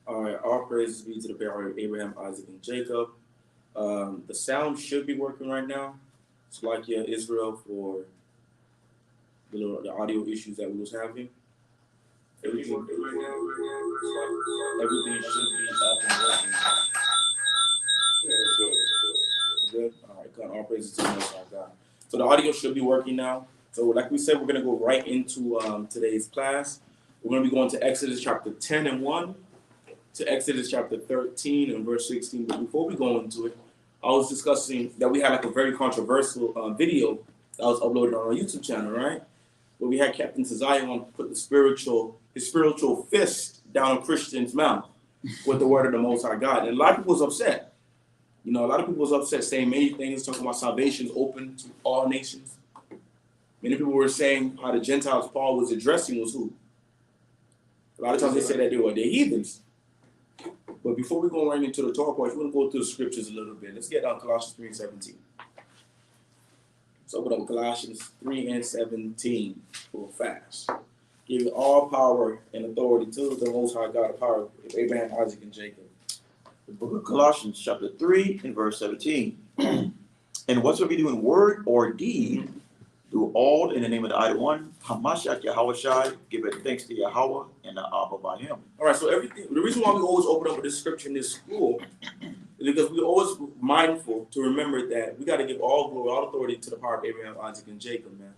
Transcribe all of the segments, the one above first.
All right, all praises be to the Barak of Abraham, Isaac, and Jacob. The sound should be working right now. It's like Israel for the audio issues that we was having. Everything should be up and working. Yeah, that's good. Good. All right, God, all praises to the Most High God. So the audio should be working now. So like we said, we're going to go right into today's class. We're going to be going to Exodus chapter 10 and 1 to Exodus chapter 13 and verse 16. But before we go into it, I was discussing that we had like a very controversial video that was uploaded on our YouTube channel, right? Where we had Captain Shammwaahla put his spiritual fist down a Christian's mouth with the word of the Most High God. And a lot of people was upset. You know, a lot of people was upset saying many things, talking about salvation is open to all nations. Many people were saying how the Gentiles Paul was addressing was who? A lot of times they say that they're heathens. But before we go right into the Torah Portion, we're going to go through the scriptures a little bit. Let's get down Colossians 3:17. So open up Colossians 3 and 17 real fast. Giving all power and authority to the Most High God, the power of Abraham, Isaac, and Jacob. The book of Colossians chapter 3 and verse 17. And whatsoever you do in word or deed, do all in the name of the Idol One, Hamashiach yahawashi, give it thanks to Yahawah and the Abba by him. All right, so everything. The reason why we always open up with this scripture in this school is because we're always mindful to remember that we got to give all glory, all authority to the power of Abraham, Isaac, and Jacob, man.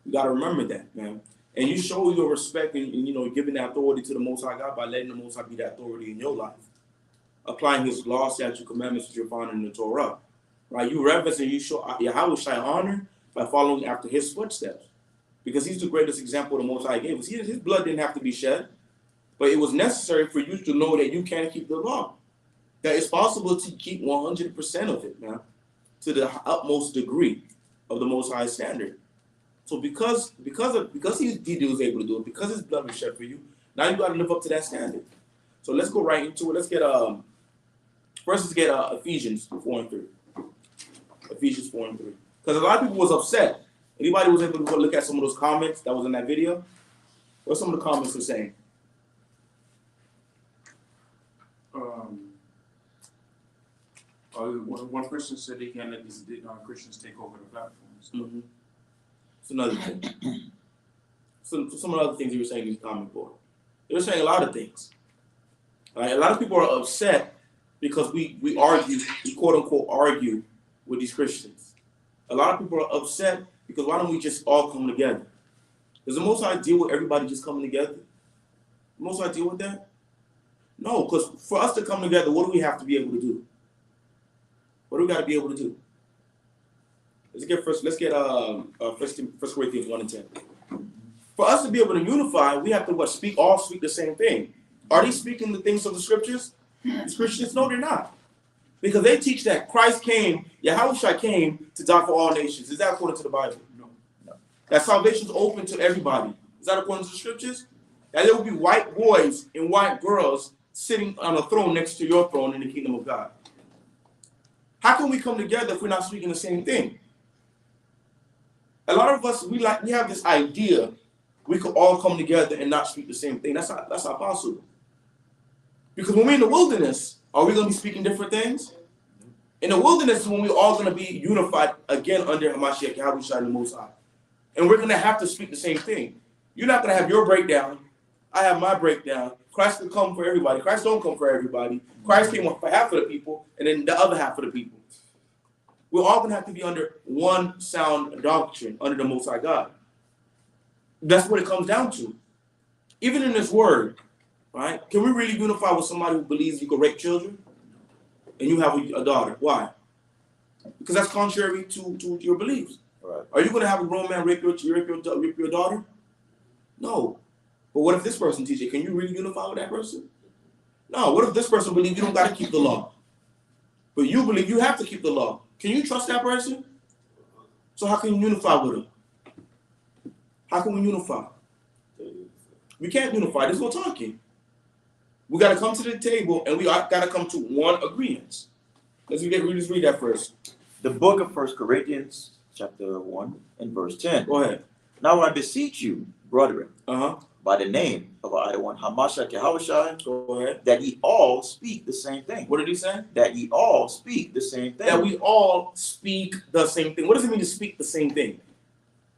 You got to remember that, man. And you show your respect and you know, giving that authority to the Most High God by letting the Most High be that authority in your life. Applying his law, statute, commandments that you're finding in the Torah. Right? You reverence and you show Yahawah honor by following after his footsteps. Because he's the greatest example the Most High gave us. His blood didn't have to be shed, but it was necessary for you to know that you can keep the law. That it's possible to keep 100% of it, man, to the utmost degree of the Most High standard. So because he was able to do it, because his blood was shed for you, now you got to live up to that standard. So let's go right into it. Let's get Ephesians 4 and 3. Ephesians 4 and 3. Because a lot of people was upset. Anybody was able to go look at some of those comments that was in that video? What some of the comments were saying? One person said they can't let these Christians take over the platforms. Mm-hmm. It's another thing. So some of the other things you were saying in the comment board. They were saying a lot of things. Right? A lot of people are upset because we argue, we quote unquote argue with these Christians. A lot of people are upset because why don't we just all come together? Does the Most High deal with everybody just coming together? The Most High deal with that? No, because for us to come together, what do we have to be able to do? What do we got to be able to do? Let's get 1 Corinthians 1 and 10. For us to be able to unify, we have to speak the same thing. Are they speaking the things of the scriptures? These Christians, no, they're not. Because they teach that Christ came, Yahawah came to die for all nations. Is that according to the Bible? No. That salvation is open to everybody. Is that according to the scriptures? That there will be white boys and white girls sitting on a throne next to your throne in the kingdom of God. How can we come together if we're not speaking the same thing? A lot of us, we have this idea we could all come together and not speak the same thing. That's not possible. Because when we're in the wilderness, are we going to be speaking different things? In the wilderness is when we're all going to be unified again under Hamashiach, Yahawah, and the Most High. And we're going to have to speak the same thing. You're not going to have your breakdown. I have my breakdown. Christ will come for everybody. Christ don't come for everybody. Christ came for half of the people and then the other half of the people. We're all going to have to be under one sound doctrine, under the Most High God. That's what it comes down to. Even in this word, right? Can we really unify with somebody who believes you can rape children and you have a daughter? Why? Because that's contrary to your beliefs. Right. Are you going to have a grown man rape your daughter? No. But what if this person teaches it? Can you really unify with that person? No. What if this person believes you don't got to keep the law? But you believe you have to keep the law. Can you trust that person? So how can you unify with them? How can we unify? We can't unify. There's no talking. We got to come to the table and we got to come to one agreement. Let's read that first. The book of 1 Corinthians chapter 1 and verse 10. Go ahead. Now I beseech you, brethren, Uh-huh. by the name of item 1, Hamashiach yahawashi, Go ahead. that ye all speak the same thing. What did he say? That ye all speak the same thing. That we all speak the same thing. What does it mean to speak the same thing?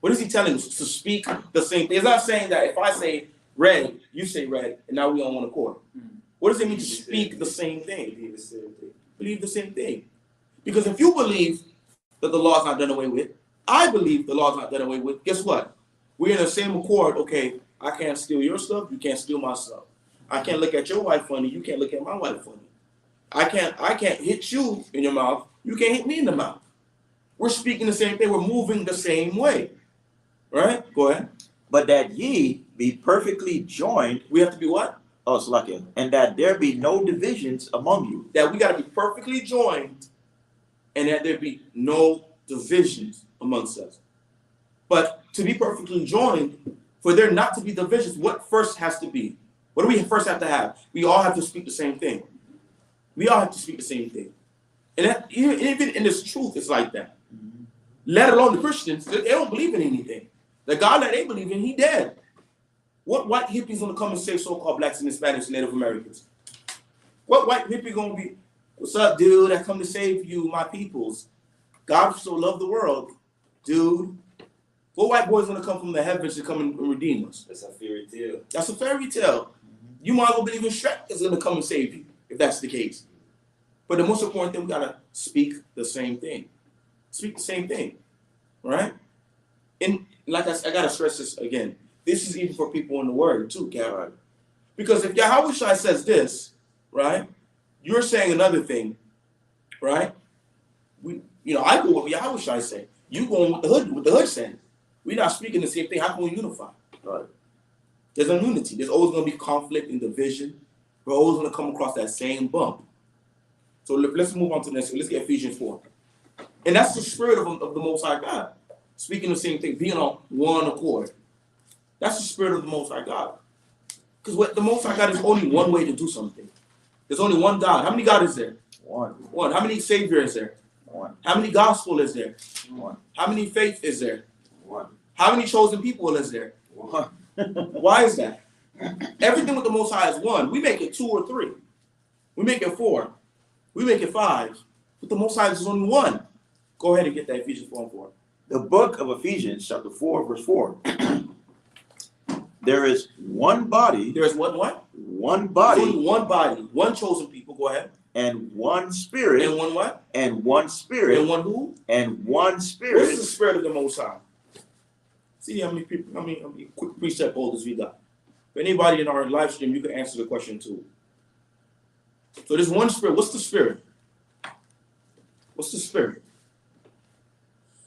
What is he telling us? To speak the same thing. It's not saying that if I say red, you say red, and now we on one accord. What does it mean to speak the same thing? Believe the same thing. Believe the same thing. Because if you believe that the law is not done away with, I believe the law is not done away with, guess what? We're in the same accord. Okay, I can't steal your stuff, you can't steal my stuff. I can't look at your wife funny, you can't look at my wife funny. I can't hit you in your mouth, you can't hit me in the mouth. We're speaking the same thing, we're moving the same way. Right? Go ahead. But that ye be perfectly joined. We have to be what? Oh, Salakia. And that there be no divisions among you. That we got to be perfectly joined and that there be no divisions amongst us. But to be perfectly joined, for there not to be divisions, what first has to be? What do we first have to have? We all have to speak the same thing. We all have to speak the same thing. And that, even in this truth, it's like that. Let alone the Christians, they don't believe in anything. The God that they believe in, he dead. What white hippie's gonna come and save so-called blacks and Hispanics and Native Americans? What white hippie gonna be, what's up, dude? I come to save you, my peoples. God so loved the world, dude. What white boy's gonna come from the heavens to come and redeem us? That's a fairy tale. That's a fairy tale. You might as well believe in Shrek is gonna come and save you, if that's the case. But the most important thing, we gotta speak the same thing. Speak the same thing, right? And like I gotta stress this again. This is even for people in the word too, Karen. Because if Yahawashi says this, right, you're saying another thing, right? I go with what Yahawashi say. You going with the hood saying. We're not speaking the same thing. How can we unify? Right. There's no unity. There's always going to be conflict and division. We're always going to come across that same bump. So let's move on to the next one. Let's get Ephesians 4. And that's the spirit of the Most High God. Speaking the same thing, being on one accord. That's the spirit of the Most High God. Because what the Most High God is only one way to do something. There's only one God. How many God is there? One. One. How many Savior is there? One. How many gospel is there? One. How many faith is there? One. How many chosen people is there? One. Why is that? Everything with the Most High is one. We make it 2 or 3. We make it 4. We make it 5. But the Most High is only one. Go ahead and get that Ephesians 4 and 4. The book of Ephesians, chapter 4, verse 4. There is one body. There's what? One body. There's only one body. One chosen people. Go ahead. And one spirit. And one what? And one spirit. And one who? And one spirit. What's the spirit of the Most High? See how many people, how many quick precept holders we got. If anybody in our live stream, you can answer the question too. So there's one spirit. What's the spirit? What's the spirit?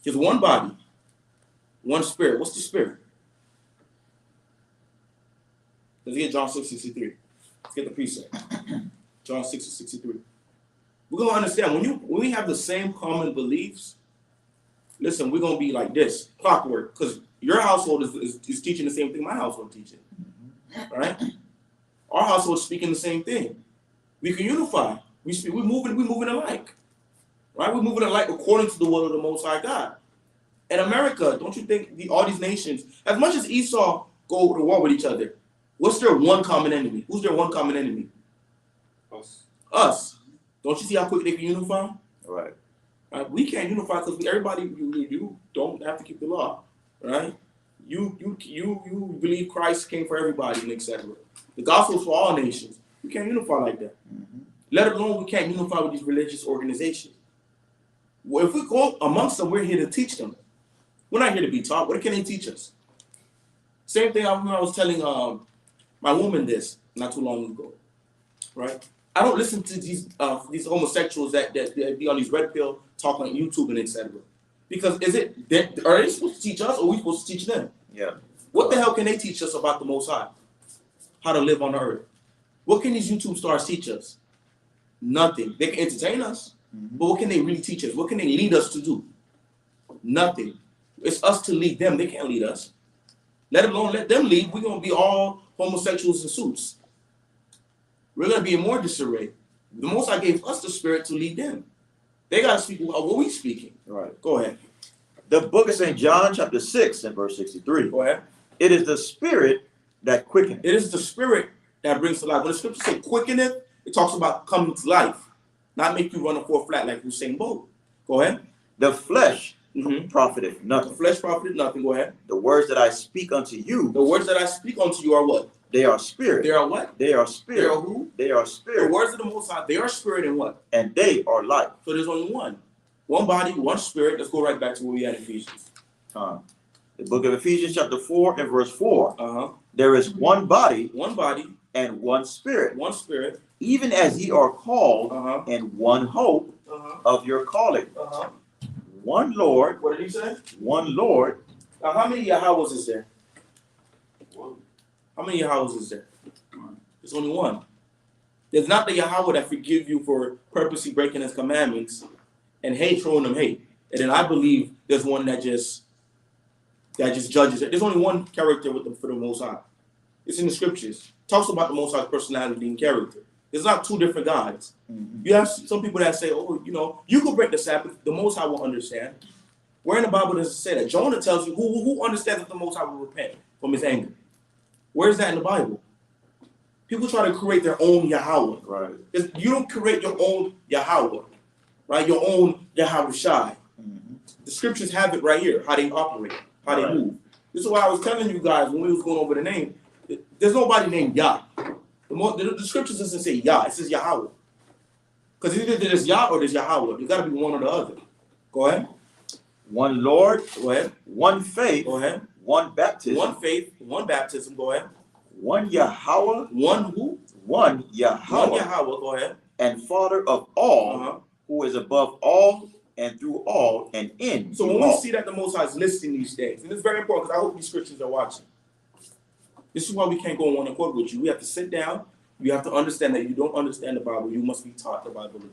There's one body, one spirit. What's the spirit? Let's get John 6:63. Let's get the precept. John 6:63. We're gonna understand when we have the same common beliefs. Listen, we're gonna be like this, clockwork, because your household is teaching the same thing my household teaching. Right? Our household is speaking the same thing. We can unify. We're moving alike. Right? We're moving alike according to the will of the Most High God. And America, don't you think all these nations, as much as Esau go to war with each other, what's their one common enemy? Who's their one common enemy? Us. Don't you see how quick they can unify? Right. Right? We can't unify because you don't have to keep the law. Right? You believe Christ came for everybody and etc. The gospel is for all nations. We can't unify like that. Let alone we can't unify with these religious organizations. Well, if we go amongst them, we're here to teach them. We're not here to be taught. What can they teach us? Same thing I was telling my woman this not too long ago. Right? I don't listen to these homosexuals that be on these red pill talk on YouTube and etc. Because are they supposed to teach us or are we supposed to teach them? Yeah. What the hell can they teach us about the Most High? How to live on the earth? What can these YouTube stars teach us? Nothing. They can entertain us, but what can they really teach us? What can they lead us to do? Nothing. It's us to lead them. They can't lead us. Let them lead. We're going to be all homosexuals in suits. We're going to be in more disarray. The Most High gave us the spirit to lead them. They got to speak what we speaking. Right. Go ahead. The book of St. John, chapter 6, and verse 63. Go ahead. It is the spirit that quickeneth. It is the spirit that brings to life. When the scriptures say quickeneth, it talks about coming to life, not make you run a four flat like Usain Bolt. Go ahead. The flesh Mm-hmm. profiteth The nothing. flesh profited nothing. Go ahead. The words that I speak unto you, The words that I speak unto you are what? they are spirit. They are what? They are They spirit. are who? They are The spirit. words of the Most High. They are spirit and what? And they are life. So there's only one. One body, one spirit. Let's go right back to where we had in Ephesians. The book of Ephesians chapter 4 and verse 4. Uh-huh. There is one body One body, and one spirit, one spirit. even as ye are called, Uh-huh. and one hope Uh-huh. of your calling. Uh-huh. One Lord, What did he say? one Lord. Now, how many Yahawahs is there? How many Yahawahs is there? There's only one. There's not the Yahawah that forgive you for purposely breaking his commandments and hate, throwing them hate. And then I believe there's one that just judges it. There's only one character with them for the Most High. It's in the scriptures. It talks about the Most High's personality and character. There's not two different gods. Mm-hmm. You have some people that say, oh, you know, you could break the Sabbath. The Most High will understand. Where in the Bible does it say that? Jonah tells you who understands that the Most High will repent from his anger. Where is that in the Bible? People try to create their own Yahawah. Right. You don't create your own Yahawah, right? Your own yahawashi. Mm-hmm. The scriptures have it right here, how they operate, how they Right. move. This is why I was telling you guys when we was going over the name. There's nobody named Yah. The scriptures doesn't say Yah, it says Yahawah. Because either there's Yah or there's Yahawah. You got to be one or the other. Go ahead. One Lord, Go ahead. one faith, Go ahead. one baptism, One faith, one baptism. Go ahead. one Yahawah, One who? one One Yahawah, Yahawah. Go ahead. and Father of all, Uh-huh. who is above all and through all and in So you when we all. see that the Most High is listing these things, and it's very important because I hope these Christians are watching. This is why we can't go on one accord with you. We have to sit down. You have to understand that you don't understand the Bible. You must be taught the Bible again.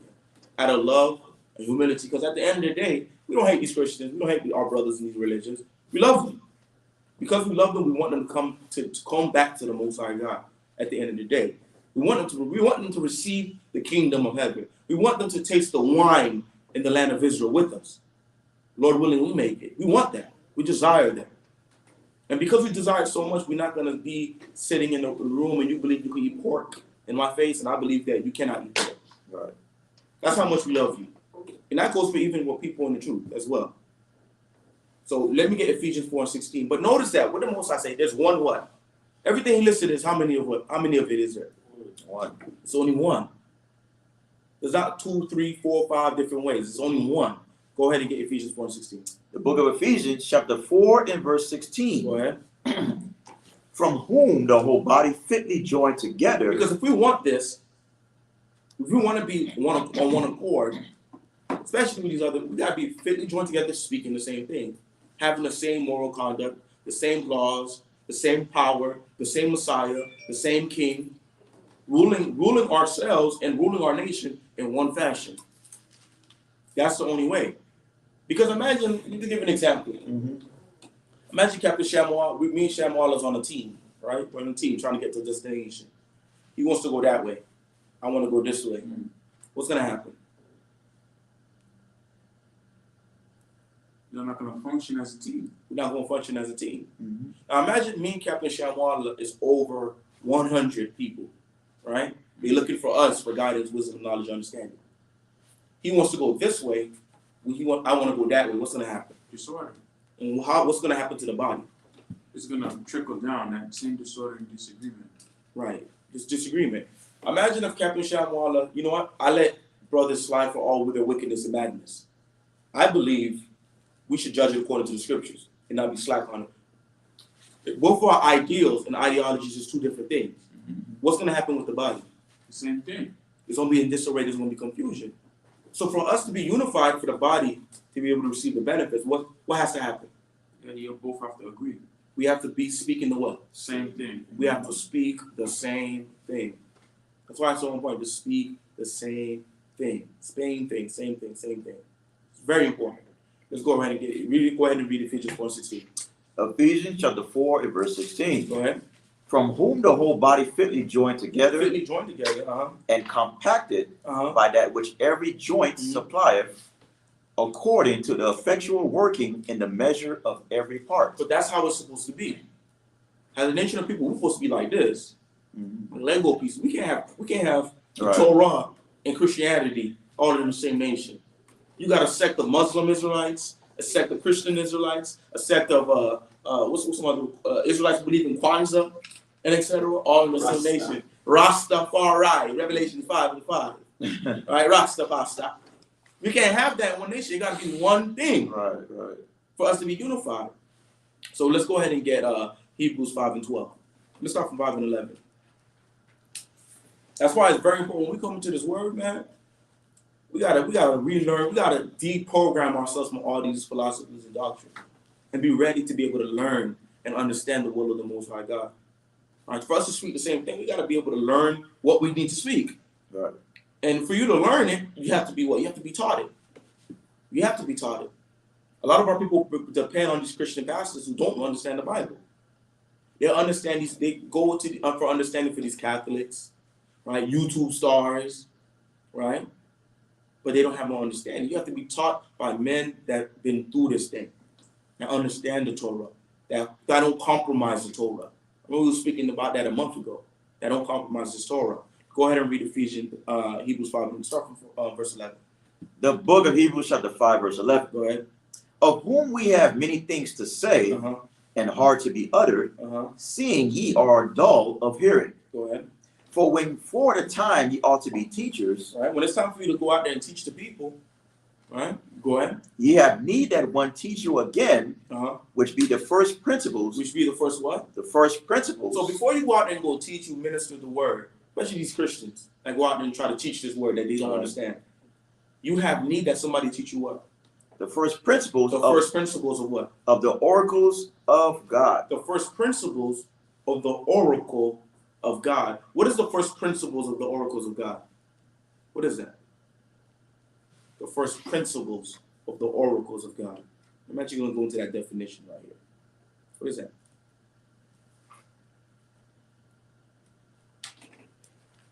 Out of love and humility. Because at the end of the day, we don't hate these Christians. We don't hate our brothers in these religions. We love them. Because we love them, we want them to come back to the Most High God at the end of the day. We want them to receive the kingdom of heaven. We want them to taste the wine in the land of Israel with us. Lord willing, we make it. We want that. We desire that. And because we desire it so much, we're not going to be sitting in a room and you believe you can eat pork in my face, and I believe that you cannot eat pork. Right. That's how much we love you. And that goes for even with people in the truth as well. So let me get Ephesians 4:16. But notice that what the Most High say, there's one what? Everything he listed is how many of it is there? One. It's only one. There's not 2, 3, 4, 5 different ways. It's only one. Go ahead and get Ephesians 4:16. The book of Ephesians, chapter 4 and verse 16. Go ahead. From whom the whole body fitly joined together. Because if we want this, if we want to be on one accord, especially with these other, we got to be fitly joined together, speaking the same thing, having the same moral conduct, the same laws, the same power, the same Messiah, the same King, ruling ourselves and ruling our nation in one fashion. That's the only way. Because imagine, you can give an example. Mm-hmm. Imagine Captain Shamawaahla, me and Shamawaahla is on a team, right? We're on a team trying to get to the destination. He wants to go that way. I want to go this way. Mm-hmm. What's going to happen? You're not going to function as a team. We're not going to function as a team. Mm-hmm. Now imagine me and Captain Shamawaahla is over 100 people, right? They're looking for us for guidance, wisdom, knowledge, understanding. He wants to go this way. I want to go that way. What's going to happen? Disorder. And what's going to happen to the body? It's going to trickle down, that same disorder and disagreement. Right. This disagreement. Imagine if Captain Shamawaahla, you know what? I let brothers slide for all with their wickedness and madness. I believe we should judge it according to the scriptures and not be slack on it. Both of our ideals and ideologies is two different things. Mm-hmm. What's going to happen with the body? The same thing. There's going to be in disarray. There's going to be confusion. So for us to be unified, for the body to be able to receive the benefits, what has to happen? Yeah, you both have to agree. We have to be speaking the what? Same thing. We have to speak the same thing. That's why it's so important to speak the same thing. Same thing, same thing, same thing. It's very important. Let's go ahead and get it. Go ahead and read Ephesians 4:16. Ephesians chapter 4 and verse 16. Go ahead. From whom the whole body fitly joined together Fitly joined together. and compacted Uh-huh. by that which every joint Mhm. supplieth, according to the effectual working in the measure of every part. But that's how it's supposed to be. As a nation of people, we're supposed to be like this. Lego pieces. We can't have Right. Torah and Christianity all in the same nation. You got a sect of Muslim Israelites, a sect of Christian Israelites, a sect of what's some other Israelites who believe in Kwanzaa, and etc. All in the same nation. Rastafari, Revelation 5:5. Right, Rastafari. We can't have that in one nation. It got to be one thing. Right, right. For us to be unified. So let's go ahead and get Hebrews 5:12. Let's start from 5:11. That's why it's very important when we come into this word, man. We gotta relearn. We gotta deprogram ourselves from all these philosophies and doctrines, and be ready to be able to learn and understand the will of the Most High God. All right, for us to speak the same thing, we gotta be able to learn what we need to speak. Right. And for you to learn it, you have to be what? You have to be taught it. You have to be taught it. A lot of our people depend on these Christian pastors who don't understand the Bible. They understand these. They go to for understanding for these Catholics, right? YouTube stars, right? But they don't have no understanding. You have to be taught by men that have been through this thing, that understand the Torah, that don't compromise the Torah. I mean, we were speaking about that a month ago. That don't compromise the Torah. Go ahead and read Hebrews 5, and start from verse 11. The book of Hebrews chapter 5, verse 11. Go ahead. Of whom we have many things to say, and hard to be uttered, seeing ye are dull of hearing. Go ahead. For when for the time ye ought to be teachers, Right. When it's time for you to go out there and teach the people, right? Go ahead. ye have need that one teach you again, which be the first principles. Which be the first what? The first principles. So before you go out there and go teach, you minister the word, especially these Christians that go out there and try to teach this word that they don't understand. You have need that somebody teach you what? The first principles. The first principles of what? Of the oracles of God. The first principles of the oracle of God. What is the first principles of the oracles of God? What is that? The first principles of the oracles of God. I'm actually going to go into that definition right here. What is that?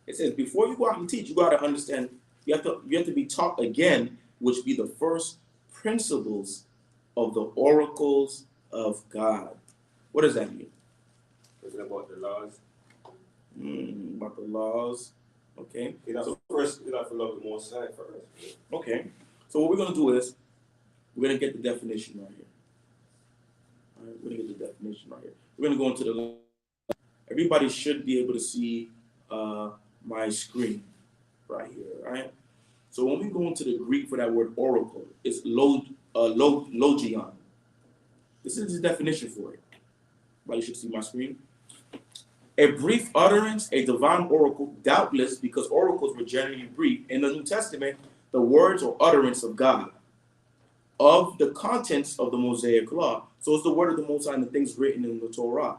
It says before you go out and teach, you got to understand. You have to be taught again, which be the first principles of the oracles of God. What does that mean? Is it about the laws? About the laws. Okay. First, you have to love the Most High first. Okay. So what we're going to do is we're going to get the definition right here. All right, we're going to get the definition right here. We're going to go into the. Everybody should be able to see my screen right here. Right. So when we go into the Greek for that word oracle, it's logion. This is the definition for it. Everybody should see my screen. A brief utterance, a divine oracle, doubtless because oracles were generally brief. In the New Testament, the words or utterance of God, of the contents of the Mosaic law. So it's the word of the Most High and the things written in the Torah.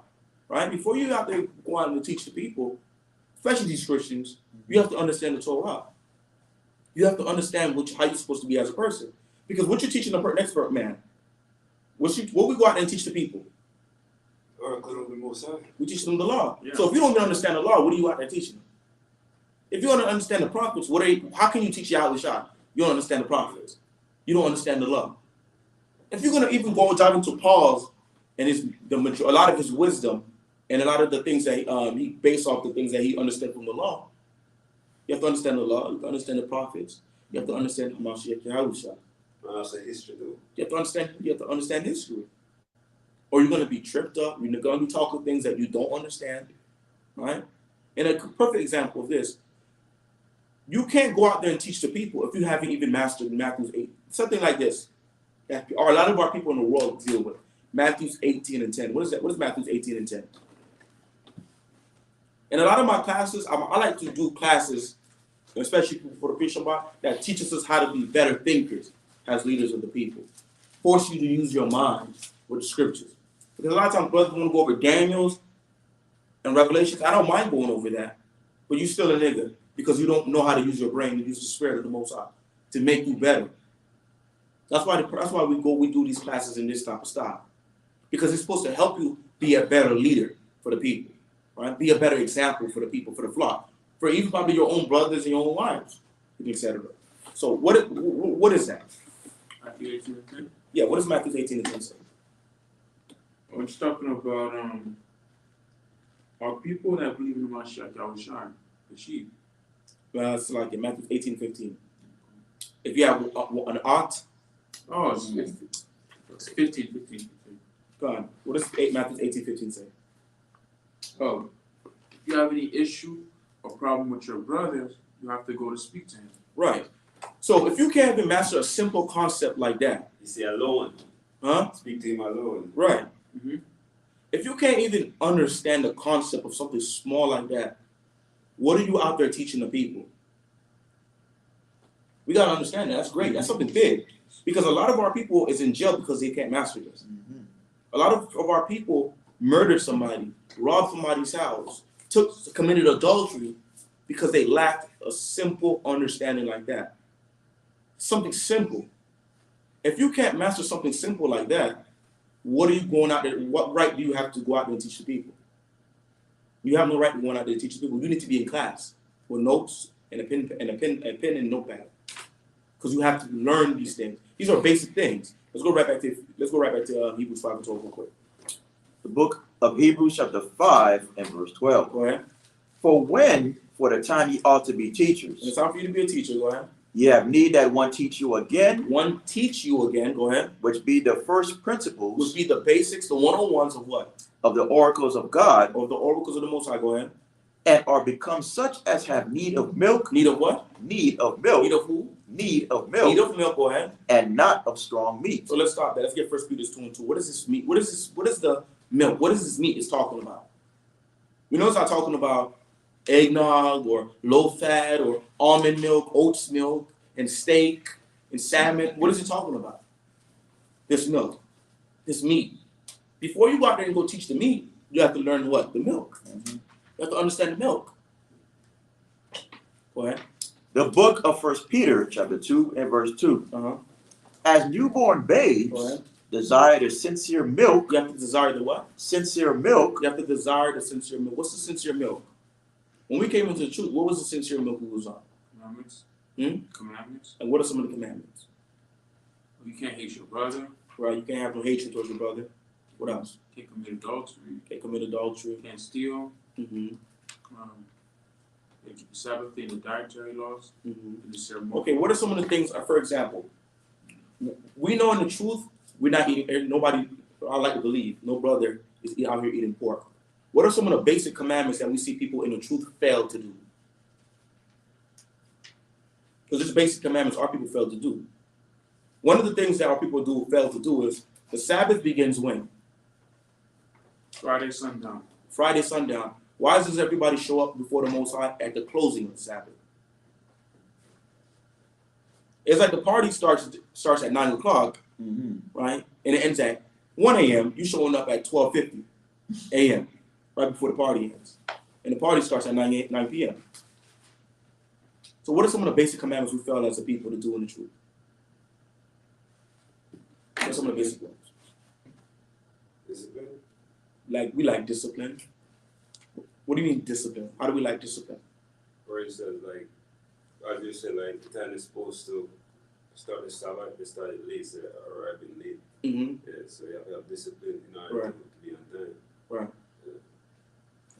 Right? Before you have to go out and teach the people, especially these Christians, you have to understand the Torah. You have to understand how you're supposed to be as a person. Because what you're teaching the next man, what we go out and teach the people? We teach them the law. Yeah. So if you don't even understand the law, what are you out there teaching them? If you don't understand the prophets, how can you teach Yahawah? You don't understand the prophets. You don't understand the law. If you're going to even go dive into Paul's and a lot of his wisdom and a lot of the things that he based off the things that he understood from the law, you have to understand the law. You have to understand the prophets. You have to understand Yahawah. History, though. You have to understand history. Or you're going to be tripped up. You're going to be talking things that you don't understand, right? And a perfect example of this, you can't go out there and teach the people if you haven't even mastered Matthew 8. Something like this. Or a lot of our people in the world deal with Matthew 18 and 10. What is that? What is Matthew 18 and 10? In a lot of my classes, I like to do classes, especially for the Christian body, that teaches us how to be better thinkers as leaders of the people. Force you to use your mind with the scriptures. Because a lot of times brothers want to go over Daniel's and Revelations. I don't mind going over that. But you're still a nigga because you don't know how to use your brain and use the spirit of the Most High to make you better. That's why we do these classes in this type of style. Because it's supposed to help you be a better leader for the people. Right? Be a better example for the people, for the flock. For even probably your own brothers and your own wives, etc. So what is that? Matthew 18 and 10? Yeah, what does Matthew 18 and 10 say? Well, it's talking about Are people that believe in the Mashiach Yahawashi the sheep? Well, it's like in Matthew 18:15. If you have an ahtha, Oh, it's 15. It's 15. go on. What does Matthew 18:15 say? Oh, if you have any issue or problem with your brothers, you have to go to speak to him. Right. So if you can't even master a simple concept like that, You say alone. huh? Speak to him alone. Right. Mm-hmm. If you can't even understand the concept of something small like that, what are you out there teaching the people? We gotta understand that. That's great. That's something big. Because a lot of our people is in jail because they can't master this. Mhm. A lot of our people murdered somebody, robbed somebody's house, committed adultery because they lacked a simple understanding like that. Something simple. If you can't master something simple like that, what are you going out there? What right do you have to go out there and teach the people? You have no right to go out there and teach the people. You need to be in class with notes and a pen and notepad, because you have to learn these things. These are basic things. Let's go right back to Hebrews 5 and 12 real quick. The book of Hebrews chapter 5 and verse 12. Go ahead. For the time ye ought to be teachers, And it's time for you to be a teacher. Go ahead. ye have need that one teach you again, One teach you again. Go ahead. which be the first Would principles be the basics, the 101s of what? of the oracles of God, Of the oracles of the Most High. Go ahead. and are become such as have need of milk, Need of what? need of milk, Need of who? need of Need milk, of milk. Go ahead. and not of strong meat. So let's stop that. Let's get 1 Peter 2 and 2. What is this meat? What is this? What is the milk? What is this meat it's talking about? We know it's not talking about eggnog or low fat or almond milk, oats milk, and steak and salmon. What is it talking about? This milk, this meat. Before you go out there and go teach the meat, you have to learn what? The milk. Mhm. You have to understand the milk. Go ahead. The book of 1 Peter chapter 2 and verse 2. Uh-huh. As newborn babes Go ahead. desire the sincere milk, You have to desire the what? sincere milk, You have to desire the sincere milk. What's the sincere milk? When we came into the truth, what was the sincere milk we was on? Commandments. Hmm? Commandments. And what are some of the commandments? You can't hate your brother. Right, you can't have no hatred towards your brother. What else? Can't commit adultery. You can't commit adultery. Can't steal. Mm-hmm. They keep the Sabbath day, the dietary laws, Mm-hmm. and the ceremony. Okay, what are some of the things? For example, we know in the truth we're not eating. Nobody, I like to believe, no brother is out here eating pork. What are some of the basic commandments that we see people in the truth fail to do? Because these basic commandments our people fail to do. One of the things that our people fail to do is the Sabbath begins when? Friday sundown. Friday sundown. Why does everybody show up before the Most High at the closing of the Sabbath? It's like the party starts at 9 o'clock, right? And it ends at 1 a.m. You showing up at 12:50 a.m. right before the party ends. And the party starts at 9 p.m. So what are some of the basic commandments we fail as a people to do in the truth? What are some of the basic ones? Discipline. Like, we like discipline. What do you mean discipline? How do we like discipline? For instance, like, I just said, like, the time they're supposed to start the Sabbath, they started late, so they're arriving late. Mm-hmm. Yeah, so you have to have discipline in order Right. to be on time. Right.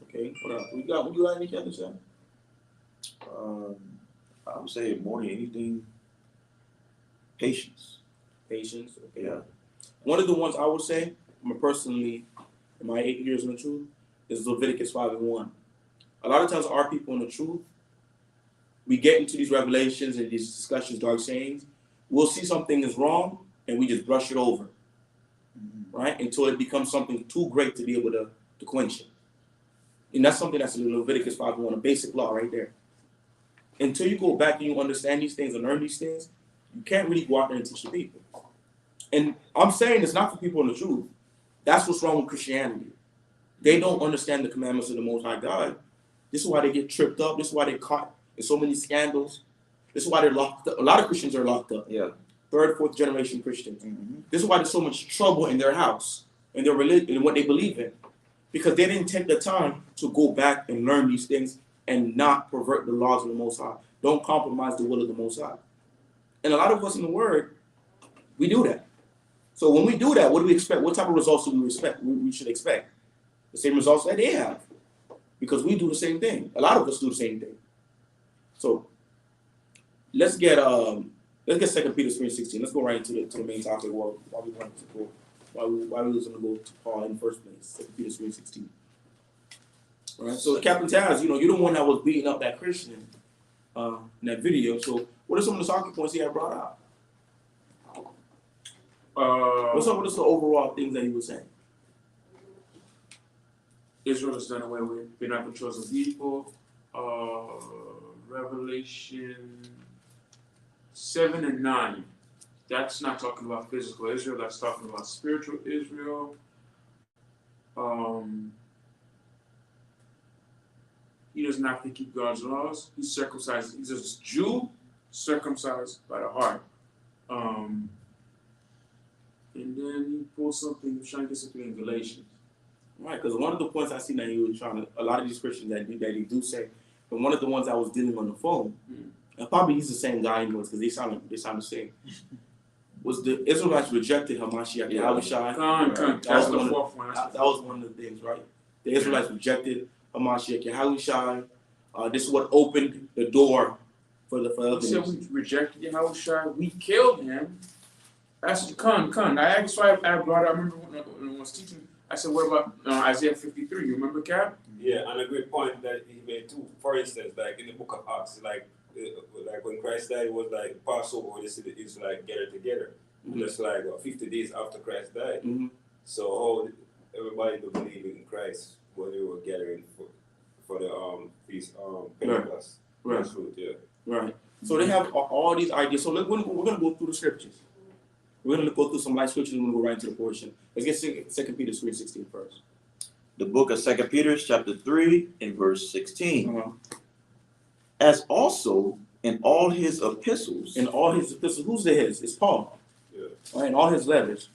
Okay. What else? Would you like anything to say? I would say more than anything, patience. Patience. Okay. Yeah. One of the ones I would say, personally, in my 8 years in the truth, is Leviticus 5 and 1. A lot of times our people in the truth, we get into these revelations and these discussions, dark sayings, we'll see something is wrong and we just brush it over, right? Until it becomes something too great to be able to quench it. And that's something that's in Leviticus 5 and 1, a basic law right there. Until you go back and you understand these things and learn these things, you can't really go out there and teach the people. And I'm saying it's not for people in the truth. That's what's wrong with Christianity. They don't understand the commandments of the Most High God. This is why they get tripped up. This is why they're caught in so many scandals. This is why they're locked up. A lot of Christians are locked up. Yeah. Third, fourth generation Christians. Mm-hmm. This is why there's so much trouble in their house, in their religion, in what they believe in. Because they didn't take the time to go back and learn these things and not pervert the laws of the Most High. Don't compromise the will of the Most High. And a lot of us in the Word, we do that. So when we do that, what do we expect? What type of results do we expect? We should expect the same results that they have. because we do the same thing. A lot of us do the same thing. So let's get 2 Peter 3:16. Let's go right into the main topic. Why we wanted to go, why we was going to go to Paul in the first place. 2 Peter 3:16. All right. So Captain Taz, you're the one that was beating up that Christian in that video. So what are some of the talking points he had brought out? What's up with the overall things that he was saying? Israel is done away with. They're not the chosen people. Revelation 7 and 9. That's not talking about physical Israel. That's talking about spiritual Israel. He doesn't have to keep God's laws. He's circumcised. He's a Jew circumcised by the heart. And then he pulls something, he was trying to get something in Galatians. Right, because one of the points I seen that he was trying to, a lot of these Christians that he do say, and one of the ones I was dealing on the phone, and probably he's the same guy anyways, because they sound the same, was the Israelites rejected Hamashiach, Yahawashi. That's the fourth one. That was one of the things, right? The Israelites rejected Hamashiach, Yahawashi. This is what opened the door for the He said we rejected Yahawashi, we killed him. That's the that's why I brought it. I remember when I was teaching, I said, what about Isaiah 53? You remember, Cap? Yeah, and a great point that he made too. For instance, like in the book of Acts, like when Christ died, it was like Passover, where they said the Israelites gathered together. And it's like 50 days after Christ died. So everybody that believed in Christ when they were gathering for the feast Pentecost. Right. Yeah. Right. So they have all these ideas. So we're going to go through the scriptures. We're going to go through some light scriptures and we're going to go right into the portion. Let's get 2 Peter 3:16 first. The book of 2 Peter, chapter 3, and verse 16. As also in all his epistles. In all his epistles. Who's the his? It's Paul. Yeah. Right, in all his letters.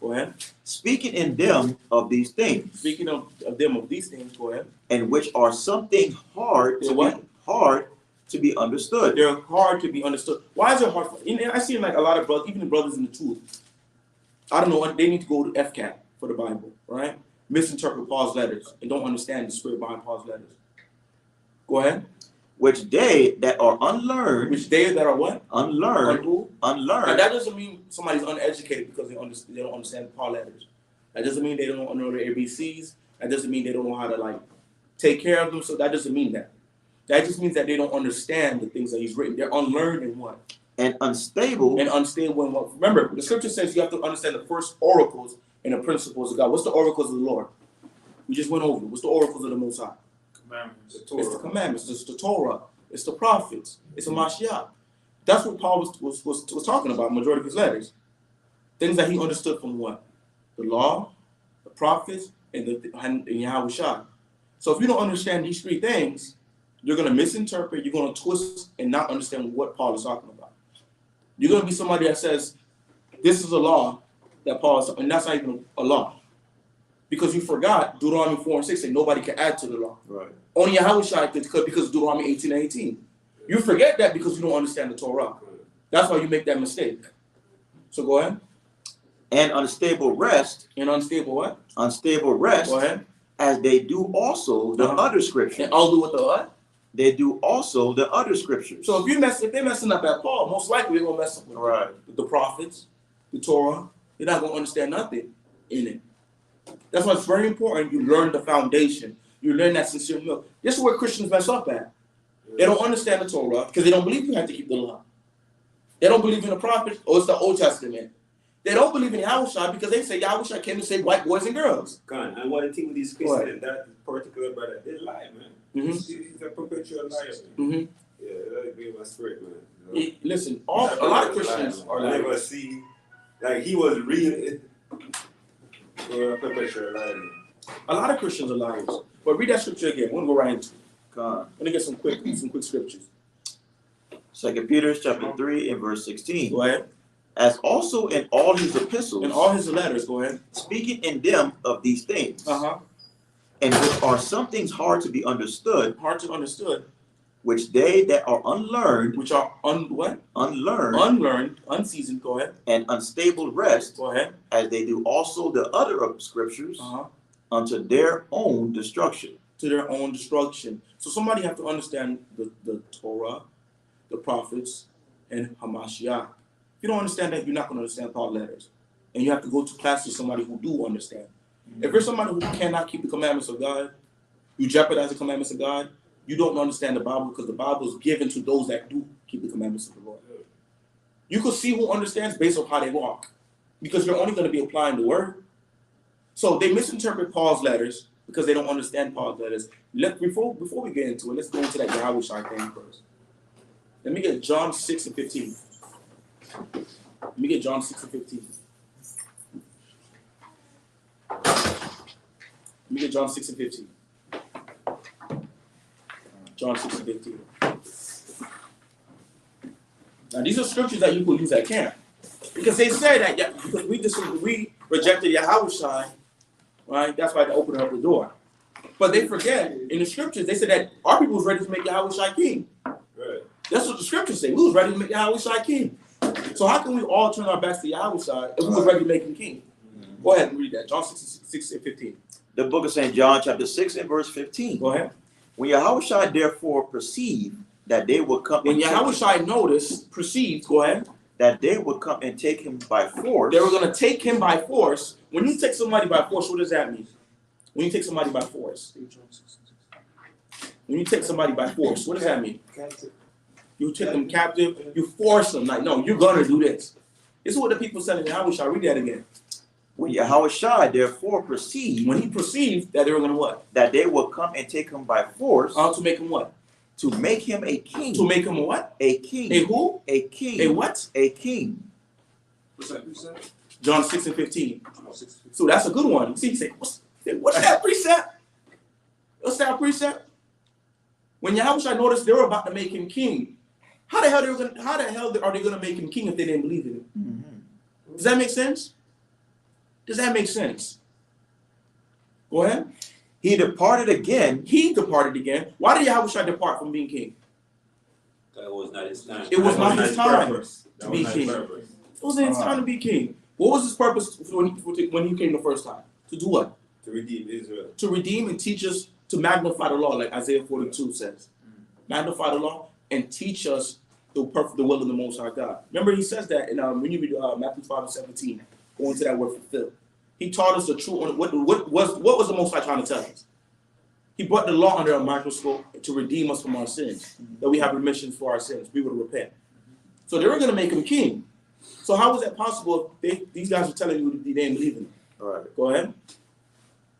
Go ahead. Speaking in them of these things. Speaking of them of these things, go ahead. And which are something hard to be understood. They're hard to be understood. Why is it hard? I see like a lot of brothers, even the brothers in the truth. I don't know, they need to go to FCAT for the Bible, right? Misinterpret Paul's letters and don't understand the spirit behind Paul's letters. Go ahead. Which they that are unlearned. Which they that are what? Unlearned. Who? Unlearned. Now that doesn't mean somebody's uneducated because they don't understand Paul letters. That doesn't mean they don't know their ABCs. That doesn't mean they don't know how to like take care of them. So that doesn't mean that. That just means that they don't understand the things that he's written. They're unlearned in what? And unstable. And unstable in what? Remember, the scripture says you have to understand the first oracles and the principles of God. What's the oracles of the Lord? We just went over. What's the oracles of the Most High? Commandments. It's the commandments. It's the Torah. It's the prophets. It's the Mashiach. That's what Paul was talking about, majority of his letters. Things that he understood from what? The law, the prophets, and Yahawashi. So if you don't understand these three things, you're going to misinterpret, you're going to twist, and not understand what Paul is talking about. You're going to be somebody that says, this is a law that Paul is, and that's not even a law. Because you forgot Deuteronomy 4 and 6 say nobody can add to the law. Right. Only Yahawashi could because of Deuteronomy 18 and 18. You forget that because you don't understand the Torah. That's why you make that mistake. So go ahead. And unstable rest. And unstable what? Unstable rest. Go ahead. As they do also the other scriptures. And all do with the what? They do also the other scriptures. So if they're messing up at Paul, most likely they're gonna mess up with the prophets, the Torah. They're not gonna understand nothing in it. That's why it's very important you learn the foundation. You learn that sincere milk. This is where Christians mess up at. They don't understand the Torah because they don't believe you have to keep the law. They don't believe in the prophets or it's the Old Testament. They don't believe in Yahawashi because they say Yahawashi came to save white boys and girls. And one thing with these Christians, that particular brother, they lie, man. He's a perpetual liar. Yeah, that'll be my spirit, man. Listen, a lot of Christians are liars. Never see, like he was real. A perpetual liar. A lot of Christians are liars. But read that scripture again. We're gonna go right into it. God. Let me get some quick scriptures. 2 Peter chapter 3 and verse 16. Go ahead. As also in all his epistles. In all his letters, go ahead. Speaking in them of these things. And which are some things hard to be understood. Hard to understood. Which they that are unlearned. Which are what? Unlearned. Unlearned, unseasoned, go ahead. And unstable rest. Go ahead. As they do also the other scriptures. Unto their own destruction. to their own destruction. So somebody have to understand the Torah, the prophets, and Hamashiach. If you don't understand that, you're not going to understand Paul letters. And you have to go to class with somebody who do understand. If you're somebody who cannot keep the commandments of God, you jeopardize the commandments of God, you don't understand the Bible, because the Bible is given to those that do keep the commandments of the Lord. You can see who understands based on how they walk, because you're only going to be applying the word. So they misinterpret Paul's letters because they don't understand Paul's letters. Before we get into it, let's go into that Yahawashi thing first. Let me get John 6 and 15. Let me get John 6 and 15. Let me get John 6 and 15. John 6 and 15. Now these are scriptures that you could use at camp. Because they say that, yeah, because we rejected Yahawashi, right? That's why they opened up the door. But they forget, in the scriptures, they said that our people was ready to make Yahawashi king. Right. That's what the scriptures say. We was ready to make Yahawashi king. So how can we all turn our backs to Yahawashi if we was ready to make him king? Go ahead and read that. John 6 and 15. The book of St. John, chapter 6 and verse 15. Go ahead. When Yahawashi therefore perceived that they would come, When Yahawashi perceived, go ahead, that they would come and take him by force, they were going to take him by force. When you take somebody by force, what does that mean? When you take somebody by force. When you take somebody by force, what does that mean? You take them captive, you force them. Like, no, you're going to do this. This is what the people said in Yahawashi. Read that again. When Yahawashi therefore perceived, When he perceived that they were going to what? that they would come and take him by force, To make him what? to make him a king. To make him a what? A king. A who? A king. A what? A king. What's that? Who's that? John 6 and 15. So that's a good one. See, he said, what's that precept? What's that precept? When Yahawashi noticed they were about to make him king, how the hell are they gonna make him king if they didn't believe in him? Mm-hmm. Does that make sense? Does that make sense? Go ahead. He departed again. He departed again. Why did Yahawashi depart from being king? That was not his time. It was not his time purpose. to be king. It wasn't his time to be king. What was his purpose when he came the first time? To do what? To redeem Israel. To redeem and teach us to magnify the law, like Isaiah 42 says. Magnify the law and teach us the will of the Most High God. Remember, he says that in when you read Matthew 5 and 17, go into that word fulfill. He taught us the truth. What was the Most High trying to tell us? He brought the law under a microscope to redeem us from our sins, that we have remission for our sins. We would repent. So they were going to make him king. So how was that possible if these guys are telling you they didn't believe in him? All right. Go ahead.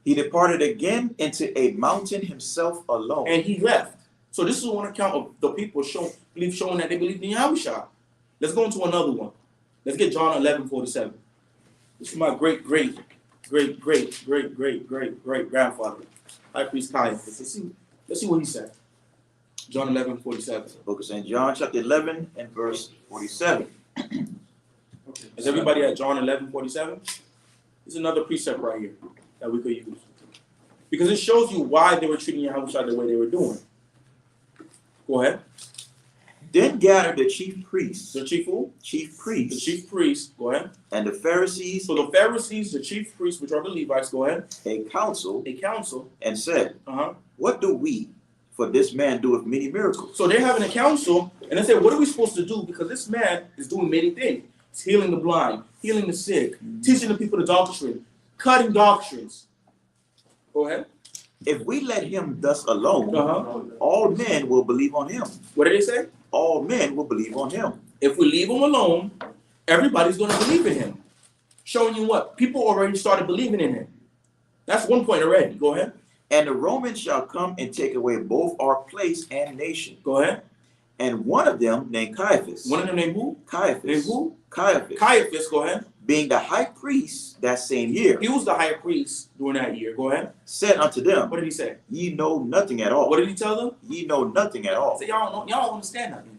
He departed again into a mountain himself alone. And he left. So this is one account of the people showing that they believed in Yahawashi. Let's go into another one. Let's get John 11:47. This is my great grandfather, High Priest Caiaphas. Let's see what he said. John 11:47. Book of St. John, chapter 11 and verse 47. Okay. Is everybody at John 11:47? This is another precept right here that we could use. Because it shows you why they were treating Yahawashi the way they were doing. Go ahead. Then gathered the chief priests. The chief who? Chief The priests. chief priests. Go ahead. And the Pharisees. So the Pharisees, the chief priests, which are the Levites, go ahead. A council. A council. And said, Uh-huh. what do we? For this man doeth many miracles. So they're having a council, and they say, what are we supposed to do? Because this man is doing many things. He's healing the blind, healing the sick, teaching the people the doctrine, cutting doctrines. Go ahead. If we let him thus alone, Uh-huh. all men will believe on him. What did they say? All men will believe on him. If we leave him alone, everybody's going to believe in him. Showing you what? People already started believing in him. That's one point already. Go ahead. And the Romans shall come and take away both our place and nation. Go ahead. And one of them named Caiaphas. One of them named who? Caiaphas. Named who? Caiaphas. Caiaphas. Go ahead. Being the high priest that same year, He was the high priest during that year. Go ahead. said unto them, What did he say? ye know nothing at all. What did he tell them? Ye know nothing at all. So y'all don't understand nothing.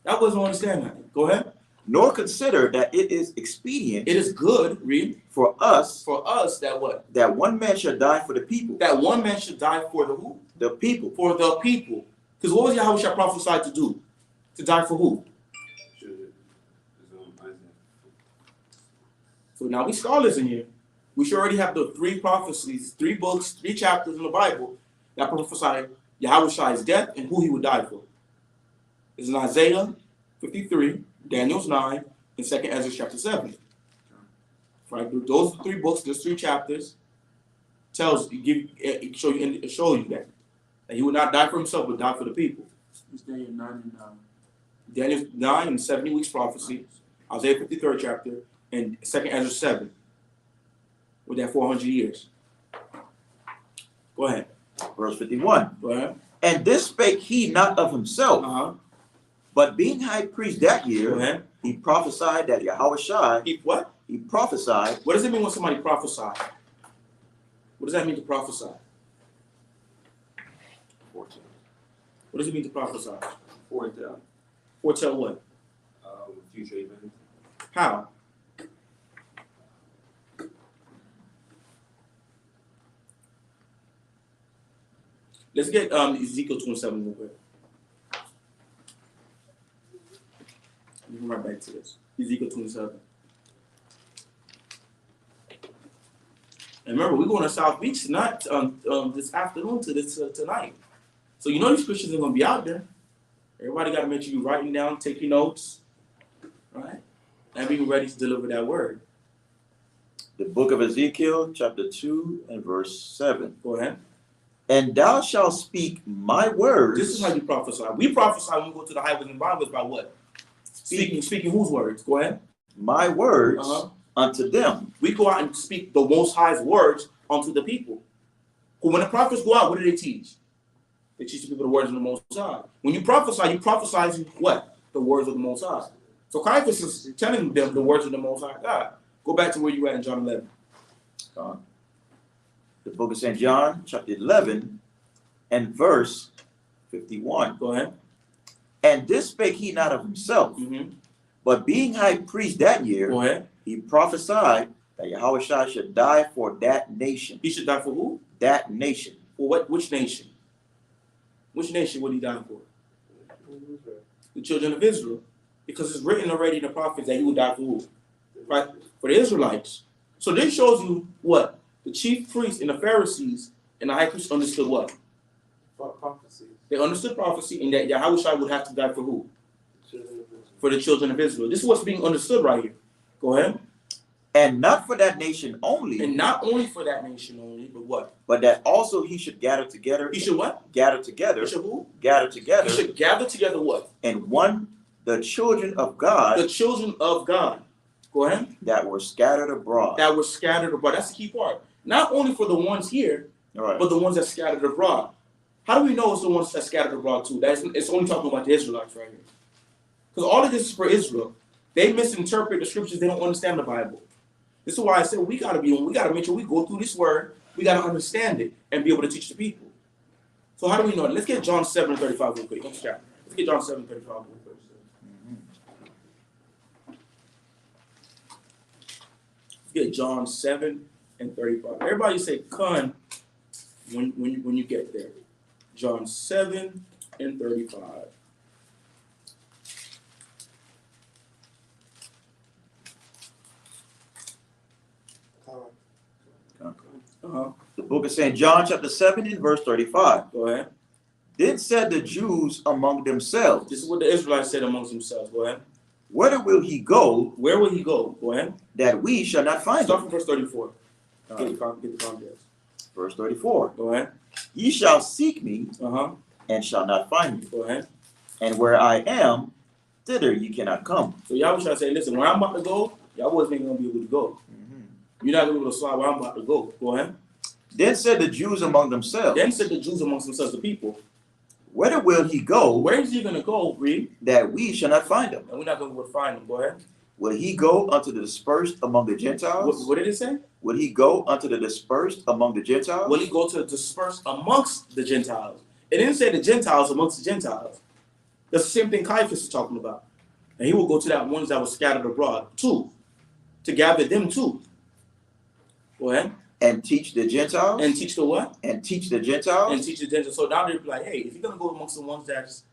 Y'all wasn't understand nothing. Go ahead. Nor consider that it is expedient It is good, read, for us for us that what? that one man should die for the people. That one man should die for the who? The people. For the people. Because what was Yahawashi prophesied to do? To die for who? So now we scholars in here. We should already have the 3 prophecies, 3 books, 3 chapters in the Bible that prophesied Yahawah's death and who he would die for. It's in Isaiah 53, Daniel's 9, and 2nd Ezra chapter 7. Right? Those 3 books, there's 3 chapters, show you that he would not die for himself, but die for the people. It's Daniel 9 and 9. Daniel 9 and 70 weeks prophecy, Isaiah 53rd chapter, and 2nd Ezra 7, with that 400 years. Go ahead. Verse 51. Go ahead. And this spake he not of himself, but being high priest that year, Go ahead. he prophesied that Yahawah. He what? He prophesied. What does it mean when somebody prophesies? What does that mean to prophesy? What does it mean to prophesy? Foretell. Foretell what? Future events. How? Let's get Ezekiel 27 real quick. Let me come right back to this. Ezekiel 27. And remember, we're going to South Beach tonight, this afternoon to this tonight. So you know these Christians are going to be out there. Everybody got to make sure you're writing down, taking notes, right? And being ready to deliver that word. The book of Ezekiel, chapter 2 and verse 7. Go ahead. And thou shalt speak my words. This is how you prophesy. We prophesy when we go to the highways and byways by what? Speaking whose words? Go ahead. My words unto them. We go out and speak the Most High's words unto the people. When the prophets go out, what do they teach? They teach the people the words of the Most High. When you prophesy what? The words of the Most High. So Caiaphas is telling them the words of the Most High God. Go back to where you were at in John 11. The book of St. John, chapter 11, and verse 51. Go ahead. And this spake he not of himself, but being high priest that year, Go ahead. he prophesied that Yahawah should die for that nation. He should die for who? That nation. For what? Which nation? Which nation would he die for? The children of Israel. Because it's written already in the prophets that he would die for who? Right? For the Israelites. So this shows you what? The chief priests and the Pharisees and the high priests understood what? Prophecy. They understood prophecy and that Yahawah would have to die for who? For the children of Israel. This is what's being understood right here. Go ahead. And not for that nation only. And not only for that nation only, but what? But that also he should gather together. He should what? Gather together. He should who? Gather together. He should gather together what? And one, the children of God. The children of God. Go ahead. That were scattered abroad. That were scattered abroad. That's the key part. Not only for the ones here, but the ones that scattered abroad. How do we know it's the ones that scattered abroad too? It's only talking about the Israelites right here. Because all of this is for Israel. They misinterpret the scriptures. They don't understand the Bible. This is why I said we gotta make sure we go through this word. We gotta understand it and be able to teach the people. So how do we know it? Let's get John 7:35 real quick. Let's get John 7:35 real quick. Let's get John 7:35. Everybody say "Con" when you get there. John 7:35. The book of St. John, chapter 7, and verse 35. Go ahead. Then said the Jews among themselves. This is what the Israelites said amongst themselves. Go ahead. Whither will he go? Where will he go? Go ahead. That we shall not find Start him. from verse 34. Get the context. Verse 34. Go ahead. Ye shall seek me, Uh-huh. and shall not find me. Go ahead. And where I am, thither ye cannot come. So y'all was trying to say, listen, where I'm about to go, y'all wasn't even gonna be able to go. You're not gonna be able to slide where I'm about to go. Go ahead. Then said the Jews among themselves. Then said the Jews amongst themselves, the people, Whither will he go? where is he gonna go, read? That we shall not find him. And we're not gonna be able to find him. Go ahead. Will he go unto the dispersed among the Gentiles? What did it say? Will he go unto the dispersed among the Gentiles? Will he go to disperse amongst the Gentiles? It didn't say the Gentiles amongst the Gentiles. That's the same thing Caiaphas is talking about. And he will go to that ones that were scattered abroad too, to gather them too. Go ahead. And teach the Gentiles? And teach the what? And teach the Gentiles? And teach the Gentiles. So now they're like, hey, if you're going to go amongst the ones that's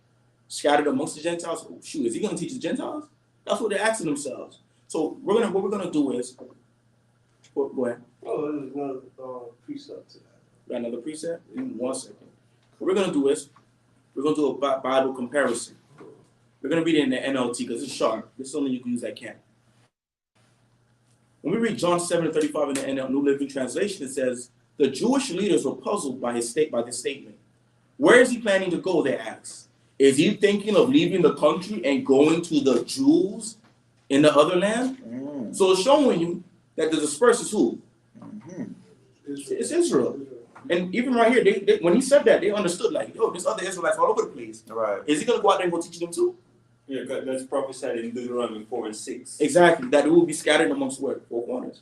scattered amongst the Gentiles, oh, shoot, is he going to teach the Gentiles? That's what they're asking themselves. So what we're going to do is, go ahead. Oh, there's one precept to that. Got another precept? Give me 1 second. what we're going to do is, we're going to do a Bible comparison. We're going to read it in the NLT because it's short. This is only you can use that can. When we read John 7:35 in the NL New Living Translation, it says, the Jewish leaders were puzzled by this statement. Where is he planning to go, they asked. Is he thinking of leaving the country and going to the Jews in the other land? So it's showing you that the dispersed is who? It's Israel. And even right here, they, when he said that, they understood like, yo, there's other Israelites all over the place. Right. Is he going to go out there and go teach them too? Yeah, that's prophesied in Deuteronomy 4 and 6. Exactly, that it will be scattered amongst what? Four corners.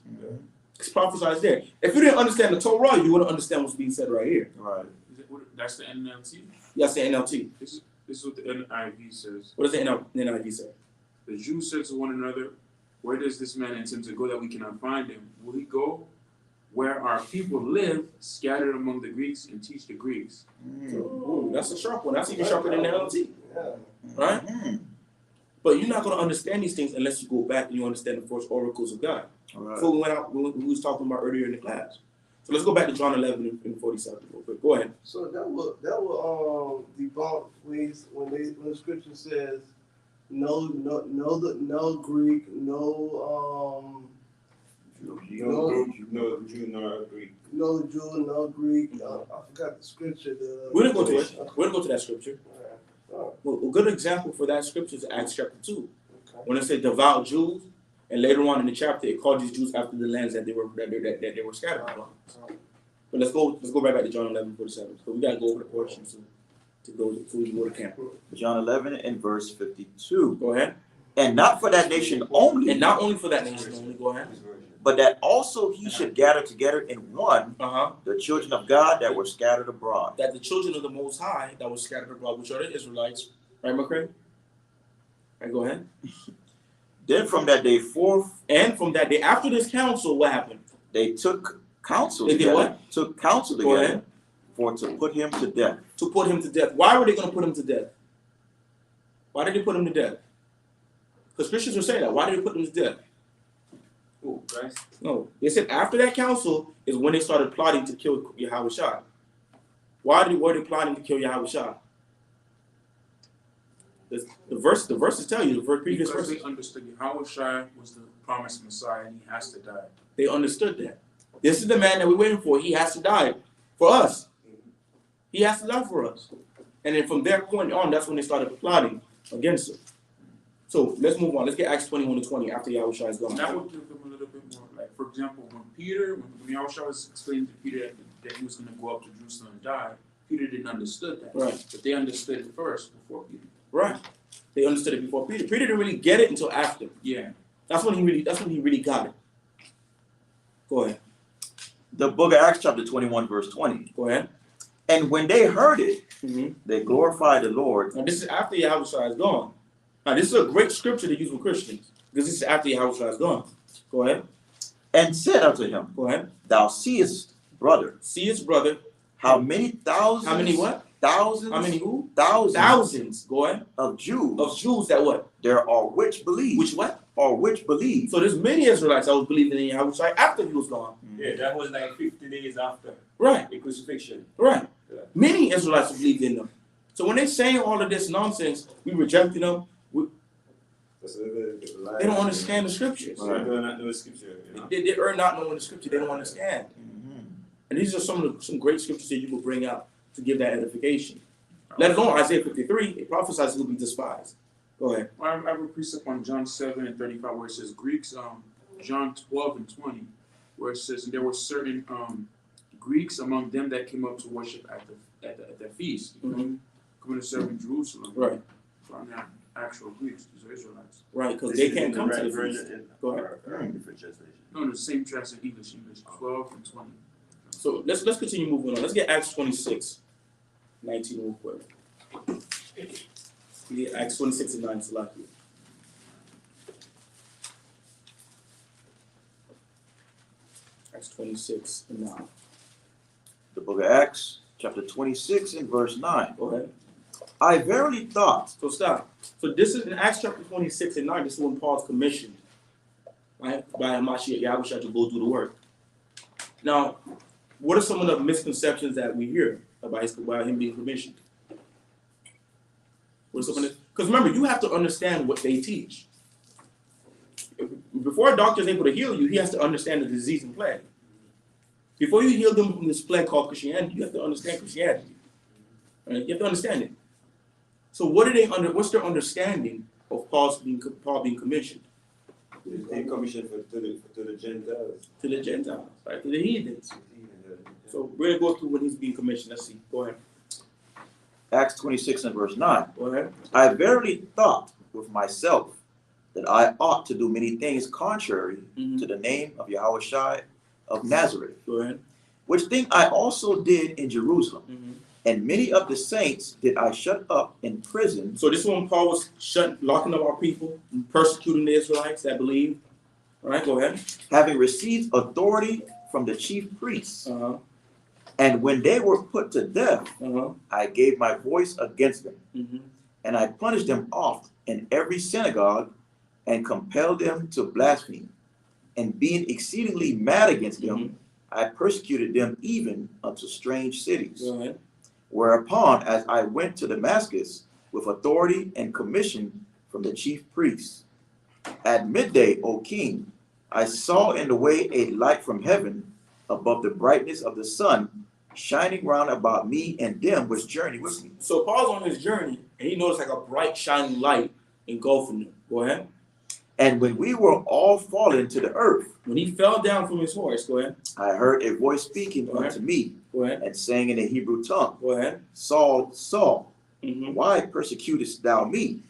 It's prophesied there. If you didn't understand the Torah, you wouldn't understand what's being said right here. Right. That's the NLT? Yes, the NLT. This is what the NIV says. What does the NIV say? The Jews said to one another, where does this man intend to go that we cannot find him? Will he go where our people live, scattered among the Greeks, and teach the Greeks? Ooh, that's a sharp one. That's even sharper than the NLT. Right? But you're not going to understand these things unless you go back and you understand the first oracles of God. Right. Before we went out, we was talking about earlier in the class. So let's go back to John 11 and 47 real quick. Go ahead. So that will debunk ways when the scripture says no Greek, no Jew, nor Greek. no Jew, no Greek. I forgot the scripture. We're going to go to it. We're going to go to that scripture. Right. Well, a good example for that scripture is Acts chapter 2. Okay. When it said devout Jews, and later on in the chapter, it called these Jews after the lands that they were scattered upon. But let's go right back to John 11:47. So we got to go over the portions to go to camp. John 11 and verse 52. Go ahead. And not for that nation only, And not only for that nation only. Go ahead. but that also he should gather together in one the children of God that were scattered abroad. That the children of the Most High that were scattered abroad, which are the Israelites, right, McCray? Right, go ahead. Then from that day forth, And from that day after this council, what happened? they took counsel They did together. what? Took counsel Go together ahead. for to put him to death. To put him to death. Why were they going to put him to death? Why did they put him to death? Because Christians were saying that. Why did they put him to death? Oh, Christ. No. They said after that council is when they started plotting to kill Yahawah. Why were they plotting to kill Yahawah? The verses tell you, previous Because verses. they understood Yahawah was the promised Messiah and he has to die. They understood that. This is the man that we're waiting for. He has to die for us. He has to die for us. And then from that point on, that's when they started plotting against him. So let's move on. Let's get Acts 21-20 after Yahawah is gone. That would give them a little bit more. Like, for example, when Yahawah was explaining to Peter that he was going to go up to Jerusalem and die, Peter didn't understand that. Right. But they understood it first before Peter. Right. They understood it before Peter. Peter didn't really get it until after. Yeah. That's when he really got it. Go ahead. The book of Acts chapter 21 verse 20. Go ahead. And when they heard it, Mm-hmm. they glorified the Lord. Now this is after Yahawah is gone. Now this is a great scripture to use with Christians because this is after Yahawah is gone. Go ahead. And said unto him, Go ahead. Thou seest, brother, See his brother. how many thousands, How many what? thousands, How many who? thousands, Thousands. Go ahead. of Jews Of Jews that what? there are which believe, Which what? or which believe. So there's many Israelites that was believing in Yahawah after he was gone. Yeah, that was like 50 days after Right. the crucifixion. Right. Yeah. Many Israelites believed in them. So when they're saying all of this nonsense, we rejecting them. They don't understand the scriptures. So they do not know the scripture, you know? They are not knowing the scripture. They don't understand. And these are some great scriptures that you will bring out to give that edification. Let alone Isaiah 53, it prophesies will be despised. Go ahead. I have a precept on John 7:35 where it says Greeks, John 12:20, where it says there were certain Greeks among them that came up to worship at the feast, coming to serve in Jerusalem. Right. So I'm not actual Greeks, these are Israelites. Right, because they can't come to the feast. Go ahead. No, the same translation, English 12:20. So let's continue moving on. Let's get Acts 26:19 real quick. We get Acts 26:9 Salaki. Acts 26:9. The book of Acts, chapter 26 and verse 9. Go ahead. I verily thought. So stop. So this is in Acts chapter 26:9. This is when Paul's commissioned, right, by Yahawah to go do the work. Now, what are some of the misconceptions that we hear? by him being commissioned. Because remember, you have to understand what they teach. Before a doctor is able to heal you, he has to understand the disease and plague. Before you heal them from this plague called Christianity, you have to understand Christianity. Right? You have to understand it. So what's their understanding of Paul being commissioned? He's being commissioned to the Gentiles. To the Gentiles, right? To the heathens. So we're going to go through when he's being commissioned. Let's see. Go ahead. Acts 26 and verse 9. Go ahead. I verily thought with myself that I ought to do many things contrary to the name of Yahawashi of Nazareth. Go ahead. Which thing I also did in Jerusalem. And many of the saints did I shut up in prison. So this is when Paul was locking up our people, and persecuting the Israelites that believe. All right, go ahead. Having received authority from the chief priests. And when they were put to death, I gave my voice against them. And I punished them oft in every synagogue and compelled them to blaspheme. And being exceedingly mad against them, I persecuted them even unto strange cities. Go ahead. Whereupon, as I went to Damascus with authority and commission from the chief priests, at midday, O king, I saw in the way a light from heaven above the brightness of the sun, shining round about me and them which journeyed with me. So Paul's on his journey, and he noticed like a bright, shining light engulfing him. Go ahead. And when we were all fallen to the earth, when he fell down from his horse, go ahead. I heard a voice speaking unto me, go ahead, and saying in the Hebrew tongue, go ahead. Saul, Saul, why persecutest thou me?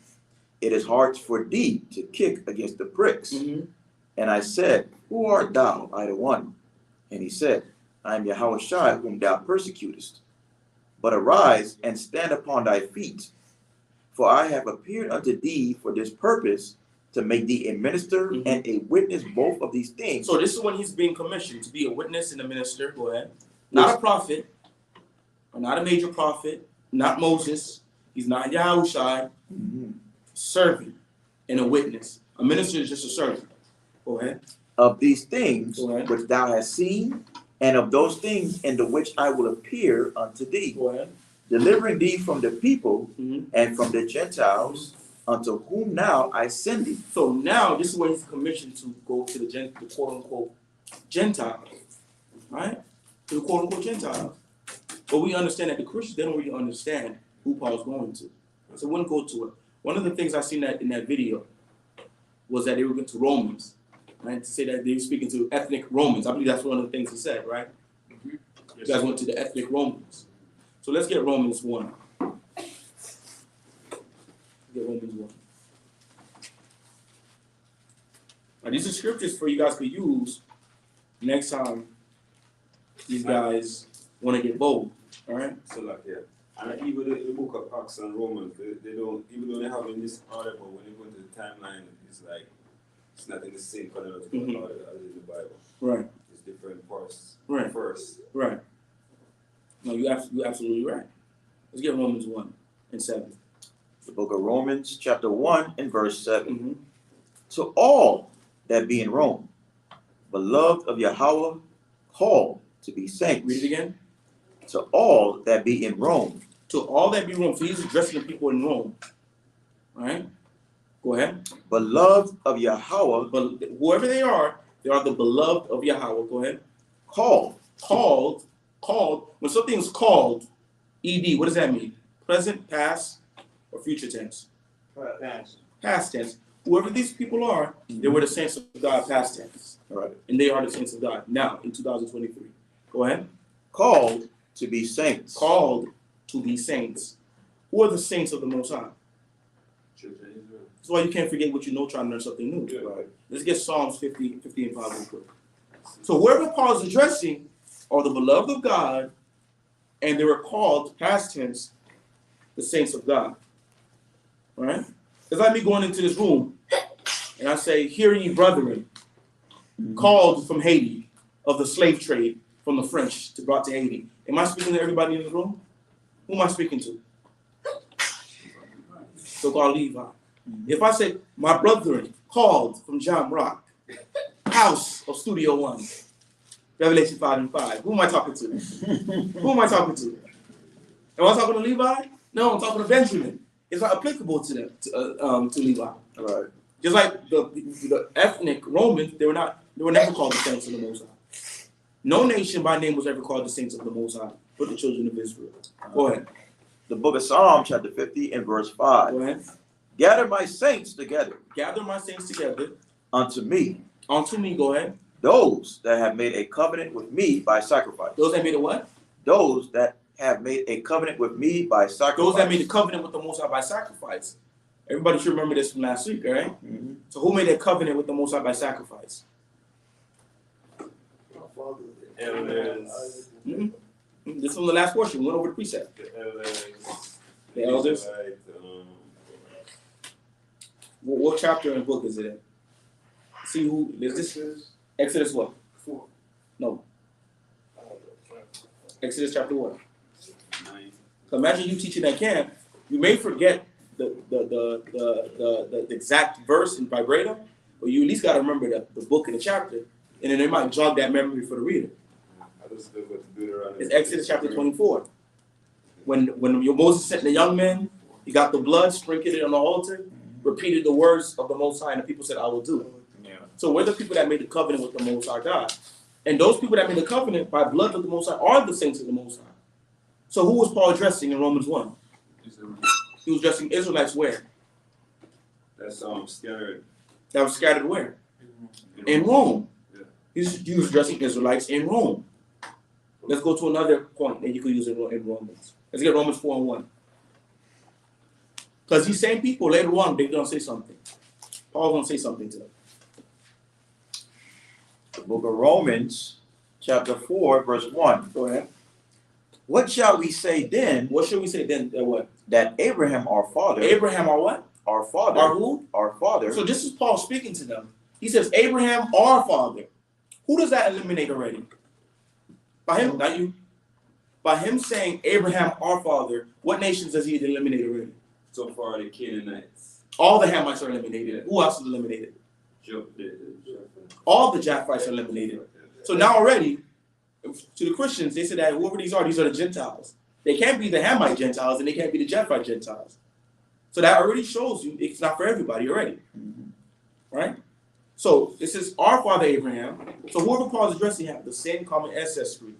It is hard for thee to kick against the pricks. And I said, Who art thou, I the one? And he said, I am Yahawashi, whom thou persecutest. But arise and stand upon thy feet, for I have appeared unto thee for this purpose, to make thee a minister and a witness both of these things. So this is when he's being commissioned to be a witness and a minister. Go ahead. Not a prophet, or not a major prophet, not Moses. He's not Yahawashi. Servant and a witness. A minister is just a servant. Go ahead. Of these things which thou hast seen, and of those things in the which I will appear unto thee, go ahead, delivering thee from the people and from the Gentiles, unto whom now I send thee. So now this is where he's commissioned to go to the quote unquote Gentiles, right? To the quote unquote Gentiles. But we understand that the Christians, they don't really understand who Paul's going to. So we wouldn't go to it. One of the things I seen that in that video was that they were going to Romans, right? To say that they were speaking to ethnic Romans. I believe that's one of the things he said, right? You guys went to the ethnic Romans. So let's get Romans 1. Get Romans 1. Now, these are scriptures for you guys to use next time these guys want to get bold. All right? So like, yeah. And even the book of Acts and Romans, they don't, even though they have in this order, but when you go into the timeline, it's like, it's not in the same chronological order as in the Bible. Right. It's different parts. Right. First. Right. No, you're absolutely right. Let's get Romans 1 and 7. The book of Romans, chapter 1 and verse 7. To all that be in Rome, beloved of Yahawah, called to be saints. Read it again. To all that be in Rome. To all that be in Rome. So he's addressing the people in Rome. All right? Go ahead. Beloved of Yahawah. But whoever they are the beloved of Yahawah. Go ahead. Called. When something's called, ED, what does that mean? Present, past, or future tense? Past tense. Whoever these people are, they were the saints of God, past tense. All right. And they are the saints of God now in 2023. Go ahead. Called to be saints. Called to be saints. Who are the saints of the Most High? That's why you can't forget what you know, trying to learn something new. Yeah. Right. Let's get Psalms 50 and 5 real quick. So whoever Paul is addressing are the beloved of God, and they were called, past tense, the saints of God. All right? It's like me going into this room, and I say, hear ye, brethren, called from Haiti, of the slave trade, from the French, to brought to Haiti. Am I speaking to everybody in the room? Who am I speaking to? So-called Levi. If I say, my brethren, called from John Rock, house of Studio One, Revelation 5 and 5, who am I talking to? Who am I talking to? Am I talking to Levi? No, I'm talking to Benjamin. It's not applicable to them, to Levi. Right. Just like the ethnic Romans, they were never called the saints of the Most High. No nation by name was ever called the saints of the Most High, but the children of Israel. Go ahead. The book of Psalm, chapter 50 and verse 5. Go ahead. Gather my saints together Gather my saints together unto me, unto me. Go ahead. those that have made a covenant with me by sacrifice. Those that made a what? Those that have made a covenant with me by sacrifice. Those that made a covenant with the Most High by sacrifice. Everybody should remember this from last week, all right? Mhm. So who made a covenant with the Most High by sacrifice? My father. Elders. This is from the last portion. We went over the precept. The elders. The elders. Israelite, What chapter and book is it in? See who is this? Exodus what? 4. No. Exodus chapter what? 9. So imagine you teaching that camp. You may forget the exact verse in verbatim, but you at least got to remember the book and the chapter, and then they might jog that memory for the reader. I just look at Deuteronomy. It's Exodus chapter 24. When your Moses sent the young men, he got the blood, sprinkled it on the altar, repeated the words of the Most High, and the people said, I will do it. Yeah. So we're the people that made the covenant with the Most High God. And those people that made the covenant by blood of the Most High are the saints of the Most High. So who was Paul addressing in Romans 1? He was addressing Israelites where? That's scattered. That was scattered where? In Rome. Yeah. He was addressing Israelites in Rome. Let's go to another point that you could use in Romans. Let's get Romans 4 and 1. Because these same people later on, they're going to say something. Paul's going to say something to them. The book of Romans, chapter 4, verse 1. Go ahead. What shall we say then? What should we say then? What? That Abraham, our father, Abraham, our what? our father, Our who? our father. So this is Paul speaking to them. He says, Abraham, our father. Who does that eliminate already? By him, not you. By him saying, Abraham, our father, what nations does he eliminate already? So far, the Canaanites. All the Hamites are eliminated. Who else is eliminated? All the Japhites are eliminated. So now already, to the Christians, they said that whoever these are the Gentiles. They can't be the Hamite Gentiles and they can't be the Japhite Gentiles. So that already shows you it's not for everybody already. Right? So this is our father Abraham. So whoever Paul's addressing have the same common ancestry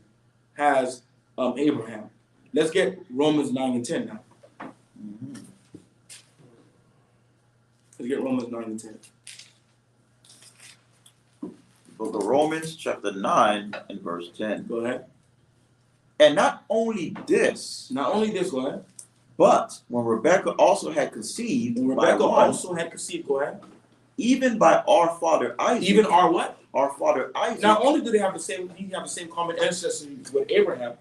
as Abraham. Let's get Romans 9 and 10 now. Let's get Romans 9 and 10. Book of Romans, chapter 9 and verse 10. Go ahead. And not only this, Not only this, go ahead. but when Rebekah also had conceived, And by Rebecca one, also had conceived, go ahead. even by our father Isaac, Even our what? our father Isaac, Not only do they have the same common ancestry with Abraham,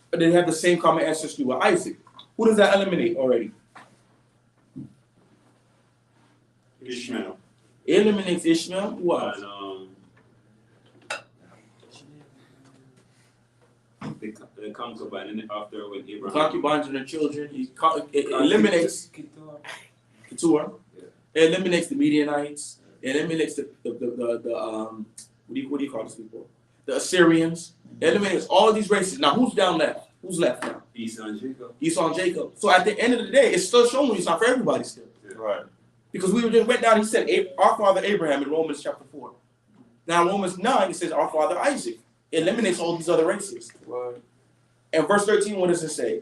but they have the same common ancestry with Isaac. Who does that eliminate already? Ishmael. It eliminates Ishmael. Who else? And the concubine, and after when The Abraham. concubines and their children. It eliminates Keturah. Yeah. It eliminates the Midianites. It eliminates the what do you call these people? The Assyrians. It eliminates all of these races. Now who's down left? Who's left now? Esau and Jacob. Esau and Jacob. So at the end of the day, it's still showing you it's not for everybody still. right? Because we just went down, he said, our father Abraham in Romans chapter 4. Now in Romans 9, it says, our father Isaac. It eliminates all these other races. And verse 13, what does it say?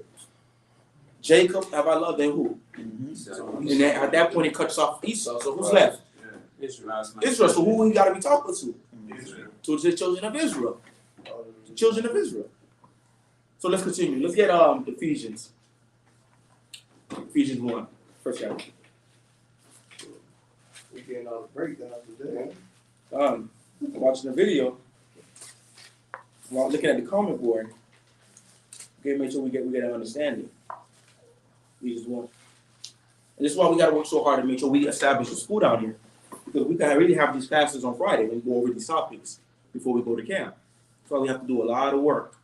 Jacob have I loved, and who? And then at that point, it cuts off Esau. So who's left? Israel. Israel. So who we got to be talking to? Israel. To the children of Israel. The children of Israel. So let's continue. Let's get Ephesians. Ephesians 1, first chapter. We're getting all the breakdown today. I'm watching the video. While looking at the comment board. Okay, make sure we get an understanding. Ephesians 1. And this is why we got to work so hard to make sure we establish a school down here. Because we can really have these classes on Friday and go over these topics before we go to camp. That's why we have to do a lot of work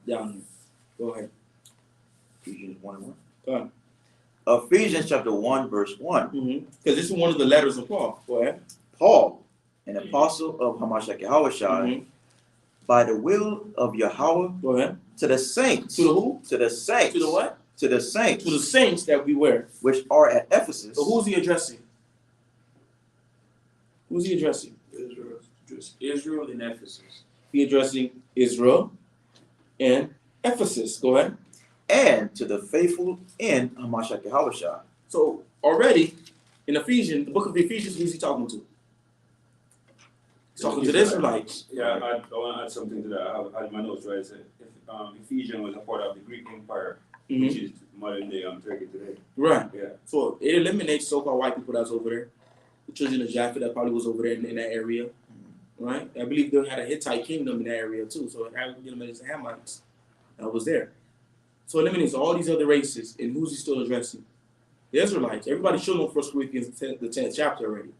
down here. Go ahead. Ephesians 1 and 1. Go ahead. Ephesians chapter 1, verse 1. Because this is one of the letters of Paul. Go ahead. Paul, an apostle of Yahawah, Mhm. by the will of Yahawah, Go ahead. To the saints. To the who? To the saints. To the what? To the saints. To the saints that we were. Which are at Ephesus. So who's he addressing? Who's he addressing? Israel. Just Israel and Ephesus. He addressing Israel and Ephesus. Go ahead. And to the faithful in Hamashiach Yahawashi. So already in Ephesians, the book of Ephesians, who's he talking to? He's talking to the Israelites. Yeah, I want to add something to that. I had my notes right. It said, Ephesians was a part of the Greek Empire, which is modern day Turkey today. Right. Yeah. So it eliminates so-called white people that's over there. The children of Japheth that probably was over there in that area. Right? I believe they had a Hittite kingdom in that area too. So it eliminates the Hamites that was there. So it eliminates all these other races. And who's he still addressing? The Israelites. Everybody should know 1 Corinthians, the 10th chapter already.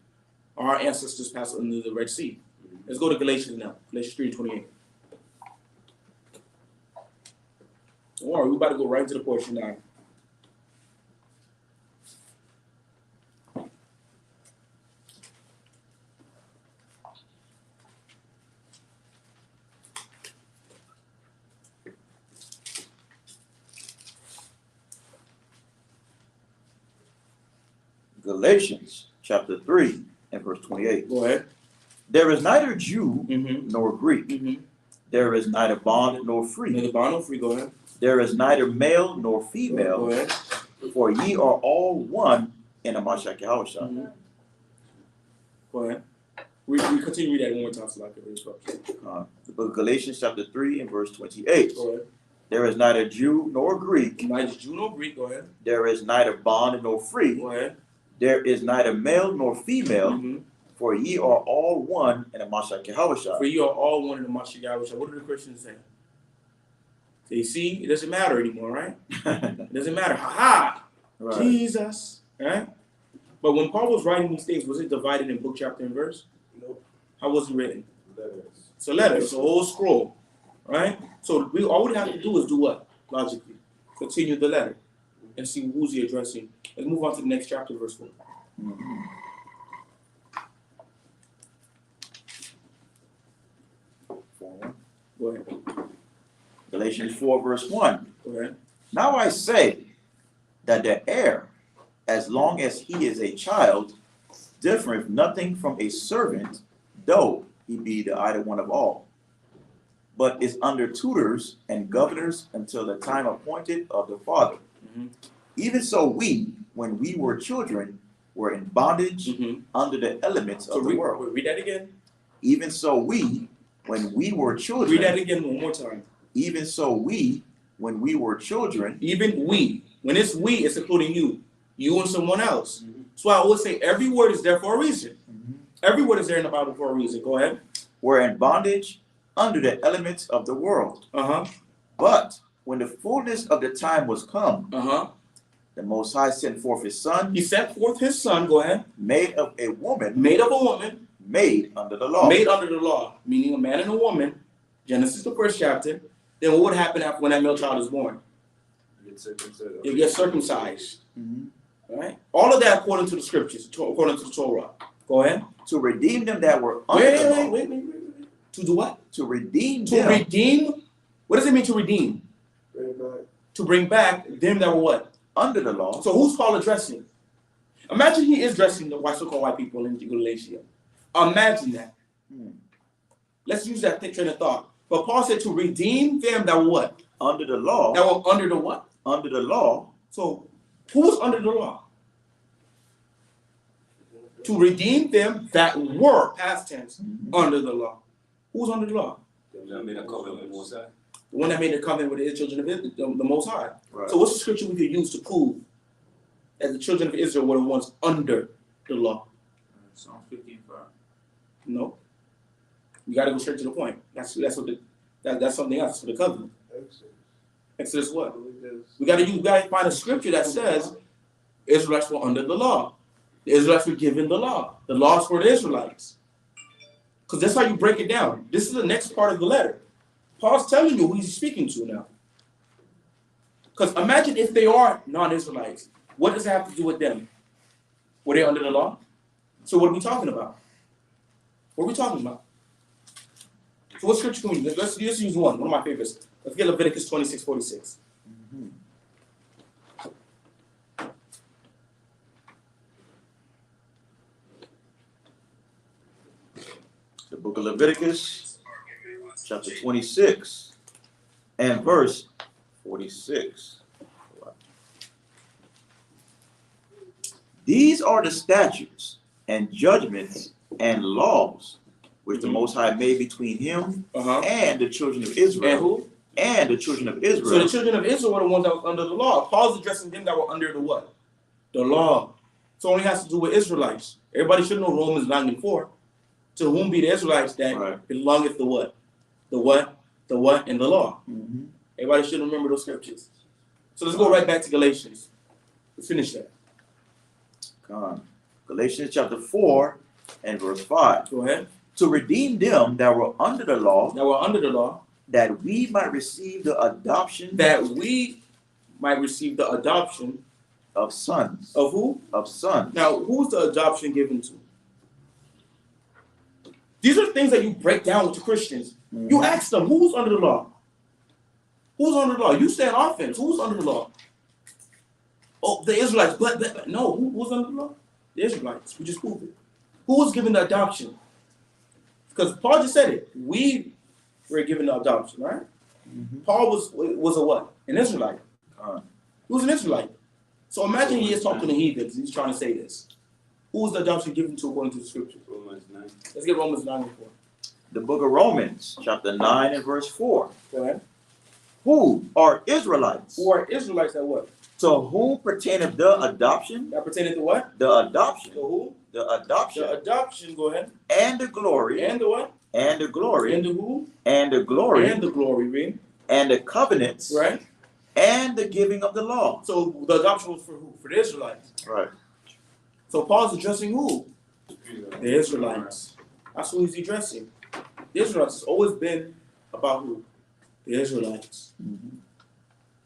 Our ancestors passed under the Red Sea. Let's go to Galatians now. Galatians 3:28. Don't worry, we're about to go right into the portion now. Galatians chapter 3 and verse 28. Go ahead. There is neither Jew Mm-hmm. nor Greek. Mm-hmm. There is neither bond nor free. Neither bond nor free. Go ahead. There is neither male nor Go female. ahead. For ye are all one in Hamashiach Yahawashi. Mm-hmm. Go ahead. We continue to read that one more time so I can interrupt. The book of Galatians chapter 3 and verse 28. Go ahead. There is neither Jew nor Greek. Neither Jew nor Greek. Go ahead. There is neither bond nor free. Go ahead. There is neither male nor female. Mm-hmm. For ye are all one in Hamashiach Yahawashi. For you are all one in the Mashiach Yahawah. What do the Christians say? So you see, it doesn't matter anymore, right? It doesn't matter. Ha-ha! Right. Jesus. Right? But when Paul was writing these things, was it divided in book, chapter, and verse? Nope. How was it written? Letters. It's a letter. It's a whole scroll. Right? So all we have to do is do what? Logically. Continue the letter and see who's he addressing. Let's move on to the next chapter, verse 4. Mhm. Go ahead. Galatians 4 verse 1. Go ahead. Now I say that the heir, as long as he is a child, differeth nothing from a servant, though he be the either one of all, but is under tutors and governors until the time appointed of the Father. Mhm. Even so we, when we were children, were in bondage Mm-hmm. under the elements So of the world. read that again. Even so we, when we were children, Read that again one more time. even so we, when we were children, Even we. When it's we, it's including you and someone else. So I always say every word is there for a reason. Every word is there in the Bible for a reason. Go ahead. were in bondage under the elements of the world. Uh-huh. But when the fullness of the time was come, Uh-huh. the Most High sent forth his Son, He sent forth his son, go ahead, made of a woman, made of a woman, made under the law. made under the law, meaning a man and a woman. Genesis, the first chapter. Then what would happen after when that male child is born? Get circumcised. He gets circumcised. Mhm. All right? All of that according to the scriptures, according to the Torah. Go ahead. To redeem them that were under the law. Wait. To do what? To redeem To them. redeem? What does it mean to redeem? Bring it back. To bring back them that were what? Under the law. So who's Paul addressing? Imagine he is addressing the so-called white people in Galatia. Imagine that. Let's use that train of thought. But Paul said to redeem them that were what? Under the law. That were under the what? Under the law. So who was under the law? To redeem them that were, past tense, under the law. Who's under the law? That made a covenant with Moses. The one that made the covenant with the children of Israel, the Most High. Right. So what's the scripture we could use to prove that the children of Israel were the ones under the law? Psalm 15:5. No. You got to go straight to the point. That's something else for the covenant. Exodus. Exodus what? I believe there's- We got to find a scripture that says Israelites were under the law. The Israelites were given the law. The laws for the Israelites. Because that's how you break it down. This is the next part of the letter. Paul's telling you who he's speaking to now. Because imagine if they are non-Israelites. What does it have to do with them? Were they under the law? So what are we talking about? What are we talking about? So what scripture can we use? Let's use one of my favorites. Let's get Leviticus 26:46. The book of Leviticus, chapter 26, and verse 46. These are the statutes and judgments and laws which the Most High made between him and the children of Israel. And who? And the children of Israel. So the children of Israel were the ones that were under the law. Paul's addressing them that were under the what? The law. So it only has to do with Israelites. Everybody should know Romans 9:4. To whom be the Israelites that belongeth the what? The what? The what? And the law. Everybody should remember those scriptures. So let's go right back to Galatians. Let's finish that. Galatians chapter 4 and verse 5. Go ahead. To redeem them that were under the law. That were under the law. That we might receive the adoption. That we might receive the adoption. Of sons. Of who? Of sons. Now, who's the adoption given to? These are things that you break down with the Christians. You ask them, who's under the law? Who's under the law? You say an offense. Who's under the law? Oh, the Israelites. But no, who's under the law? The Israelites. We just proved it. Who was given the adoption? Because Paul just said it. We were given the adoption, right? Paul was a what? An Israelite. He was an Israelite. So imagine he is talking to heathens. He's trying to say this. Who was the adoption given to according to the scripture? Romans 9. Let's get Romans 9:4. The book of Romans, chapter 9 and verse 4. Go ahead. Who are Israelites? Who are Israelites that what? To whom pertaineth the adoption? That pertaining to what? The adoption. To who? The adoption. The adoption, go ahead. And the glory. And the what? And the glory. And the who? And the glory. And the glory, read. And the covenants. Right? And the giving of the law. So the adoption was for who? For the Israelites. Right. So Paul's addressing who? The Israelites. That's who he's addressing. The Israelites has always been about who? The Israelites.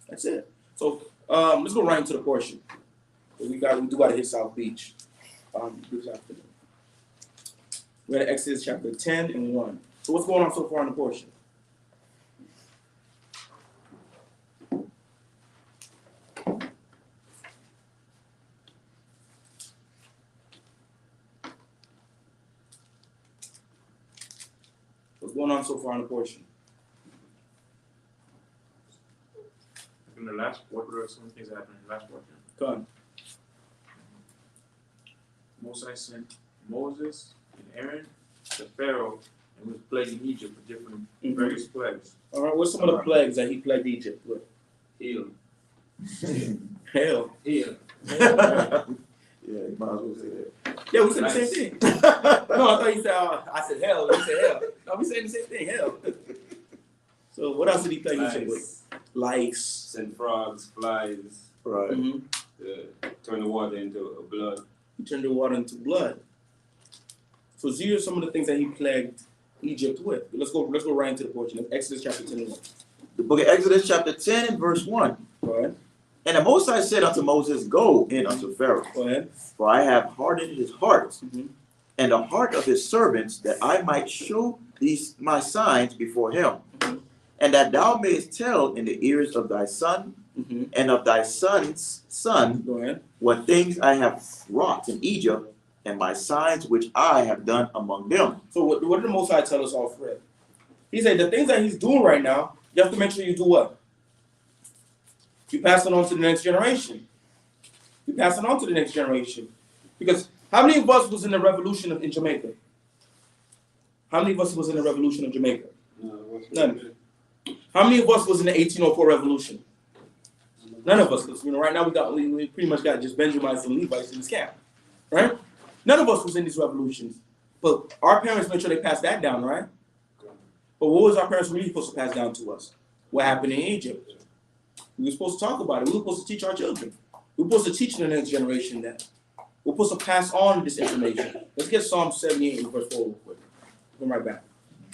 That's it. So let's go right into the portion. We do got to hit South Beach this afternoon. We're at Exodus chapter 10 and 1. So what's going on so far in the portion? What's going on so far in the portion? In the last, what were some things that happened in the last portion? Go on. Moses sent Moses and Aaron to Pharaoh and was plaguing Egypt with different various plagues. All right, what's some of the plagues that he plagued Egypt with? Hail. Hell. Hail. Yeah, you might as well say that. Yeah, we said the same thing. No, I thought you said, I said hell. You said hell. No, we saying the same thing, hell. So what else did he plague Egypt with? Lice. Send frogs, flies, Right. turn the water into blood. He turned the water into blood. So these are some of the things that he plagued Egypt with. Let's go right into the portion of Exodus chapter 10 and 1. The book of Exodus chapter 10 and verse 1. Go ahead. And the Most High said unto Moses, Go in unto Pharaoh, Go ahead. for I have hardened his heart, and the heart of his servants, that I might show these my signs before him, and that thou mayest tell in the ears of thy son and of thy son's son Go ahead. what things I have wrought in Egypt, and my signs which I have done among them. So what did the Most High tell us off Fred? He said the things that he's doing right now, you have to make sure you do what? You pass it on to the next generation. You pass it on to the next generation. Because how many of us was in the revolution in Jamaica? How many of us was in the revolution of Jamaica? None. How many of us was in the 1804 revolution? None of us. Because right now we pretty much got just Benjamites and Levites in this camp. Right? None of us was in these revolutions. But our parents made sure they passed that down, right? But what was our parents really supposed to pass down to us? What happened in Egypt? We were supposed to talk about it. We were supposed to teach our children. We were supposed to teach the next generation that. We're supposed to pass on this information. Let's get Psalm 78 and verse 4 real quick. Come right back.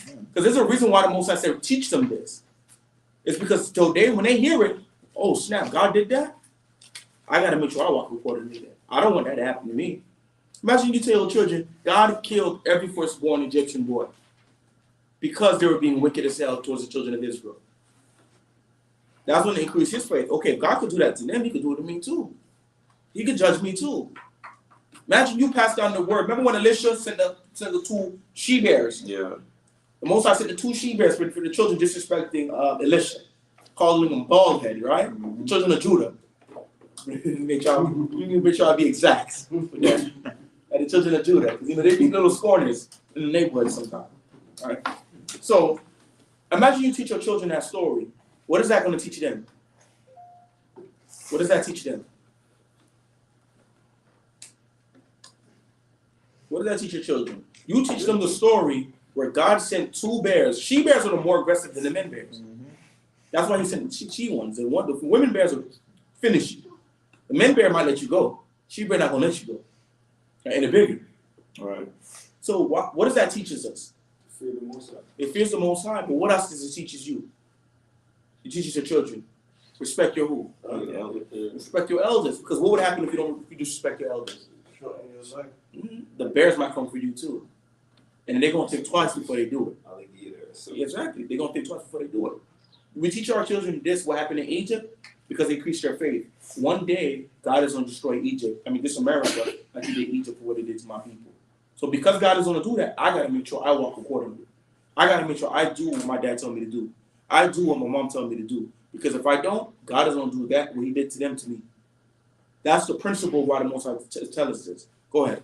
Because there's a reason why the Most High said teach them this. It's because today when they hear it, oh snap, God did that? I got to make sure I walk accordingly to that. I don't want that to happen to me. Imagine you tell your children, God killed every firstborn Egyptian boy because they were being wicked as hell towards the children of Israel. That's when they increase his faith. Okay, if God could do that to them, he could do it to me too. He could judge me too. Imagine you pass down the word. Remember when Elisha sent the 2 she-bears? Yeah. The Most High sent the 2 she-bears for the children disrespecting Elisha, calling them bald head, right? The children of Judah. make y'all be exact. Yeah. The children of Judah, because they be little scorners in the neighborhood sometimes. All right. So imagine you teach your children that story. What is that going to teach them? What does that teach them? What does that teach your children? You teach them the story where God sent 2 bears. She bears are more aggressive than the men bears. That's why he sent the she ones. The women bears will finish you. The men bear might let you go. She bear not going to let you go. And they're bigger. All right. So what does that teach us? Fear the Most High. It fears the Most High, but what else does it teach you? It teaches your children. Respect your who? Respect your elders. Because what would happen if you disrespect your elders? The bears might come for you too. And they're going to think twice before they do it. Alligator. So Exactly. They're going to think twice before they do it. We teach our children this, what happened in Egypt, because they increased their faith. One day, God is going to destroy Egypt. This America, like he did Egypt for what he did to my people. So because God is going to do that, I got to make sure I walk accordingly. I got to make sure I do what my dad told me to do. I do what my mom told me to do. Because if I don't, God is going to do that, what he did to them to me. That's the principle why the Most High tells us this. Go ahead.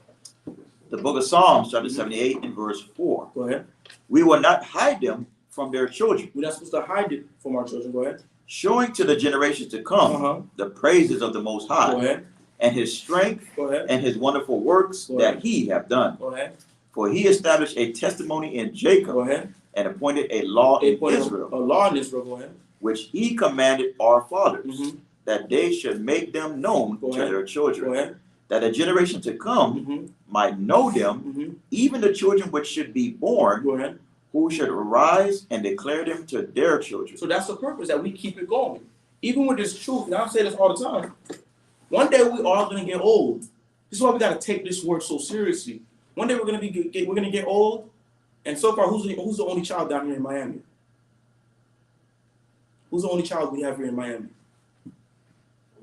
The book of Psalms, chapter 78, and verse 4. Go ahead. We will not hide them from their children, We're not supposed to hide it from our children. Go ahead. showing to the generations to come the praises of the Most Go High, ahead. and his strength, Go ahead. and his wonderful works Go ahead. that he hath done. Go ahead. For he established a testimony in Jacob, Go ahead. and appointed a law in Israel, A law in Israel. Go ahead. which he commanded our fathers, Mm-hmm. that they should make them known Go to ahead. their Go children, ahead. that a generation to come Mm-hmm. might know them, Mm-hmm. even the children which should be born, Go ahead. who should arise and declare them to their children. So that's the purpose, that we keep it going. Even with this truth, and I say this all the time, one day we all going to get old. This is why we got to take this word so seriously. One day we're going to get old, and so far, who's the only child down here in Miami? Who's the only child we have here in Miami?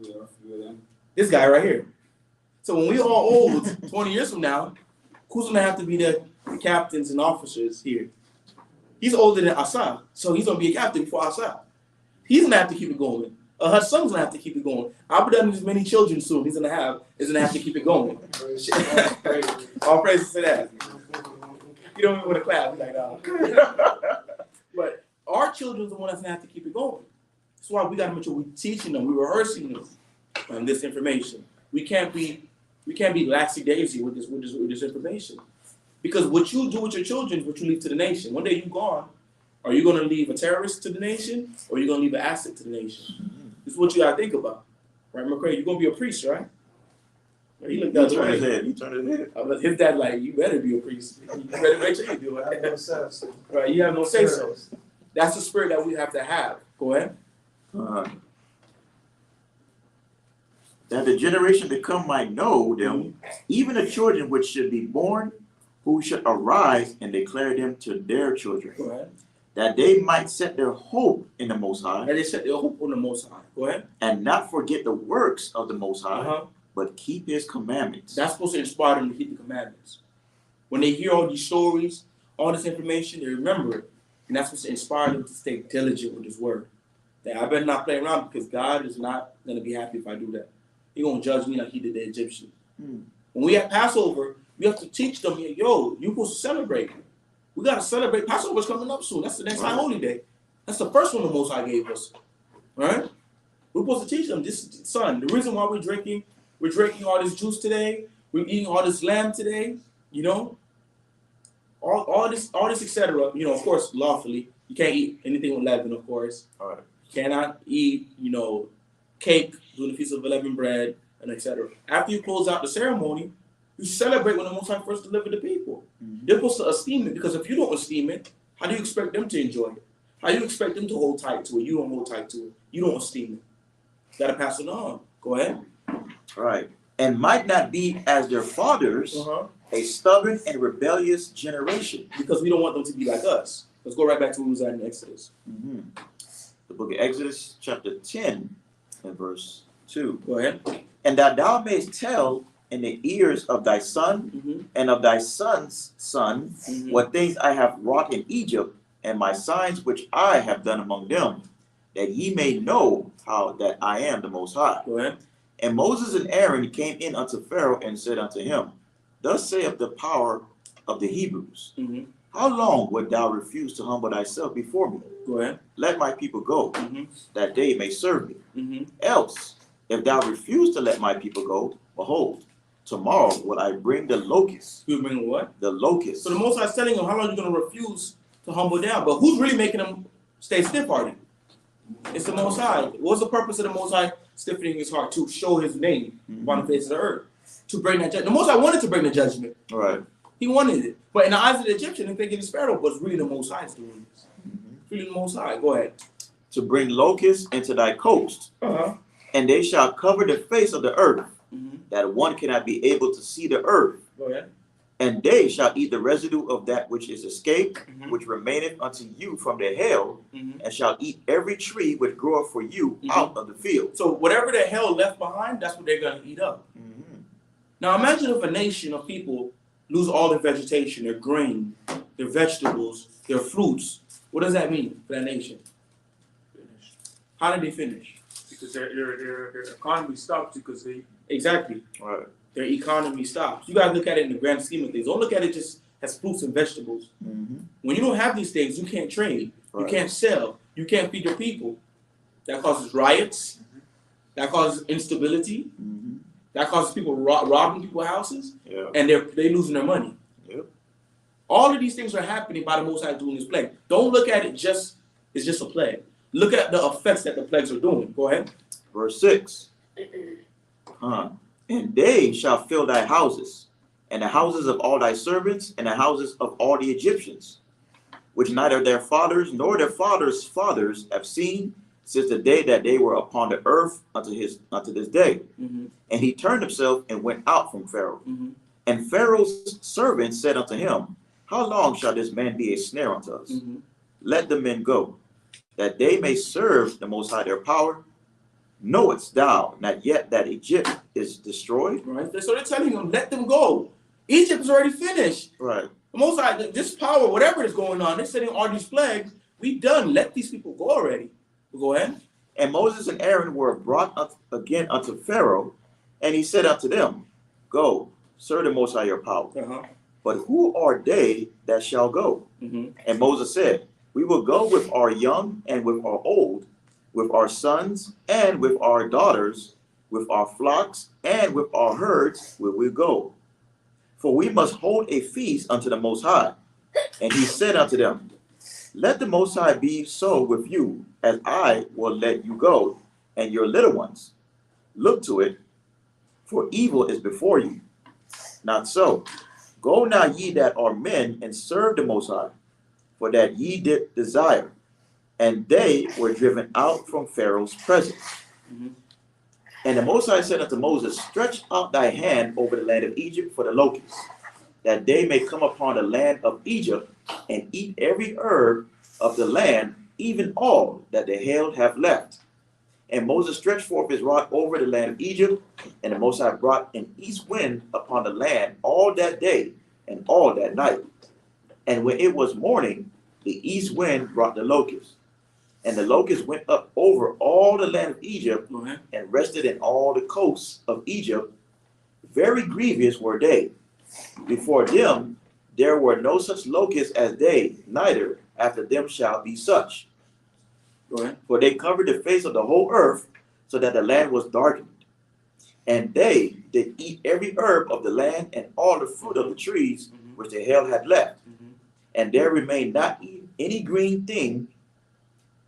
we are a few of them. This guy right here. So when we all old, 20 years from now, who's going to have to be the captains and officers here? He's older than Ahtha, so he's going to be a captain before Ahtha. He's going to have to keep it going. Her son's going to have to keep it going. Abu Dhabi has many children soon. He's going to have to keep it going. All praises to that. You don't even want to clap. Like, but our children's the one that's going to have to keep it going. That's why we got to make sure we're teaching them, we're rehearsing them this information. We can't be laxy-daisy with this information. Because what you do with your children is what you leave to the nation. One day you're gone, are you going to leave a terrorist to the nation, or are you going to leave an asset to the nation? This is what you got to think about. Right, McCray? You're going to be a priest, right? He looked at Turn his head. He turned his head. His dad like, you better be a priest. You better make sure you do it. Right, you have no say-so. That's the spirit that we have to have. Go ahead. That the generation to come might know them, even the children which should be born, who should arise and declare them to their children, Go ahead. that they might set their hope in the Most High, And they set their hope on the Most High. Go ahead. and not forget the works of the Most High, Uh-huh. but keep his commandments. That's supposed to inspire them to keep the commandments. When they hear all these stories, all this information, they remember it. And that's supposed to inspire them to stay diligent with his word. That I better not play around, because God is not going to be happy if I do that. He's going to judge me like he did the Egyptians. When we have Passover, we have to teach them, yo, you're supposed to celebrate. We got to celebrate. Passover's coming up soon. That's the next high holy day. That's the first one the Most High gave us. Right? We're supposed to teach them this, son. The reason why we're drinking all this juice today, we're eating all this lamb today, all this, etc. Of course, lawfully. You can't eat anything with leaven, of course. All right. You cannot eat, cake, doing the Feast of Unleavened Bread, and etc. After you close out the ceremony, you celebrate when the Most High first delivered the people. They're supposed to esteem it, because if you don't esteem it, how do you expect them to enjoy it? How do you expect them to hold tight to it? You don't hold tight to it. You don't esteem it. You got to pass it on. Go ahead. All right. And might not be as their fathers, a stubborn and rebellious generation. Because we don't want them to be like us. Let's go right back to where we was at in Exodus. the book of Exodus, chapter 10, and verse 2. Go ahead. And that thou mayest tell in the ears of thy son and of thy son's son what things I have wrought in Egypt, and my signs which I have done among them, that ye may know how that I am the Most High. Go ahead. And Moses and Aaron came in unto Pharaoh and said unto him, Thus saith the power of the Hebrews, How long wilt thou refuse to humble thyself before me? Go ahead. Let my people go, that they may serve me. Else, if thou refuse to let my people go, behold, tomorrow will I bring the locusts. You bring what? The locusts. So the Most High is telling him how long you're going to refuse to humble down. But who's really making them stay stiff-hearted? It's the Most High. What's the purpose of the Most High stiffening his heart? To show his name upon the face of the earth. To bring that judgment. The Most High wanted to bring the judgment. Right. He wanted it. But in the eyes of the Egyptian, they thinking it's Pharaoh, but it's really the Most High is doing this. It's really the Most High. Go ahead. To bring locusts into thy coast, and they shall cover the face of the earth, that one cannot be able to see the earth. Go ahead. And they shall eat the residue of that which is escaped, which remaineth unto you from the hail, and shall eat every tree which groweth for you out of the field. So whatever the hell left behind, that's what they're going to eat up. Now imagine if a nation of people lose all their vegetation, their grain, their vegetables, their fruits. What does that mean for that nation? How did they finish? Because their economy stopped because they Exactly. Right. Their economy stops. You got to look at it in the grand scheme of things. Don't look at it just as fruits and vegetables. When you don't have these things, you can't trade. You can't sell. You can't feed your people. That causes riots. That causes instability. That causes people robbing people's houses. And they're losing their money. All of these things are happening by the Most High doing this plague. Don't look at it just, it's just a plague. Look at the effects that the plagues are doing. Go ahead. Verse 6. And they shall fill thy houses, and the houses of all thy servants, and the houses of all the Egyptians, which neither their fathers nor their fathers' fathers have seen since the day that they were upon the earth unto this day. And he turned himself and went out from Pharaoh. And Pharaoh's servants said unto him, How long shall this man be a snare unto us? Let the men go, that they may serve the Most High their power. Knowest thou not yet that Egypt is destroyed? Right. So they're telling him, let them go. Egypt is already finished. Right. The Most High, this power, whatever is going on, they're sending all these plagues. We done. Let these people go already. Go ahead. And Moses and Aaron were brought up again unto Pharaoh, and he said unto them, Go, serve the Most High your power. But who are they that shall go? And Moses said, We will go with our young and with our old, with our sons and with our daughters, with our flocks and with our herds will we go. For we must hold a feast unto the Most High. And he said unto them, Let the Most High be so with you, as I will let you go, and your little ones. Look to it, for evil is before you. Not so. Go now ye that are men, and serve the Most High, for that ye did desire. And they were driven out from Pharaoh's presence. And the Most High said unto Moses, Stretch out thy hand over the land of Egypt for the locusts, that they may come upon the land of Egypt, and eat every herb of the land, even all that the hail have left. And Moses stretched forth his rod over the land of Egypt, and the Most High brought an east wind upon the land all that day and all that night. And when it was morning, the east wind brought the locusts. And the locusts went up over all the land of Egypt and rested in all the coasts of Egypt. Very grievous were they. Before them there were no such locusts as they, neither after them shall be such. For they covered the face of the whole earth, so that the land was darkened. And they did eat every herb of the land and all the fruit of the trees which the hail had left. And there remained not any green thing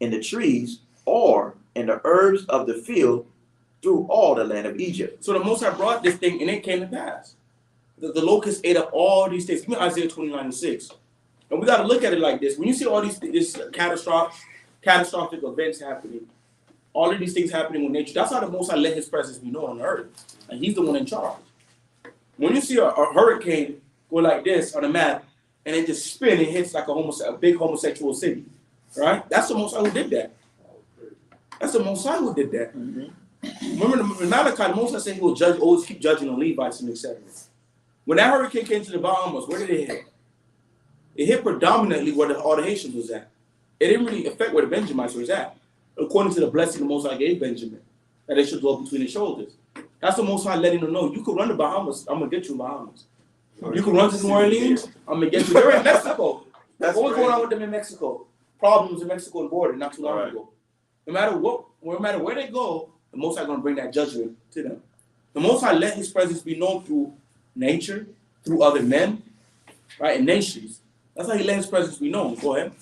in the trees or in the herbs of the field through all the land of Egypt. So the Most High brought this thing, and it came to pass. The locusts ate up all these things. Give me Isaiah 29:6. And we got to look at it like this. When you see all these catastrophic events happening, all of these things happening with nature, that's how the Most High let his presence be known on the earth. And he's the one in charge. When you see a hurricane go like this on a map, and it just spin and hits like a big homosexual city, right? That's the Most High who did that. That's the Most High who did that. Mhm. Remember, in Malachi, the Most High said he will judge, always keep judging the Levites and etc. When that hurricane came to the Bahamas, where did it hit? It hit predominantly where all the Haitians was at. It didn't really affect where the Benjamites was at, according to the blessing the Most High gave Benjamin, that they should dwell between his shoulders. That's the Most High letting them know, you could run to Bahamas, I'm going to get you in Bahamas. You can run to New Orleans, I'm going to get you. They're in Mexico. That's What was going on crazy. with them in Mexico? Problems in Mexico and border not too long Right. ago. No matter where they go, the Most High going to bring that judgment to them. The Most High let his presence be known through nature, through other men, right, and nations. That's how he let his presence be known. Go ahead.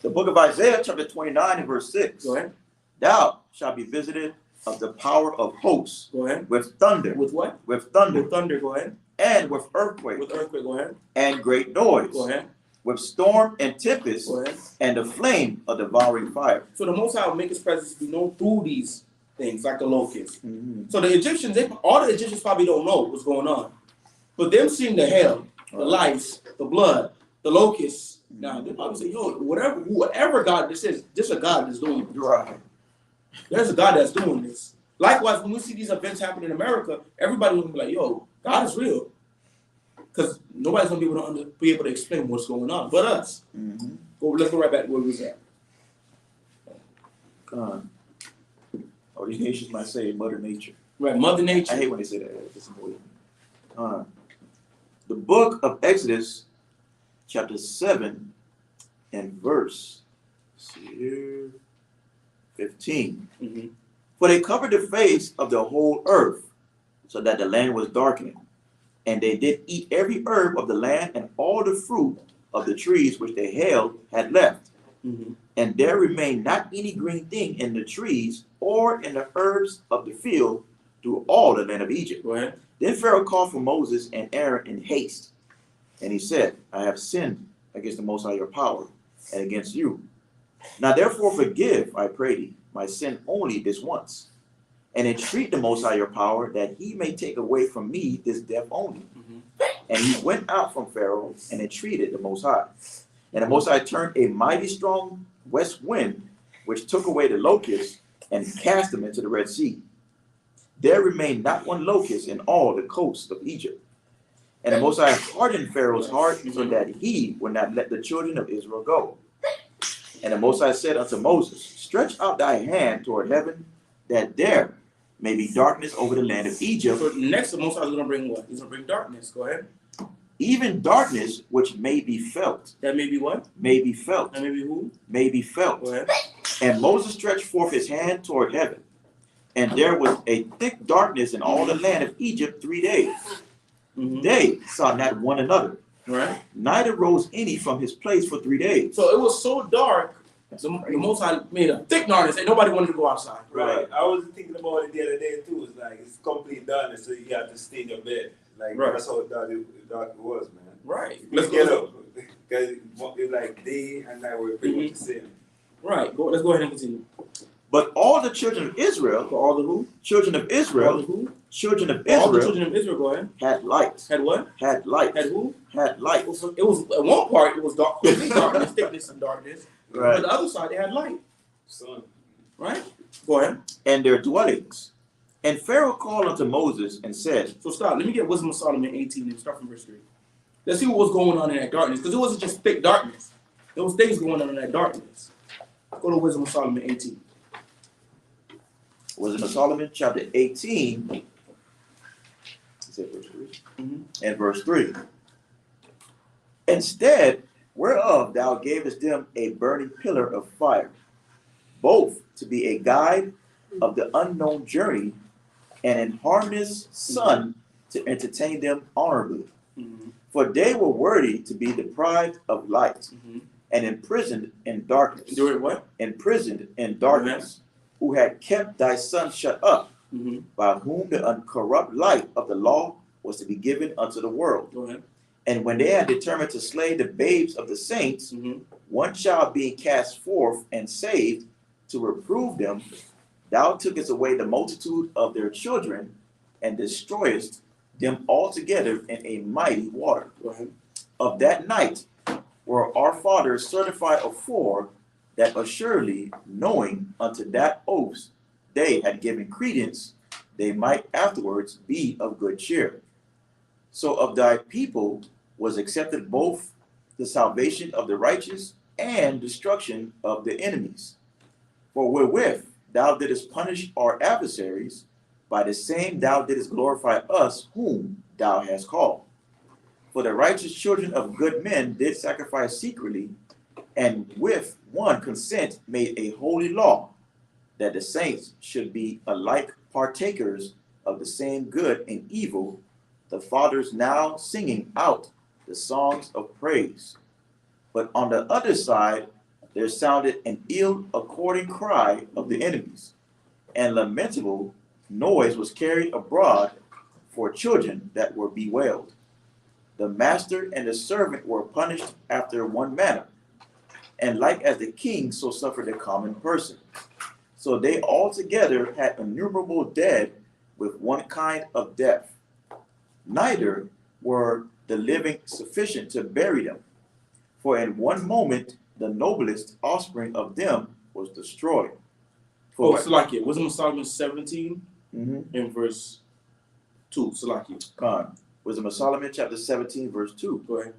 The book of Isaiah, chapter 29 and verse 6. Go ahead. Thou shalt be visited of the power of hosts Go ahead. with thunder, With what? with thunder, With thunder. Go ahead. and with earthquake, With earthquake. Go ahead. and great noise, Go ahead. with storm and tempest, Go ahead. and the flame of devouring fire. So the Most High will make his presence be known through these things, like the locusts. Mhm. So the Egyptians, all the Egyptians probably don't know what's going on. But them seeing the hail, the lice, the blood, the locusts, now they probably say, yo, whatever God this is, this a God that's doing this. Right. There's a God that's doing this. Likewise, when we see these events happen in America, everybody will be like, yo, God is real. Because nobody's going to be able to explain what's going on but us. Mhm. Let's go right back to where we was at. Or these nations might say Mother Nature. Right, Mother I Nature. hate when they say that. It's annoying. The book of Exodus, chapter 7, and verse 15. Mm-hmm. For they covered the face of the whole earth, so that the land was darkened. And they did eat every herb of the land and all the fruit of the trees which they had left. Mm-hmm. And there remained not any green thing in the trees or in the herbs of the field through all the land of Egypt. Go ahead. Then Pharaoh called for Moses and Aaron in haste. And he said, I have sinned against the Most High your power and against you. Now therefore forgive, I pray thee, my sin only this once. And entreat the Most High your power that he may take away from me this death only. Mm-hmm. And he went out from Pharaoh and entreated the Most High. And the Most High turned a mighty strong west wind, which took away the locusts and cast them into the Red Sea. There remained not one locust in all the coasts of Egypt. And the Most High hardened Pharaoh's heart so that he would not let the children of Israel go. And the Most High said unto Moses, stretch out thy hand toward heaven, that there may be darkness over the land of Egypt. So next, the Most High is going to bring what? He's going to bring darkness. Go ahead. Even darkness which may be felt. That may be what? May be felt. That may be who? May be felt. Go ahead. And Moses stretched forth his hand toward heaven. And there was a thick darkness in all the land of Egypt 3 days. Mm-hmm. They saw not one another. Right. Neither rose any from his place for 3 days. So it was so dark, the Most High made a thick darkness, and nobody wanted to go outside. Right. I was thinking about it the other day too. It's like it's complete darkness, so you have to stay in your bed. Like Right. that's how dark it was, man. Right. Let's get up. Because it's like day and night were pretty much the same. Right. Let's go ahead and continue. But all the children of Israel, For all the who? children of All the Israel, who? children of All the Israel children of Israel, go ahead. had light, Had what? had light, Had who? had light. It was at one part, it was dark, complete darkness, thickness and darkness. Right. But the other side, they had light. Son. Right? Go ahead. And their dwellings. And Pharaoh called unto Moses and said, So stop. Let me get Wisdom of Solomon 18 and start from verse 3. Let's see what was going on in that darkness. Because it wasn't just thick darkness. There was things going on in that darkness. Go to Wisdom of Solomon 18. Wisdom of Solomon, chapter 18, is it verse 3? Mhm. And verse 3. Instead whereof thou gavest them a burning pillar of fire, both to be a guide of the unknown journey, and an harmless sun to entertain them honorably. Mm-hmm. For they were worthy to be deprived of light, Mm-hmm. and imprisoned in darkness. Doing what? Imprisoned in darkness, who had kept thy son shut up, Mm-hmm. by whom the uncorrupt light of the law was to be given unto the world. Go ahead. And when they had determined to slay the babes of the saints, Mm-hmm. one child being cast forth and saved to reprove them, thou tookest away the multitude of their children, and destroyest them altogether in a mighty water. Go ahead. Of that night were our fathers certified afore, that assuredly, knowing unto that oath they had given credence, they might afterwards be of good cheer. So of thy people was accepted both the salvation of the righteous and destruction of the enemies. For wherewith thou didst punish our adversaries, by the same thou didst glorify us whom thou hast called. For the righteous children of good men did sacrifice secretly, and with one consent made a holy law, that the saints should be alike partakers of the same good and evil, the fathers now singing out the songs of praise. But on the other side there sounded an ill-according cry of the enemies, and lamentable noise was carried abroad for children that were bewailed. The master and the servant were punished after one manner, and like as the king, so suffered the common person. So they altogether had innumerable dead with one kind of death. Neither were the living sufficient to bury them, for in one moment the noblest offspring of them was destroyed. Oh, Salakia, Wisdom of Solomon 17 Mm-hmm. in verse 2. Salakia. Khan. Wisdom of Solomon, chapter 17, verse 2. Go ahead.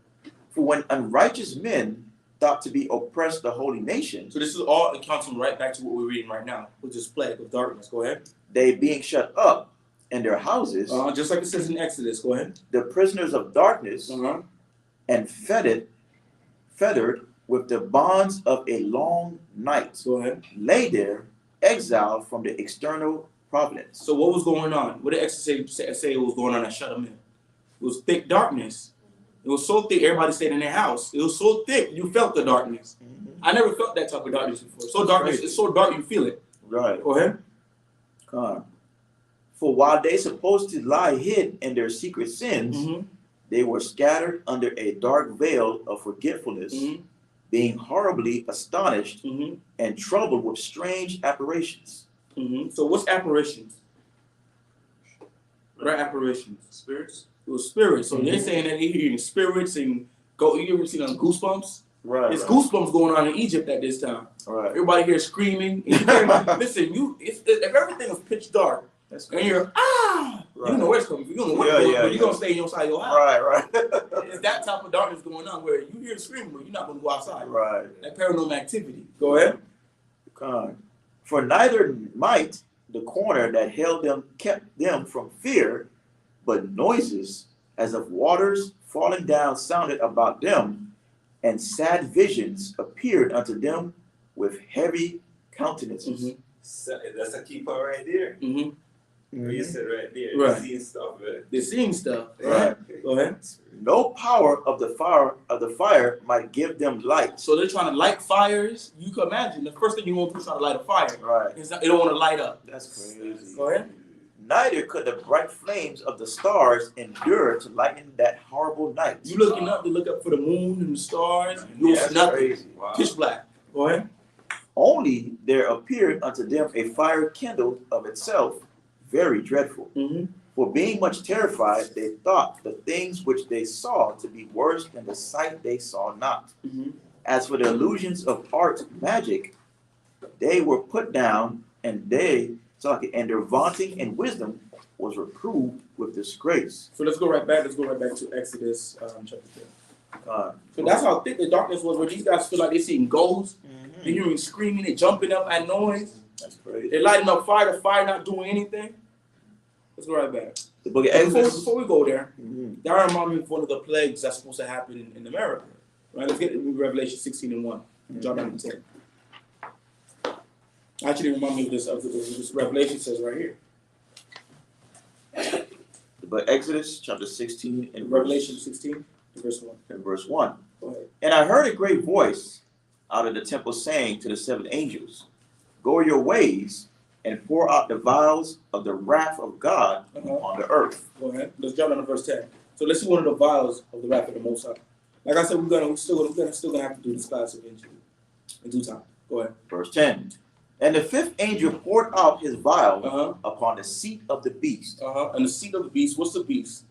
For when unrighteous men thought to be oppressed the holy nation, So this is all accounting right back to what we're reading right now, which is plague of darkness. Go ahead. they being shut up in their houses, Just like it says in Exodus. Go ahead. the prisoners of darkness, and feathered with the bonds of a long night, Go ahead. lay there, exiled from the external providence. So what was going on? What did Exodus say was going on that shut them in? It was thick darkness. It was so thick, everybody stayed in their house. It was so thick, you felt the darkness. I never felt that type of darkness before. So darkness, it's so dark you feel it. Right. Go ahead. For while they supposed to lie hid in their secret sins, they were scattered under a dark veil of forgetfulness, being horribly astonished and troubled with strange apparitions. So what's apparitions? What are apparitions? Spirits? It was spirits. So they're saying that they're hearing spirits and go. You ever seen on Goosebumps? Right. It's goosebumps going on in Egypt at this time. Right. Everybody here screaming. And you can't, listen, if everything is pitch dark That's and you're right. you know where it's coming from. You don't know where it's going, but you're gonna stay inside your house. Right. It's that type of darkness going on where you hear the screaming, but you're not gonna go outside. Right. That paranormal activity. Go ahead. For neither might the corner that held them kept them from fear, but noises as of waters falling down sounded about them, and sad visions appeared unto them with heavy countenances. So that's a keeper right there. You said right there. Right. Seeing stuff, man. They're seeing stuff. Right. Go ahead. No power of the fire might give them light. So they're trying to light fires. You can imagine the first thing you want to do is try to light a fire. Right. They don't want to light up. That's crazy. Go ahead. Neither could the bright flames of the stars endure to lighten that horrible night. You looking up to look up for the moon and the stars. You That's see nothing. crazy. Wow. Pitch black. Go ahead. Only there appeared unto them a fire kindled of itself, very dreadful. For being much terrified, they thought the things which they saw to be worse than the sight they saw not. As for the illusions of art magic, they were put down, and their vaunting and wisdom was reproved with disgrace. So let's go right back. Let's go right back to Exodus chapter 10. So that's how thick the darkness was, where these guys feel like they're seeing ghosts, they're hearing screaming, they're jumping up at noise, That's crazy. they're lighting up fire, the fire not doing anything. Let's go right back. The book of Exodus. Before we go there, that reminds me of one of the plagues that's supposed to happen in America. Right? Let's get to Revelation 16 and 1. Jump down to 10. Actually, remind me of this Revelation says right here. The book of Exodus, chapter 16, and Revelation 16, verse 1. and verse 1. Go ahead. And I heard a great voice out of the temple saying to the seven angels, Go your ways and pour out the vials of the wrath of God on the earth. Go ahead. Let's jump down to verse 10. So let's see one of the vials of the wrath of the Most High. Like I said, we're still gonna have to do this class eventually, in due time. Go ahead. Verse 10. And the fifth angel poured out his vial upon the seat of the beast. And the seat of the beast. What's the beast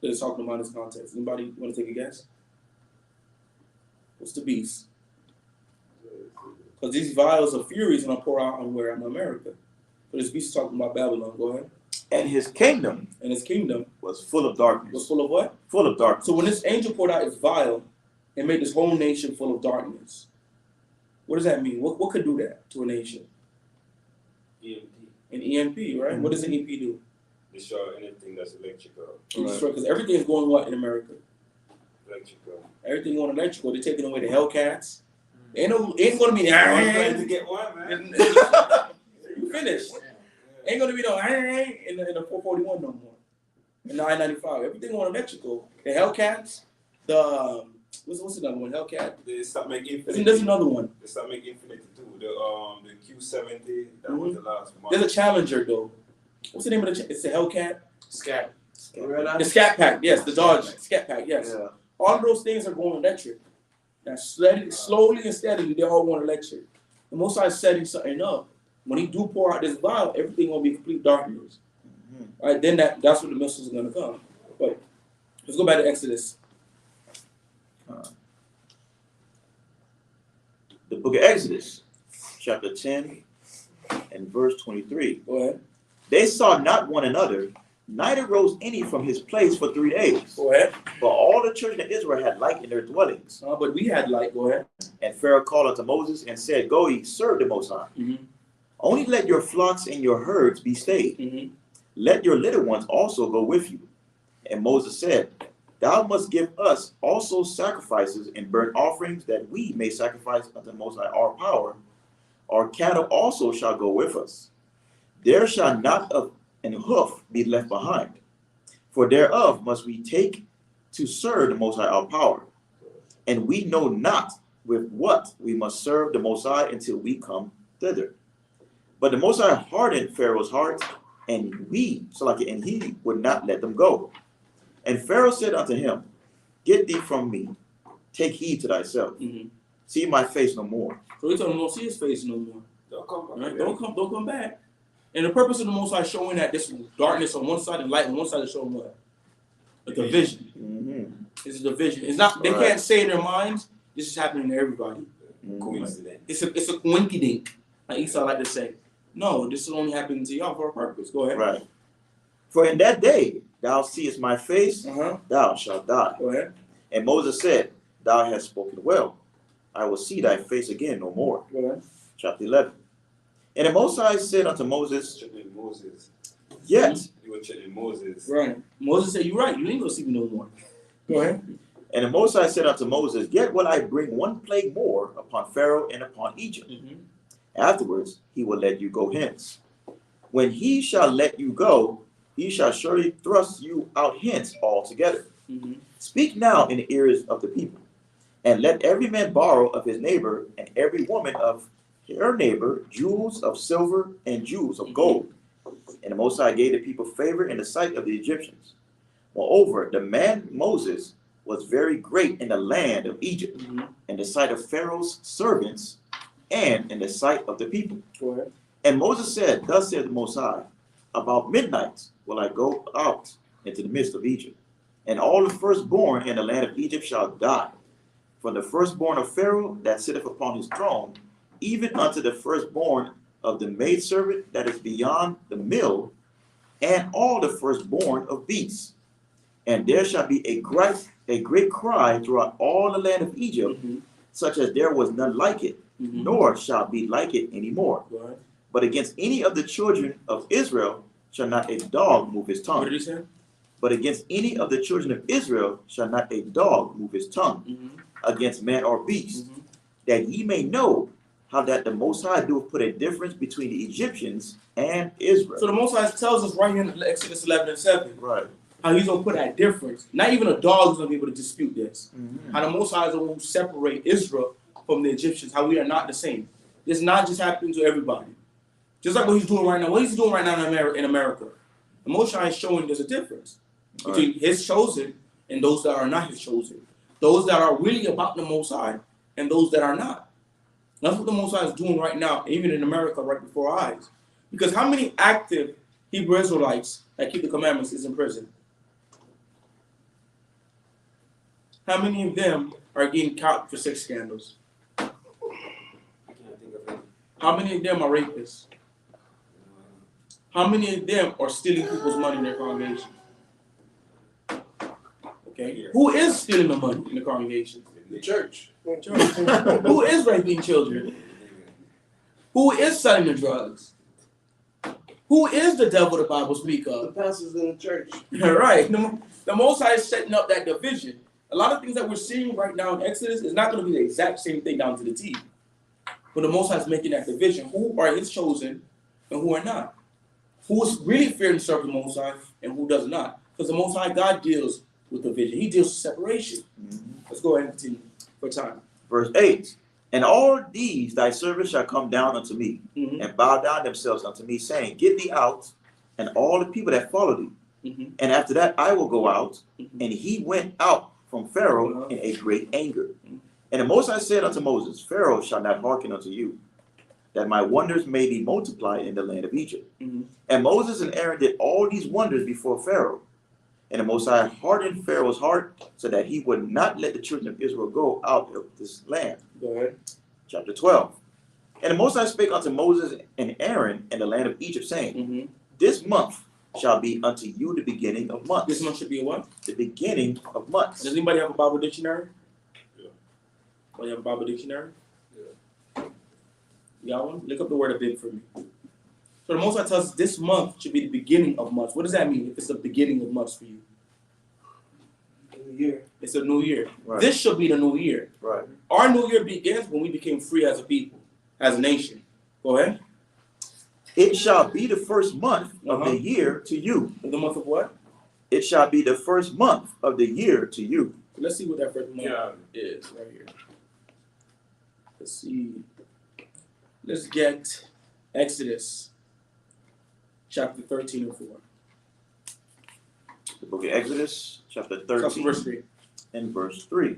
that it's talking about in this context? Anybody want to take a guess? What's the beast? Because these vials of fury is going to pour out on where? In America. But this beast is talking about Babylon. Go ahead. And his kingdom And his kingdom was full of darkness. was full of what? Full of darkness. So when this angel poured out his vial and made this whole nation full of darkness, what does that mean? What could do that to a nation? EMP. An EMP, right? Mm-hmm. What does an EMP do? Destroy anything that's electrical. Because everything is going what in America? Electrical. Everything going electrical. They're taking away the Hellcats. Ain't going to be I'm trying to get one, man. You finished. Ain't going to be no in the 441 no more. In the I-95. Everything going electrical. The Hellcats. The what's another one? Hellcat. They start making Infinity. There's another one. They start making Infinity too. The Q70. That was the last one. There's a Challenger though. What's the name of the? It's the Hellcat. Scat. The Scat Pack. Yes, the Dodge Scat Pack. Yes. Yeah. All of those things are going electric. Now, slowly and steadily, they all going electric. The Most High is setting something up. When he do pour out this vial, everything gonna be complete darkness. All right, then that's where the missiles are gonna come. But let's go back to Exodus. The book of Exodus, chapter 10 and verse 23. Go ahead. They saw not one another, neither rose any from his place for 3 days. Go ahead. For all the children of Israel had light in their dwellings. But we had light. Go ahead. And Pharaoh called unto Moses and said, Go ye, serve the Most High. Mm-hmm. Only let your flocks and your herds be stayed. Mm-hmm. Let your little ones also go with you. And Moses said, Thou must give us also sacrifices and burnt offerings, that we may sacrifice unto the Most High our power. Our cattle also shall go with us. There shall not an hoof be left behind, for thereof must we take to serve the Most High our power. And we know not with what we must serve the Most High until we come thither. But the Most High hardened Pharaoh's heart, and he would not let them go. And Pharaoh said unto him, Get thee from me, take heed to thyself. Mm-hmm. See my face no more. So he told him, don't see his face no more. Don't come back. Right? Don't come back. And the purpose of the Most High showing that this darkness on one side and light on one side is showing what? A division. Mm-hmm. It's a division. It's not. They can't say in their minds, this is happening to everybody. Coincidence. It's a coinkydink, like Esau like to say. No, this is only happening to y'all for a purpose. Go ahead. Right. For in that day thou seest my face, Uh-huh. thou shalt die. Go ahead. And Moses said, Thou hast spoken well. I will see thy face again no more. Go ahead. Chapter 11. And the Most High said unto Moses, Checking Moses. Yet. You were checking Moses. Right. Moses said, you're right. You ain't going to see me no more. Go ahead. And the Most High said unto Moses, Yet will I bring one plague more upon Pharaoh and upon Egypt. Mm-hmm. Afterwards he will let you go hence. When he shall let you go, he shall surely thrust you out hence altogether. Mm-hmm. Speak now in the ears of the people, and let every man borrow of his neighbor, and every woman of her neighbor, jewels of silver and jewels of gold. And the Most High gave the people favor in the sight of the Egyptians. Moreover, the man Moses was very great in the land of Egypt, Mm-hmm. in the sight of Pharaoh's servants, and in the sight of the people. Go ahead. And Moses said, Thus said the Most High, About midnight will I go out into the midst of Egypt, and all the firstborn in the land of Egypt shall die, from the firstborn of Pharaoh that sitteth upon his throne, even unto the firstborn of the maidservant that is beyond the mill, and all the firstborn of beasts. And there shall be a great cry throughout all the land of Egypt, Mm-hmm. such as there was none like it, Mm-hmm. nor shall be like it any more. Go ahead. But against any of the children of Israel shall not a dog move his What tongue. did he say? But against any of the children of Israel shall not a dog move his tongue Mm-hmm. against man or beast, Mm-hmm. that ye may know how that the Most High doeth put a difference between the Egyptians and Israel. So the Most High tells us right here in Exodus 11 and 7 Right. how he's going to put that difference. Not even a dog is going to be able to dispute this. Mm-hmm. How the Most High is the one who separate Israel from the Egyptians, how we are not the same. It's not just happening to everybody. Just like what he's doing right now. What he's doing right now in America. The Most High is showing there's a difference between his chosen and those that are not his chosen. Those that are really about the Most High and those that are not. That's what the Most High is doing right now, even in America, right before our eyes. Because how many active Hebrew Israelites that keep the commandments is in prison? How many of them are getting caught for sex scandals? I can't think How many of them are rapists? How many of them are stealing people's money in their congregation? Okay. Who is stealing the money in the congregation? The church. Who is raping children? Who is selling the drugs? Who is the devil the Bible speak The of? pastors in the church. Right. The Most High is setting up that division. A lot of things that we're seeing right now in Exodus is not going to be the exact same thing down to the T. But the Most High is making that division. Who are His chosen and who are not? Who is really fearing and serving the Most High and who does not? Because the Most High God deals with division. He deals with separation. Let's go ahead and continue for time. Verse 8. And all these thy servants shall come down unto me, and bow down themselves unto me, saying, Get thee out, and all the people that follow thee. And after that I will go out. And he went out from Pharaoh in a great anger. And the Most High said unto Moses, Pharaoh shall not hearken unto you, that my wonders may be multiplied in the land of Egypt. And Moses and Aaron did all these wonders before Pharaoh. And the Most High hardened Pharaoh's heart, so that he would not let the children of Israel go out of this land. Go ahead. Chapter 12. And the Most High spake unto Moses and Aaron in the land of Egypt, saying, This month shall be unto you the beginning of months. This month should be a what? The beginning of months. Does anybody have a Bible dictionary? Yeah. Do you have a Bible dictionary? Yeah. You got one? Look up the word abib for me. So the Most High tells us this month should be the beginning of months. What does that mean if it's the beginning of months for you? New year. It's a new year. Right. This should be the new year. Right. Our new year begins when we became free as a people, as a nation. Go ahead. It shall be the first month of the year to you. The month of what? It shall be the first month of the year to you. Let's see what that first month is right here. Let's see. Let's get Exodus chapter 13 and 4. The book of Exodus, chapter Verse 13 3. and verse 3.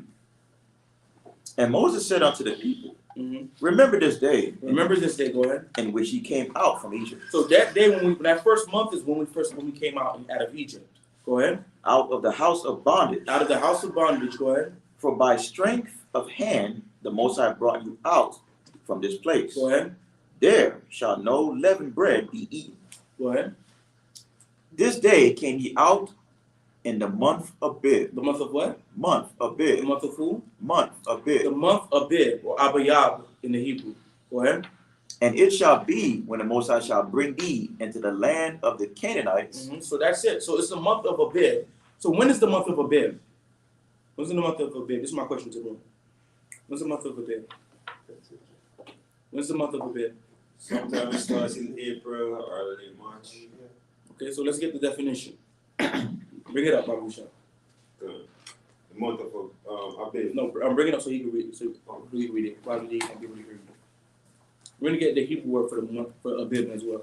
And Moses said unto the people, Remember this day. Remember this day, go ahead. In which ye came out from Egypt. So that day that first month is when we came out of Egypt. Go ahead. Out of the house of bondage. Out of the house of bondage, go ahead. For by strength of hand the Most High brought you out from this place. Go ahead. There shall no leavened bread be eaten. Go ahead. This day came ye out in the month of Abib. The month of what? Month of The Abib. month of who? Month of Abib. The month of Abib, or Abayab in the Hebrew. Go ahead. And it shall be when the Most High shall bring thee into the land of the Canaanites. So that's it. So it's the month of Abib. So when is the month of Abib? When's the month of Abib? This is my question to the room. When's the month of Abib? When's the month of Abib? Sometimes it starts in April or early March. Okay, so let's get the definition. Bring it up, Babusha. The month of Abib. No, I'm bringing it up so you can read it. So you can read it. Probably can't be able to read it. We're gonna get the Hebrew word for the month for Abib as well,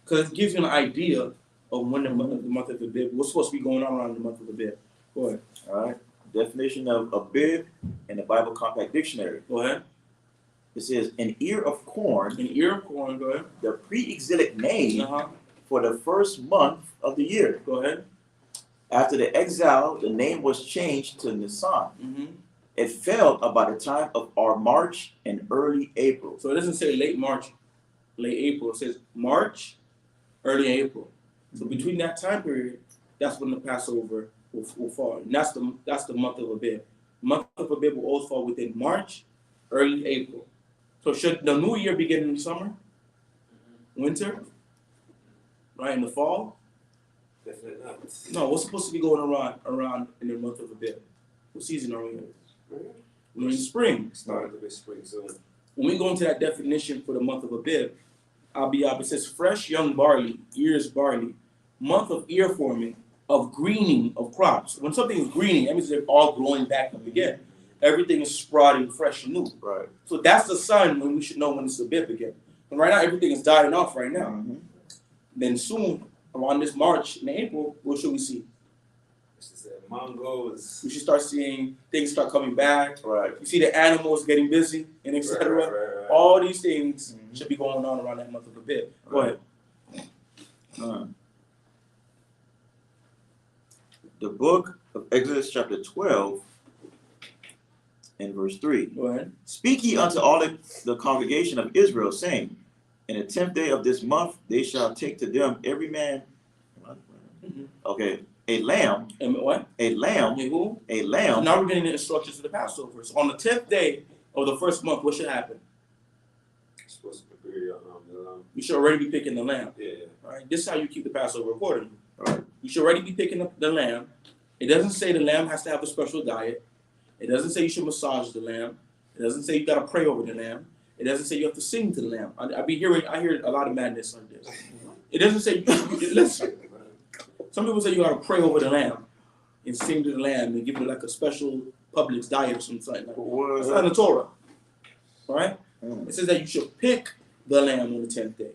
because it gives you an idea of when the month of Abib. What's supposed to be going on around the month of Abib? Go ahead. All right. Definition of Abib in the Bible Compact Dictionary. Go ahead. It says an ear of corn. An ear of corn. Go ahead. The pre-exilic name Uh-huh. for the first month of the year. Go ahead. After the exile, the name was changed to Nisan. It fell about the time of our March and early April. So it doesn't say late March, late April. It says March, early April. So between that time period, that's when the Passover will fall. And that's the month of Abib. Month of Abib will always fall within March, early April. So should the new year begin in the summer, winter, right, in the fall? Definitely not. No, what's supposed to be going around in the month of Abib? What season are we in? We're in spring. Starting to be spring soon. When we go into that definition for the month of Abib, it says fresh young barley, ears barley, month of ear forming, of greening of crops. When something is greening, that means they're all growing back up again. Everything is sprouting fresh and new. Right. So that's the sign when we should know when it's Abib again. And right now, everything is dying off right now. Then soon, around this March and April, what should we see? Mangoes. We should start seeing things start coming back. Right. You see the animals getting busy and etc. Right. All these things should be going on around that month of Abib. Go ahead. The book of Exodus chapter 12 and verse 3. Go ahead. Speak ye unto all the congregation of Israel, saying, In the 10th day of this month, they shall take to them every man, okay, a lamb, And what? a lamb, Okay, who? a lamb. Now we're getting the instructions for the Passover. So on the 10th day of the first month, what should happen? Supposed to prepare your You should already be picking the lamb. yeah. All right, this is how you keep the Passover accordingly. Right. You should already be picking up the lamb. It doesn't say the lamb has to have a special diet. It doesn't say you should massage the lamb. It doesn't say you got to pray over the lamb. It doesn't say you have to sing to the lamb. I hear a lot of madness on this. It doesn't say listen. Some people say you got to pray over the lamb and sing to the lamb and give it like a special Publix diet or something like that. It's not in the Torah. All right? It says that you should pick the lamb on the 10th day.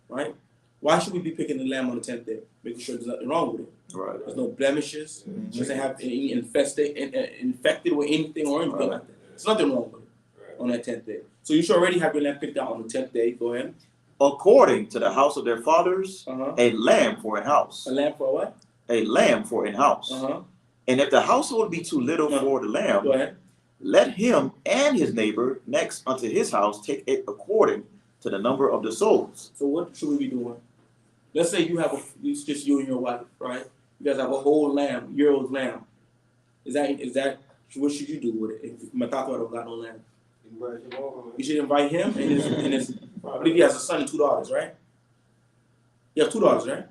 Right? Why should we be picking the lamb on the 10th day? Making sure there's nothing wrong with it. Right. There's no blemishes. It doesn't have any infected with anything or anything like that. There's nothing wrong with it on that 10th day. So you should already have your lamb picked out on the 10th day. Go ahead. According to the house of their fathers, a lamb for an house. A lamb for what? A lamb for an house. And if the household be too little for the lamb, Go ahead. let him and his neighbor next unto his house take it according to the number of the souls. So what should we be doing? Let's say it's just you and your wife, right? You guys have a whole lamb, year-old lamb. Is that what should you do with it if Matata don't got no lamb? You should invite him and his I believe he has a son and 2 daughters, right? You have 2 daughters, right?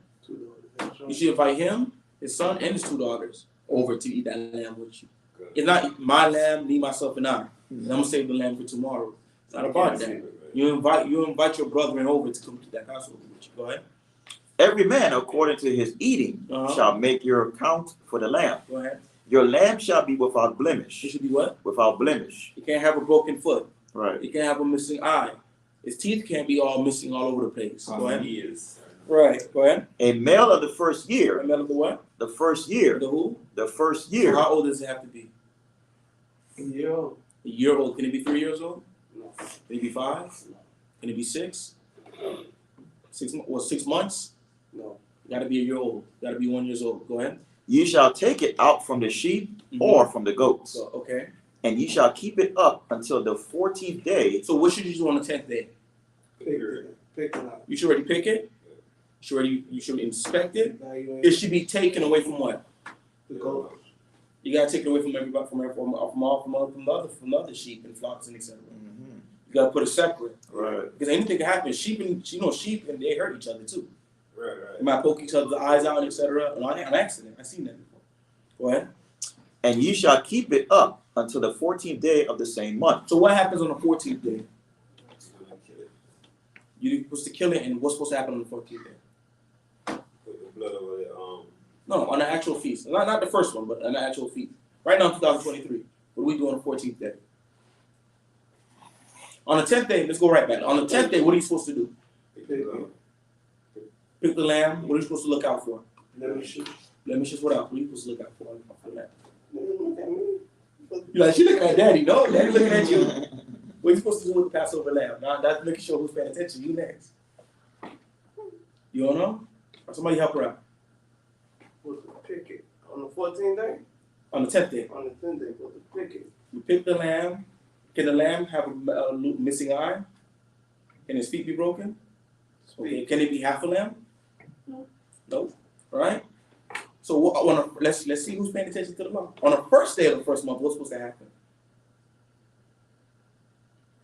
You should invite him, his son, and his 2 daughters over to eat that lamb with you. It's not my lamb, me, myself, and I. And I'm gonna save the lamb for tomorrow. It's not about that. You invite your brethren over to come to that Passover with you. Go ahead. Every man according to his eating shall make your account for the lamb. Go ahead. Your lamb shall be without blemish. It should be what? Without blemish. You can't have a broken foot. Right. You can't have a missing eye. His teeth can't be all missing all over the place. Go ahead. Years. Right. Go ahead. A male of the first year. A male of the what? The first year. The who? The first So year. how old does it have to be? A year old. A year old. Can it be 3 years old? No. Can it be 5? Can it be 6? 6 months? No. Got to be a year old. Got to be 1 year old. Go ahead. Ye shall take it out from the sheep or from the goats, So okay. and ye shall keep it up until the 14th day. So what should you do on the 10th day? Pick it up. You should already pick it. You should inspect it. Now you It ain't should be taken away from what? the goat. You gotta take it away from everybody, from the other sheep and flocks and etc. You gotta put it separate Right. because anything can happen. Sheep and they hurt each other too. Right. They might poke each other's eyes out and etc. On an accident. I've seen that before. Go ahead. And ye shall keep it up until the 14th day of the same month. So what happens on the 14th day? You're supposed to kill it, and what's supposed to happen on the 14th day? Put the blood over it. No, on the actual feast. Not the first one, but on the actual feast. Right now, 2023. What do we do on the 14th day? On the 10th day, let's go right back. On the 10th day, what are you supposed to do? Pick the lamb. What are you supposed to look out for? Blemishes. Blemishes, what else? What are you supposed to look out for? Look at me. You're like, she looking at daddy. No, daddy looking at you. What are you supposed to do with the Passover lamb? Now, that's making sure who's paying attention. You next. You don't know? Or somebody help her out. What's the pick it? On the 14th day? On the 10th day. On the 10th day, what's the pick it? You pick the lamb. Can the lamb have a missing eye? Can his feet be broken? Okay. Can it be half a lamb? No. All right. So let's see who's paying attention to the law. On the first day of the first month, what's supposed to happen?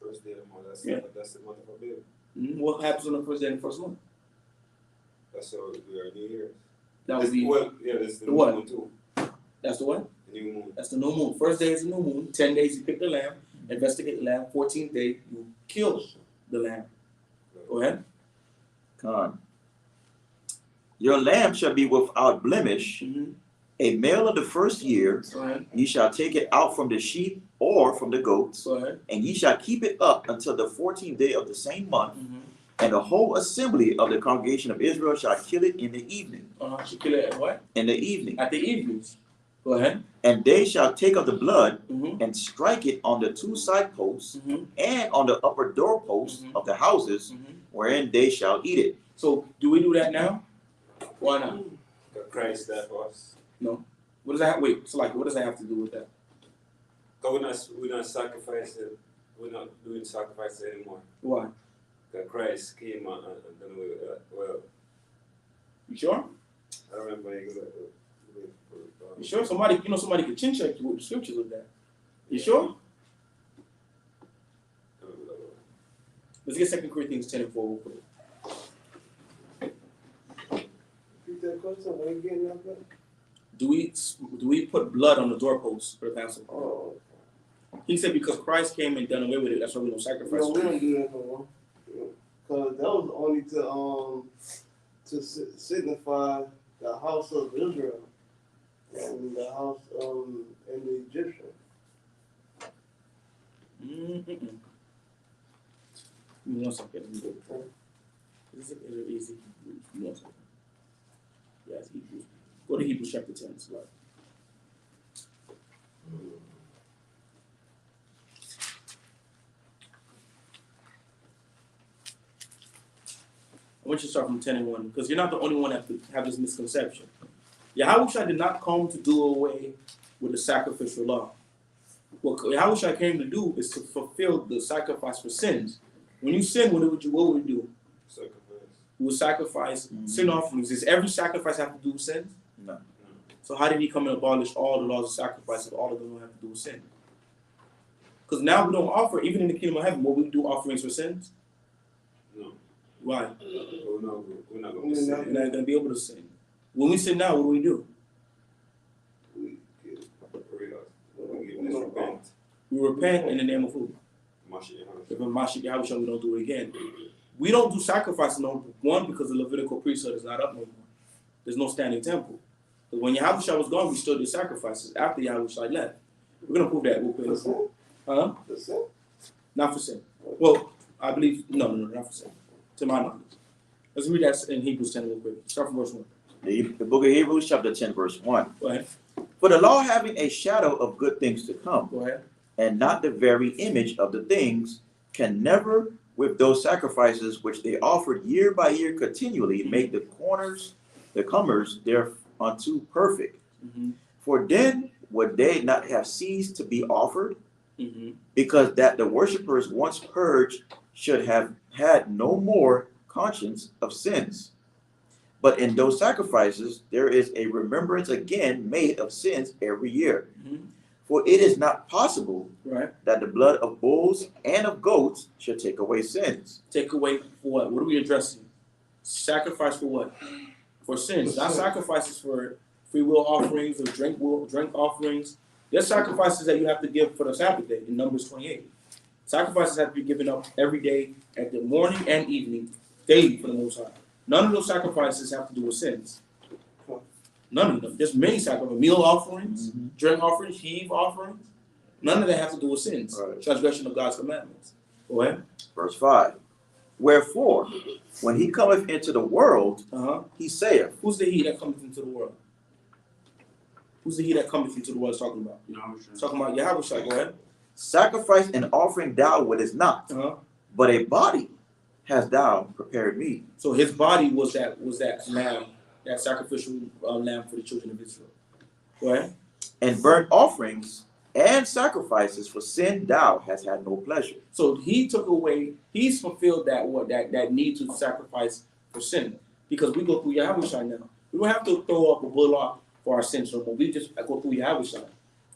First day of the month. That's the month of baby. What happens on the first day of the first month? That's how we are New Year's. That would be that's the the new what? moon too. That's the what? The new moon. That's the new moon. First day is the new moon. 10 days you pick the lamb, investigate the lamb. 14th day you kill the lamb. Go ahead. Con. Your lamb shall be without blemish, a male of the first year. Go ahead. Ye shall take it out from the sheep or from the goats, Go ahead. and ye shall keep it up until the 14th day of the same month. And the whole assembly of the congregation of Israel shall kill it in the evening. She kill it at what? In the evening. At the evenings. Go ahead. And they shall take of the blood and strike it on the 2 side posts and on the upper doorposts of the houses, wherein they shall eat it. So do we do that now? Why not? Christ died for us. No. What does that wait? So like, what does that have to do with that? Because we're not sacrificing. We're not doing sacrifice anymore. Why? that Christ came and done away with that. Well, You sure? I don't remember exactly. You sure? Somebody could chin check you with the scriptures with that. You sure? Let's get 2 Corinthians 10 and 4 real quick. Repeat that question. What are you getting at that? Do we put blood on the doorposts for the Passover? Oh, He said because Christ came and done away with it, that's why we don't sacrifice. no, we don't do that no more. Because that was only to signify the house of Israel and the house and the Egyptian. Mm-mm. Give me 1 second. Is it easy? Give me 1 second. Yeah, it's Hebrews. Go to Hebrews chapter 10. It's like, I want you to start from 10 and 1 because you're not the only one that have this misconception. Yahawah did not come to do away with the sacrificial law. What Yahawah came to do is to fulfill the sacrifice for sins. When you sin, what would we do? Sacrifice. We would sacrifice sin offerings. Does every sacrifice have to do with sin? No. So how did he come and abolish all the laws of sacrifice if all of them don't have to do with sin? Because now we don't offer, even in the kingdom of heaven, will we do offerings for sins? No. Why? We're not going to We're sin. not going to be able to sin. When we sin now, what do? We Forgiveness, repent. We repent in the name of who? If in Mashiach Yahawah, we don't do it again. We don't do sacrifices, no one, because the Levitical priesthood is not up no more. There's no standing temple. But when Yahawah was gone, we still did sacrifices after Yahawah left. We're going to prove that real quick. For sin? Huh? For sin? Not for sin. Well, I believe, no, not for sin. To my knowledge. Let's read that in Hebrews 10 real quick. Start from verse 1. The book of Hebrews, chapter 10, verse 1. Go ahead. For the law having a shadow of good things to come, Go ahead. and not the very image of the things, can never, with those sacrifices which they offered year by year continually, make the comers thereunto perfect. Mm-hmm. For then would they not have ceased to be offered, Mm-hmm. because that the worshippers once purged should have had no more conscience of sins. But in those sacrifices there is a remembrance again made of sins every year. Mm-hmm. For it is not possible Right. that the blood of bulls and of goats should take away sins. Take away for what? What are we addressing? Sacrifice for what? For sins. Not sacrifices for free will offerings or drink offerings. There's sacrifices that you have to give for the Sabbath day in Numbers 28. Sacrifices have to be given up every day at the morning and evening, daily for the Most High. None of those sacrifices have to do with sins. None of them. There's many sacrifices. Meal offerings, drink offerings, heave offerings. None of that have to do with sins. Right. Transgression of God's commandments. Go ahead. Verse 5. Wherefore, when he cometh into the world, he saith, Who's the he that cometh into the world? Who's the he that cometh into the world talking about? It's talking about Yahawah. Go ahead. sacrifice and offering thou wouldest not, but a body hast thou prepared me. So his body was that lamb, that sacrificial lamb for the children of Israel. Go ahead. And burnt offerings and sacrifices for sin thou hast had no pleasure. So he took away, he's fulfilled that need to sacrifice for sin. Because we go through Yahawah now. We don't have to throw up a bullock for our sins no more. We just go through Yahawah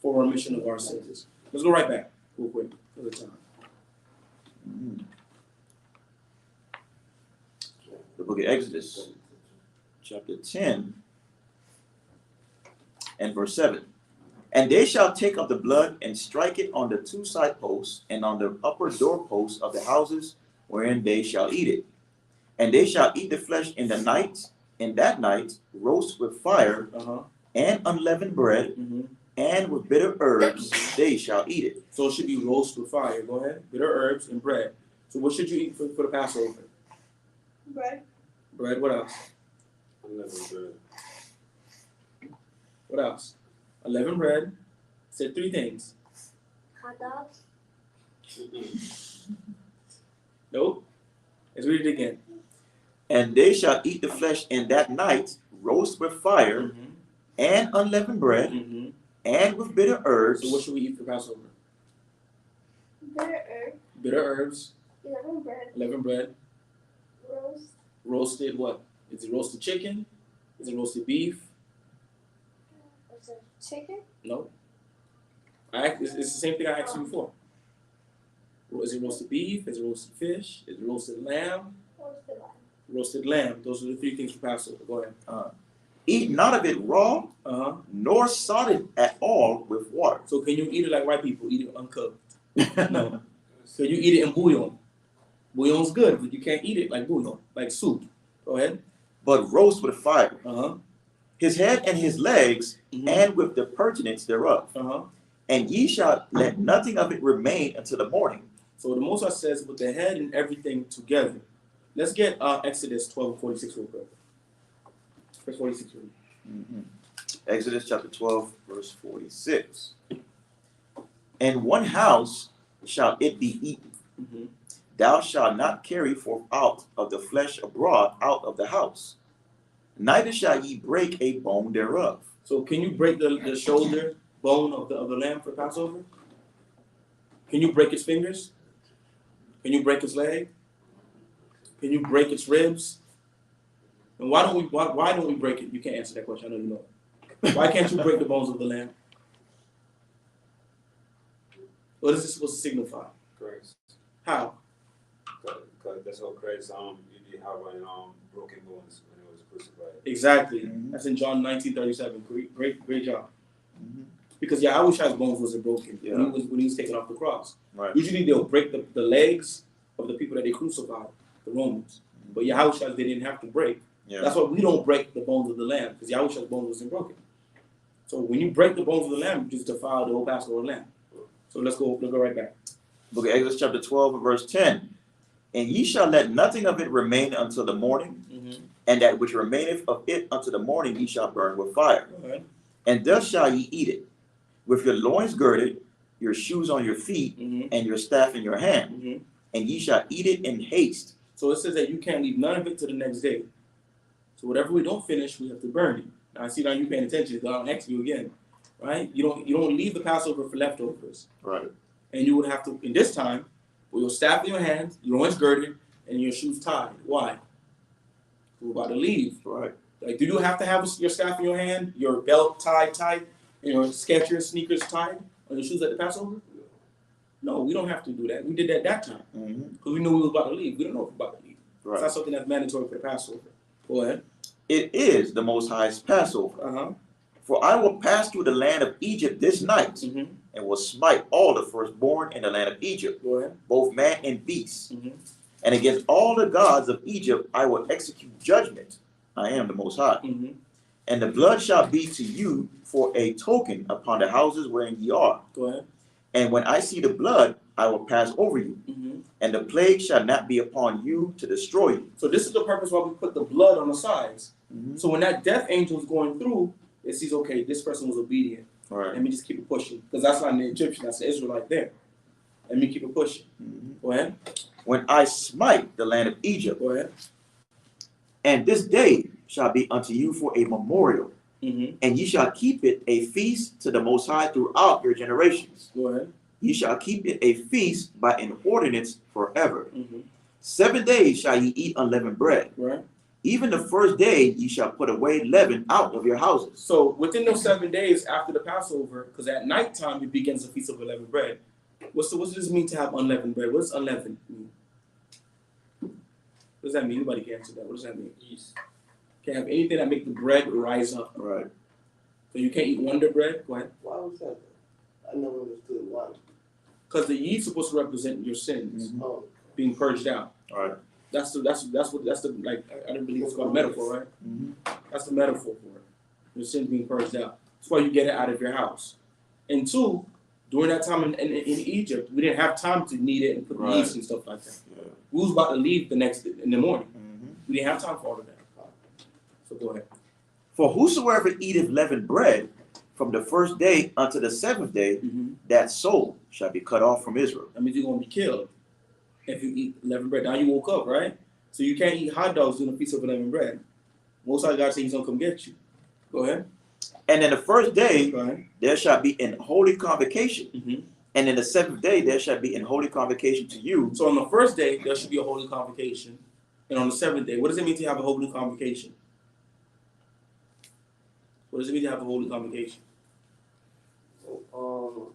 for remission of our sins. Let's go right back real quick for the time. The book of Exodus, chapter 10, and verse 7. And they shall take of the blood and strike it on the two side posts and on the upper doorposts of the houses wherein they shall eat it. And they shall eat the flesh in that night, roast with fire and unleavened bread, and with bitter herbs they shall eat it. So it should be roast with fire. Go ahead. Bitter herbs and bread. So what should you eat for the Passover? Bread. Bread. What else? Unleavened bread. What else? 11 bread. Said 3 things. Hot dogs. Nope. Let's read it again. And they shall eat the flesh in that night, roast with fire and unleavened bread, and with bitter herbs. So what should we eat for Passover? Bitter herb. Bitter herbs, 11 bread. 11 bread, Roast. Roasted what? Is it roasted chicken? Is it roasted beef? What's it? Chicken. No. It's the same thing I asked you before. Is it roasted beef? Is it roasted fish? Is it roasted lamb? Roasted lamb. Roasted lamb. Those are the three things for Passover. Go ahead. Eat not of it raw, Uh-huh. nor salted at all with water. So can you eat it like white people? Eat it uncooked? No. So you eat it in bouillon. Bouillon's good, but you can't eat it like bouillon, like soup. Go ahead. But roast with fire. Uh-huh. His head and his legs, Mhm. and with the purtenance thereof. Uh-huh. And ye shall let nothing of it remain until the morning. So the Most High says with the head and everything together. Let's get Exodus 12:46 real quick. Verse 46. Exodus chapter 12, verse 46. In one house shall it be eaten. Mm-hmm. Thou shalt not carry forth out of the flesh abroad out of the house. Neither shall ye break a bone thereof. So can you break the shoulder bone of the lamb for Passover? Can you break its fingers? Can you break its leg? Can you break its ribs? And why don't we break it? You can't answer that question. I know you know. Why can't you break the bones of the lamb? What is this supposed to signify? Christ. How? Because that's how Christ he did have broken bones when he was crucified. Exactly. Mhm. That's in John 19:37. Great job. Mhm. Because Yahawah's bones wasn't broken Yeah. when he was taken off the cross. Right. Usually they'll break the legs of the people that they crucified, the Romans. But Yahawah's they didn't have to break. Yeah. That's why we don't break the bones of the lamb, because Yahawah's bones wasn't broken. So when you break the bones of the lamb, you just defile the whole Passover lamb. So let's go right back. Book of Exodus chapter 12 and verse 10. And ye shall let nothing of it remain until the morning, Mm-hmm. and that which remaineth of it until the morning ye shall burn with fire. All right. And thus shall ye eat it, with your loins girded, your shoes on your feet, Mm-hmm. and your staff in your hand. Mm-hmm. And ye shall eat it in haste. So it says that you can't leave none of it to the next day. So whatever we don't finish, we have to burn it. Now I see now you paying attention, because I'll ask you again, right? You don't leave the Passover for leftovers. Right. And you would have to, in this time, with your staff in your hands, your loins girded, and your shoes tied. Why? We're about to leave. Right. Like, do you have to have your staff in your hand, your belt tied tight, and your Skechers sneakers tied on your shoes at the Passover? No, we don't have to do that. We did that time Mm-hmm. because we knew we were about to leave. We don't know if we're about to leave. Right. It's not something that's mandatory for the Passover. Go ahead. It is the Most High's Passover. Uh-huh. For I will pass through the land of Egypt this night, Mm-hmm. and will smite all the firstborn in the land of Egypt, Go ahead. both man and beast. Mm-hmm. And against all the gods of Egypt I will execute judgment. I am the Most High. Mm-hmm. And the blood shall be to you for a token upon the houses wherein ye are. Go ahead. And when I see the blood, I will pass over you, Mm-hmm. and the plague shall not be upon you to destroy you. So this is the purpose why we put the blood on the sides. Mm-hmm. So when that death angel is going through, it sees, okay, this person was obedient. All right. Let me just keep it pushing. Because that's not the Egyptian, that's the Israelite there. Let me keep it pushing. Mm-hmm. Go ahead. When I smite the land of Egypt, Go ahead. and this day shall be unto you for a memorial, Mm-hmm. and ye shall keep it a feast to the Most High throughout your generations. Go ahead. Ye shall keep it a feast by an ordinance forever. Mm-hmm. 7 days shall ye eat unleavened bread. Right. Even the first day ye shall put away leaven out of your houses. So within those 7 days after the Passover, because at nighttime it begins the Feast of Unleavened Bread. What does this mean to have unleavened bread? What does unleavened mean? What does that mean? Anybody can answer that. What does that mean? Yeast. Can't have anything that make the bread rise up. Right. So you can't eat Wonder Bread. Go ahead. Why was that? I never understood why. Because the yeast is supposed to represent your sins Mhm. Oh, being purged out. All right. That's the like I don't believe it's called a metaphor, right? Mm-hmm. That's the metaphor for it. Your sins being purged out. That's why you get it out of your house. And two, during that time in Egypt, we didn't have time to knead it and put Right. yeast and stuff like that. Yeah. We was about to leave in the morning. Mm-hmm. We didn't have time for all of that. So go ahead. For whosoever eateth leavened bread from the first day unto the seventh day, Mm-hmm. that soul shall be cut off from Israel. That means you're gonna be killed if you eat leavened bread. Now you woke up, right? So you can't eat hot dogs during a feast of leavened bread. Most of God say He's gonna come get you. Go ahead. And in the first day Go ahead. there shall be an holy convocation, Mm-hmm. and in the seventh day there shall be an holy convocation to you. So on the first day there should be a holy convocation. And on the 7th day, what does it mean to have a holy convocation? What does it mean to have a holy convocation? Holy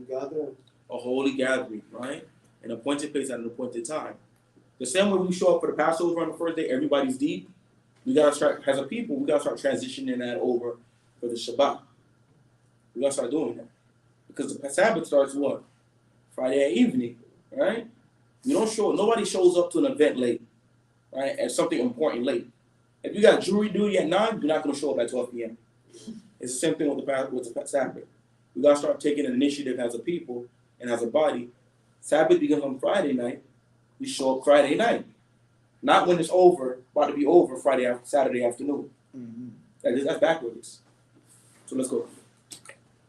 gathering. A holy gathering, right? An appointed place at an appointed time. The same way we show up for the Passover on the first day, everybody's deep. We gotta start, as a people, we gotta start transitioning that over for the Shabbat. We gotta start doing that. Because the Sabbath starts what? Friday evening, right? Nobody shows up to an event late, right? At something important late. If you got jury duty at 9, you're not gonna show up at 12 p.m. It's the same thing with the Sabbath. We gotta start taking an initiative as a people and as a body. Sabbath begins on Friday night. We show up Friday night, not when it's over, about to be over Saturday afternoon. That's backwards. So let's go.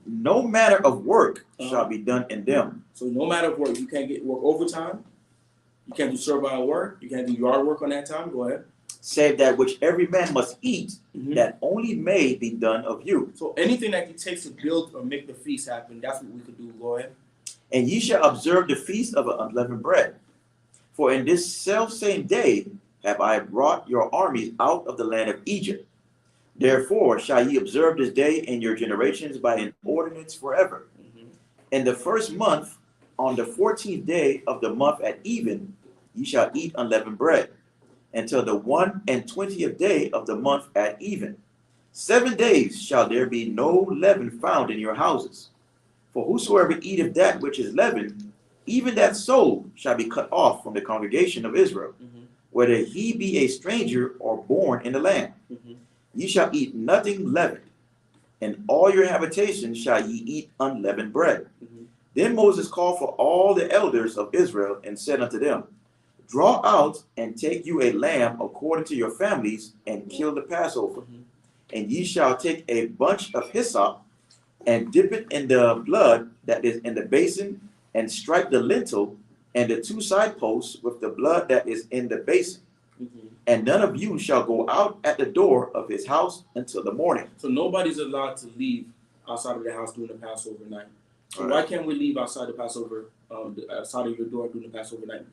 No matter of work shall be done in them. So no matter of work, you can't get work overtime. You can't do servile work. You can't do yard work on that time. Go ahead. Save that which every man must eat, that only may be done of you. So anything that it takes to build or make the feast happen, that's what we could do. Go ahead. And ye shall observe the feast of unleavened bread. For in this selfsame day have I brought your armies out of the land of Egypt. Therefore shall ye observe this day in your generations by an ordinance forever. In the first month, on the 14th day of the month at even, ye shall eat unleavened bread, until the 21st day of the month at even. 7 days shall there be no leaven found in your houses. For whosoever eateth that which is leavened, even that soul shall be cut off from the congregation of Israel, whether he be a stranger or born in the land. Ye shall eat nothing leavened, and all your habitations shall ye eat unleavened bread. Then Moses called for all the elders of Israel and said unto them, Draw out and take you a lamb according to your families, and kill the Passover. And ye shall take a bunch of hyssop, and dip it in the blood that is in the basin, and strike the lintel and the 2 side posts with the blood that is in the basin. And none of you shall go out at the door of his house until the morning. So nobody's allowed to leave outside of the house during the Passover night. So why can't we leave outside the Passover, outside of your door during the Passover night?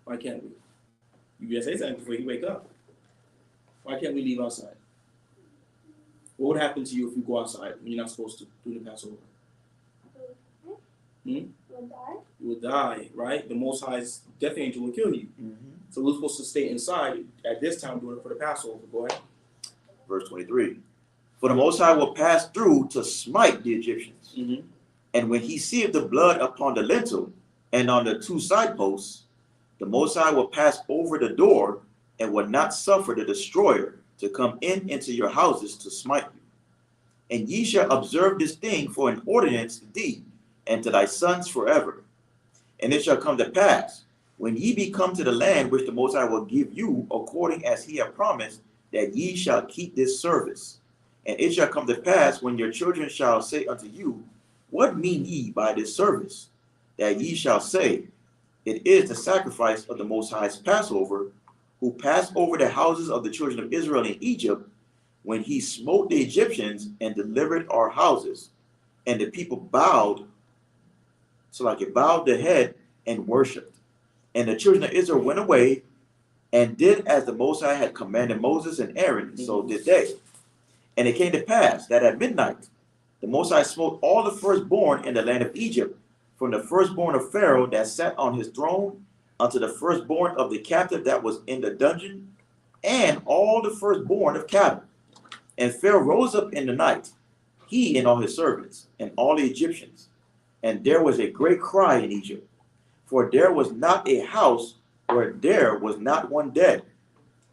Why can't we? You gotta say something before you wake up. Why can't we leave outside? What would happen to you if you go outside when you're not supposed to during the Passover? You would die, right? The Most High's death angel will kill you. So we're supposed to stay inside at this time doing it for the Passover. Go ahead. Verse 23. For the Most High will pass through to smite the Egyptians. And when he seeth the blood upon the lintel and on the 2 side posts, the Most High will pass over the door and will not suffer the destroyer to come in into your houses to smite you. And ye shall observe this thing for an ordinance to thee and to thy sons forever. And it shall come to pass, when ye be come to the land which the Most High will give you, according as he hath promised, that ye shall keep this service. And it shall come to pass, when your children shall say unto you, What mean ye by this service? That ye shall say, It is the sacrifice of the Most High's Passover, who passed over the houses of the children of Israel in Egypt, when he smote the Egyptians and delivered our houses. And the people bowed, so like it bowed the head and worshipped. And the children of Israel went away and did as the Most High had commanded Moses and Aaron, so did they. And it came to pass that at midnight, the Most High smote all the firstborn in the land of Egypt, from the firstborn of Pharaoh that sat on his throne, unto the firstborn of the captive that was in the dungeon, and all the firstborn of cattle. And Pharaoh rose up in the night, he and all his servants, and all the Egyptians. And there was a great cry in Egypt, for there was not a house where there was not one dead.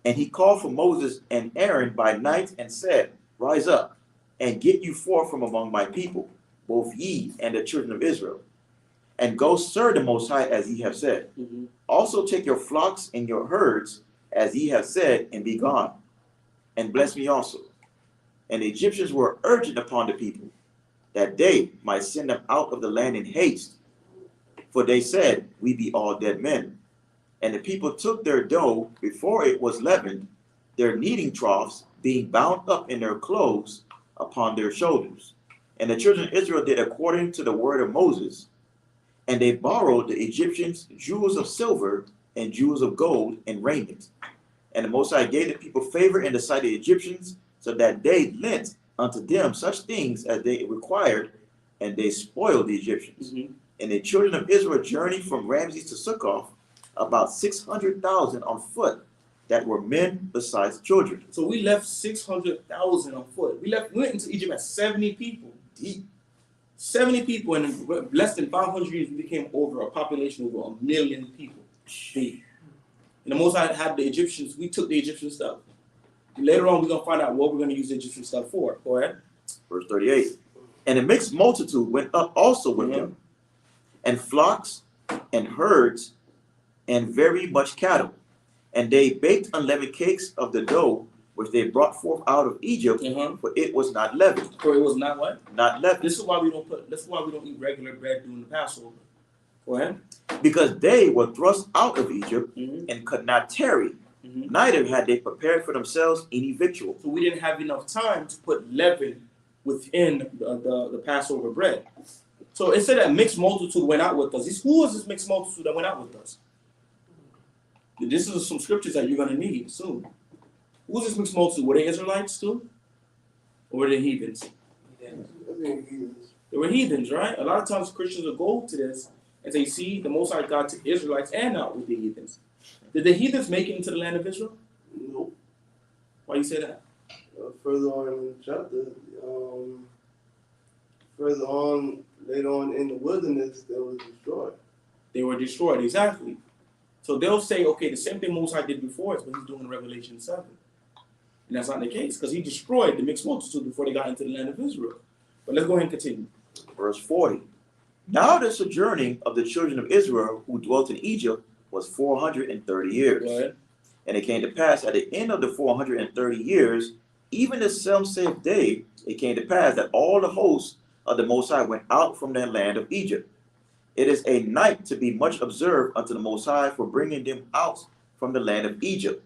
And he called for Moses and Aaron by night and said, Rise up, and get you forth from among my people, both ye and the children of Israel, and go serve the Most High as ye have said. Also take your flocks and your herds as ye have said, and be gone, and bless me also. And the Egyptians were urgent upon the people, that they might send them out of the land in haste. For they said, We be all dead men. And the people took their dough before it was leavened, their kneading troughs being bound up in their clothes upon their shoulders. And the children of Israel did according to the word of Moses. And they borrowed the Egyptians jewels of silver and jewels of gold and raiment. And the Most High gave the people favor in the sight of the Egyptians, so that they lent unto them such things as they required, and they spoiled the Egyptians. And the children of Israel journeyed from Ramses to Succoth, about 600,000 on foot, that were men besides children. So we left 600,000 on foot. We went into Egypt as 70 people deep. 70 people, and in less than 500 years, we became over a population of over 1 million people deep. And the Most High had the Egyptians, we took the Egyptian stuff. And later on, we're going to find out what we're going to use the Egyptian stuff for. Go ahead. Verse 38. And a mixed multitude went up also with them, and flocks and herds and very much cattle. And they baked unleavened cakes of the dough which they brought forth out of Egypt, for it was not leavened. For it was not what? Not leavened. This is why we don't eat regular bread during the Passover. Go ahead. Because they were thrust out of Egypt and could not tarry. Neither had they prepared for themselves any victual. So we didn't have enough time to put leaven within the Passover bread. So it said that mixed multitude went out with us. Who was this mixed multitude that went out with us? This is some scriptures that you're going to need soon. Who was this mixed multitude? Were they Israelites too? Or were they heathens? They were heathens, right? A lot of times Christians will go to this and say, see, the Most High God took Israelites and out with the heathens. Did the heathens make it into the land of Israel? Nope. Why you say that? Further on in the chapter, further on, later on in the wilderness, they were destroyed. They were destroyed, exactly. So they'll say, okay, the same thing Moses did before is what he's doing in Revelation 7. And that's not the case, because he destroyed the mixed multitude before they got into the land of Israel. But let's go ahead and continue. Verse 40. Now the sojourning of the children of Israel who dwelt in Egypt was 430 years. Go ahead. And it came to pass at the end of the 430 years, even the same day, it came to pass that all the hosts of the Most High went out from the land of Egypt. It is a night to be much observed unto the Most High for bringing them out from the land of Egypt.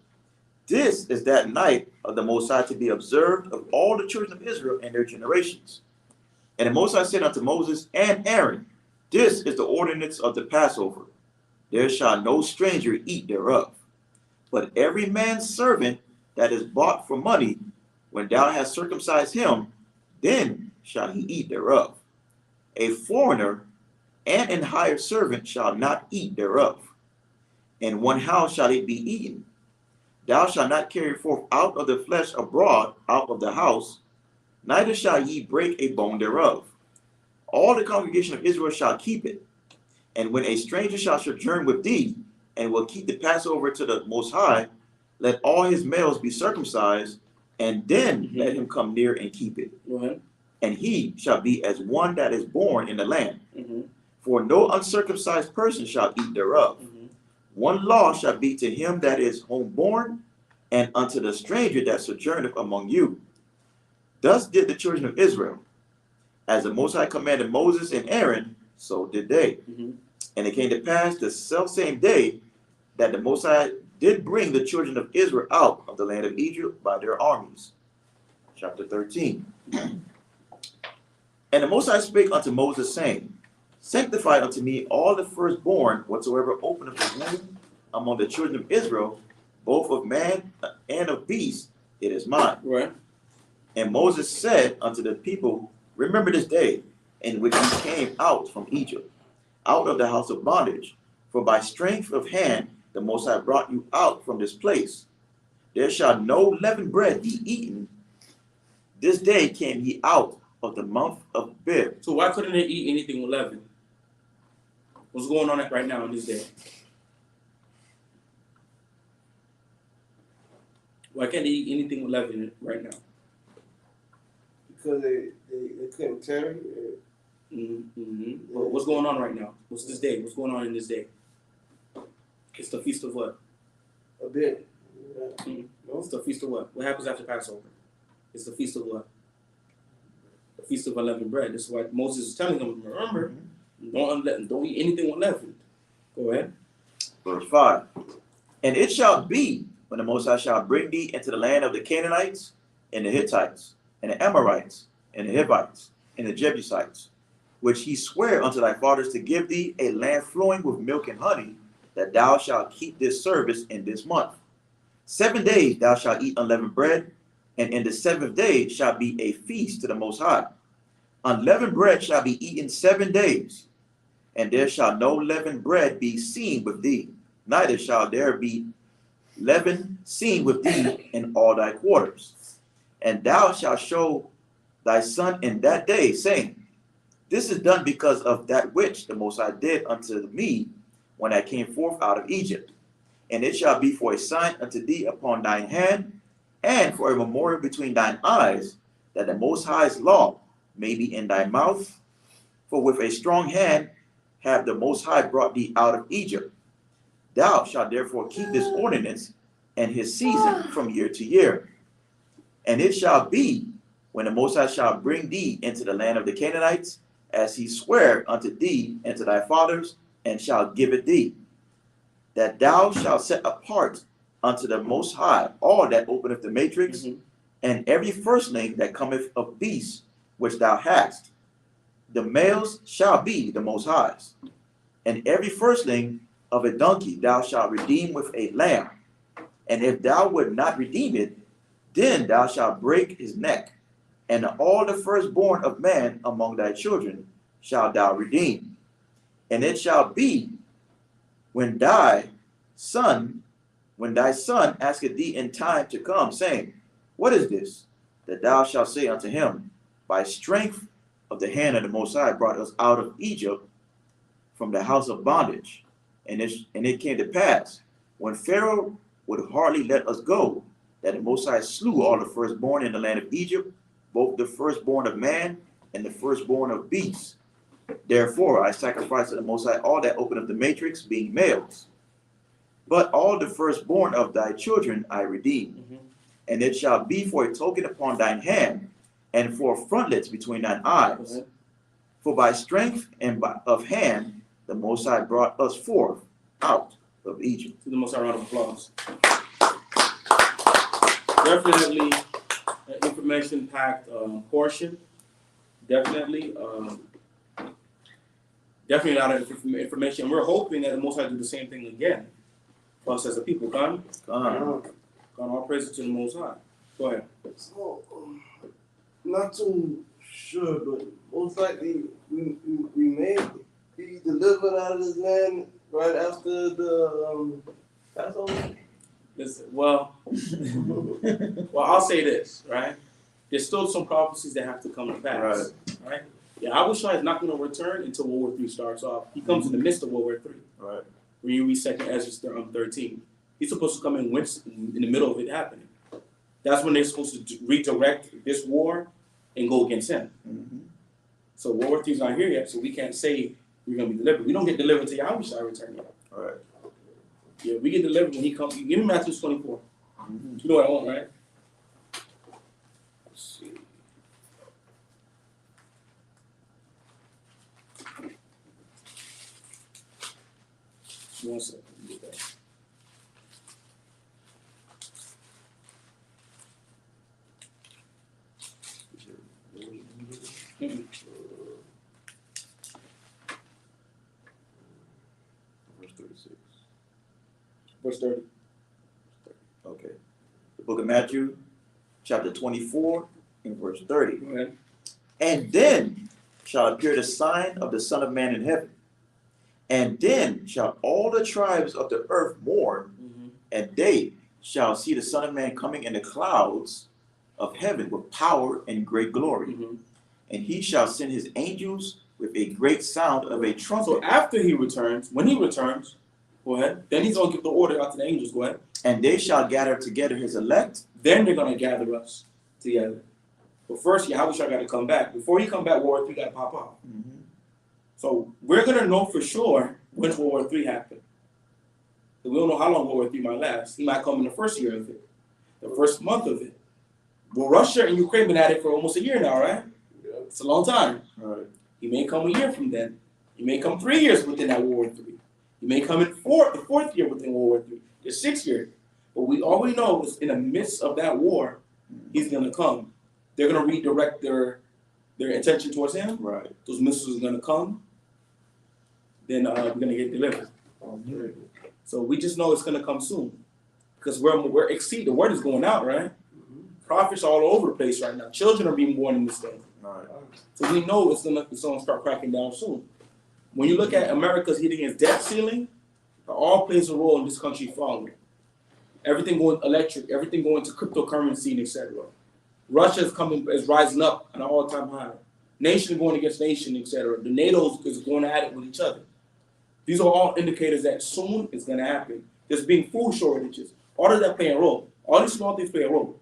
This is that night of the Most High to be observed of all the children of Israel and their generations. And the Most High said unto Moses and Aaron, this is the ordinance of the Passover. There shall no stranger eat thereof. But every man's servant that is bought for money, when thou hast circumcised him, then shall he eat thereof. A foreigner and an hired servant shall not eat thereof. In one house shall it be eaten. Thou shalt not carry forth out of the flesh abroad out of the house, neither shall ye break a bone thereof. All the congregation of Israel shall keep it. And when a stranger shall sojourn with thee, and will keep the Passover to the Most High, let all his males be circumcised, and then let him come near and keep it. And he shall be as one that is born in the land. For no uncircumcised person shall eat thereof. One law shall be to him that is homeborn, and unto the stranger that sojourneth among you. Thus did the children of Israel. As the Most High commanded Moses and Aaron, so did they. And it came to pass the selfsame day that the Most High did bring the children of Israel out of the land of Egypt by their armies. Chapter 13. And the Most High spake unto Moses, saying, sanctify unto me all the firstborn whatsoever openeth the womb among the children of Israel, both of man and of beast, it is mine. And Moses said unto the people, remember this day in which ye came out from Egypt, out of the house of bondage. For by strength of hand the Most High brought you out from this place. There shall no leavened bread be eaten. This day came ye out of the month of Bib. So why couldn't they eat anything with leaven? What's going on right now in this day? Why can't they eat anything with leaven right now? Because they couldn't tarry. Well, what's going on right now? What's this day? What's going on in this day? It's the feast of what? A bit. No, it's the feast of what? What happens after Passover? It's the feast of what? The feast of unleavened bread. This is why Moses is telling them, remember, don't eat anything with leaven. Go ahead. Verse 5. And it shall be, when the Most High shall bring thee into the land of the Canaanites, and the Hittites, and the Amorites, and the Hivites, and the Jebusites, which he sware unto thy fathers to give thee, a land flowing with milk and honey, that thou shalt keep this service in this month. 7 days thou shalt eat unleavened bread, and in the 7th day shall be a feast to the Most High. Unleavened bread shall be eaten 7 days, and there shall no leavened bread be seen with thee, neither shall there be leaven seen with thee in all thy quarters. And thou shalt show thy son in that day, saying, This is done because of that which the Most High did unto me when I came forth out of Egypt. And it shall be for a sign unto thee upon thine hand, and for a memorial between thine eyes, that the Most High's law may be in thy mouth. For with a strong hand have the Most High brought thee out of Egypt. Thou shalt therefore keep this ordinance and his season from year to year. And it shall be, when the Most High shall bring thee into the land of the Canaanites, as he sware unto thee and to thy fathers, and shall give it thee, that thou shalt set apart unto the Most High all that openeth the matrix, and every firstling that cometh of beasts which thou hast. The males shall be the Most High's. And every firstling of a donkey thou shalt redeem with a lamb. And if thou wilt not redeem it, then thou shalt break his neck. And all the firstborn of man among thy children shalt thou redeem. And it shall be, when thy son asketh thee in time to come, saying, What is this? That thou shalt say unto him, By strength of the hand of the Most High brought us out of Egypt from the house of bondage. And it came to pass, when Pharaoh would hardly let us go, that the Most High slew all the firstborn in the land of Egypt, both the firstborn of man and the firstborn of beasts. Therefore I sacrifice to the Most High all that open up the matrix, being males. But all the firstborn of thy children I redeem. And it shall be for a token upon thine hand, and for frontlets between thine eyes. For by strength and of hand the Most High brought us forth out of Egypt. To the Most High, round of applause. Definitely an information-packed portion. Definitely a lot of information. We're hoping that the Most High do the same thing again for us as a people. God, all praise to the Most High. Go ahead. So, not too sure, but most likely we may be delivered out of this land right after the Passover. Listen, well, I'll say this, right? There's still some prophecies that have to come to pass, right? Yahawah is not going to return until World War III starts off. He comes in the midst of World War III. Right. When you read 2nd Ezra 13, he's supposed to come in the middle of it happening. That's when they're supposed to redirect this war and go against him. So World War III is not here yet, so we can't say we're going to be delivered. We don't get delivered until Yahawah return yet. All right. Yeah, we get delivered when he comes. Give me Matthew 24. You know what I want, right? Let's see. One second. Get that. Verse 36. Verse 30. Okay. The book of Matthew, chapter 24, and verse 30. Go ahead. And then shall appear the sign of the Son of Man in heaven. And then shall all the tribes of the earth mourn, and they shall see the Son of Man coming in the clouds of heaven with power and great glory. And he shall send his angels with a great sound of a trumpet. So after he returns, when he returns, go ahead, then he's going to give the order out to the angels. Go ahead. And they shall gather together his elect. Then they're going to gather us together. But first, Yahawah got to come back. Before he come back, World War III got to pop off. So we're going to know for sure when World War III happened. We don't know how long World War III might last. He might come in the first year of it, the first month of it. Well, Russia and Ukraine been at it for almost a year now, right? Yeah. It's a long time. Right. He may come a year from then. He may come 3 years within that World War III. He may come in the fourth year within World War III. There's 6 years. But all we know is in the midst of that war, he's going to come. They're going to redirect their attention towards him. Right. Those missiles are going to come. Then we're going to get delivered. So we just know it's gonna come soon. Because we're exceed the word is going out, right? Prophets all over the place right now. Children are being born in this day. Right. So we know it's gonna start cracking down soon. When you look at America's hitting its debt ceiling, it all plays a role in this country falling. Everything going electric, everything going to cryptocurrency and etc. Russia is rising up at an all-time high. Nation going against nation, etc. The NATO is going at it with each other. These are all indicators that soon it's gonna happen. There's being food shortages. All of that play a role. All these small things play a role.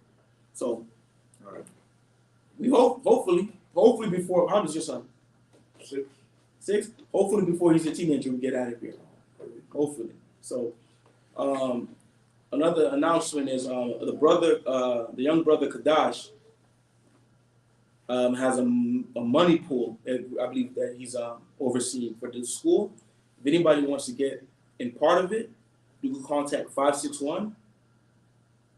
So we hopefully before, how old is your son? 6? Hopefully before he's a teenager, we get out of here. Hopefully. So another announcement is the young brother Kadash has a money pool that I believe that he's overseeing for the school. If anybody wants to get in part of it, you can contact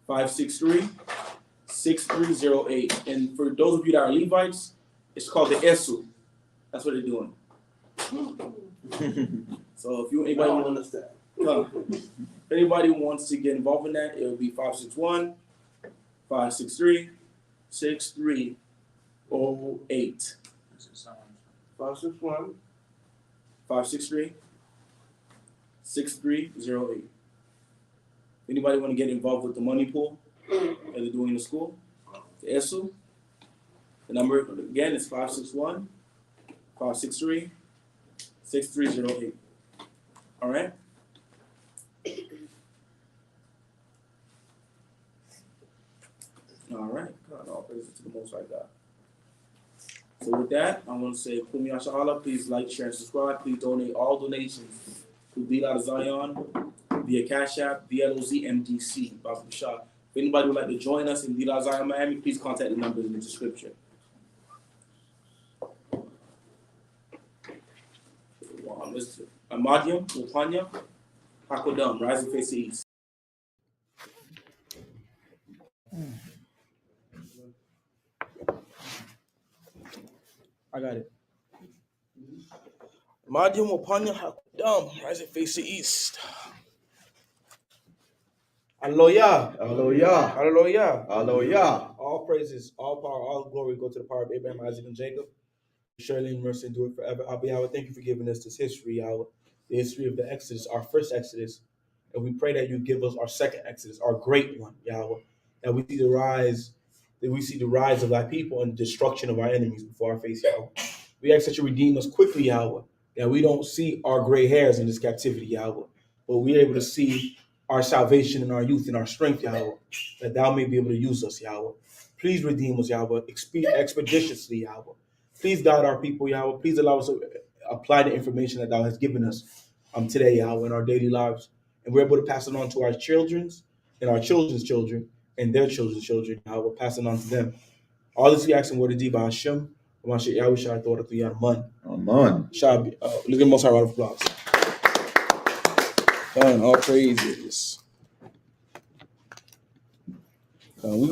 561-563-6308. And for those of you that are Levites, it's called the Esu. That's what they're doing. So if anybody understand. If anybody wants to get involved in that, it will be 561-563-6308. 561. 563-6308. Anybody want to get involved with the money pool that they're doing in the school? The ESU. The number again is 561-563-6308. All right. All right. God, all praises to the Most High God. So with that, I'm going to say, Yahawah, please like, share, and subscribe. Please donate all donations to TheeLightOfzion via Cash App, TheeLightOfzion Babu Shah. If anybody would like to join us in TheeLightOfzion Miami, please contact the numbers in the description. Amadium, Upanya, Hakodam, rising face to east. I got it. Amadium, Upanya, Hakodam, rising face to east. Hallelujah. Hallelujah. Hallelujah. Hallelujah. All praises, all power, all glory go to the power of Abraham, Isaac, and Jacob. Surely in mercy and do it forever. Yahawah, thank you for giving us this history, Yahawah. The history of the Exodus, our first Exodus. And we pray that you give us our second Exodus, our great one, Yahawah. That we see the rise of thy people and the destruction of our enemies before our face, Yahawah. We ask that you redeem us quickly, Yahawah. That we don't see our gray hairs in this captivity, Yahawah. But we're able to see our salvation and our youth and our strength, Yahawah. That thou may be able to use us, Yahawah. Please redeem us, Yahawah, expeditiously, Yahawah. Please guide our people, Yahawah. Please allow us to apply the information that thou hast given us today, Yahawah, in our daily lives. And we're able to pass it on to our children's and our children's children and their children's children, Yahawah, pass it on to them. All this we ask in word of Diba Hashem. Yahawashi, Torah Portion. Amen. Look at most high round of applause. All praises. We're going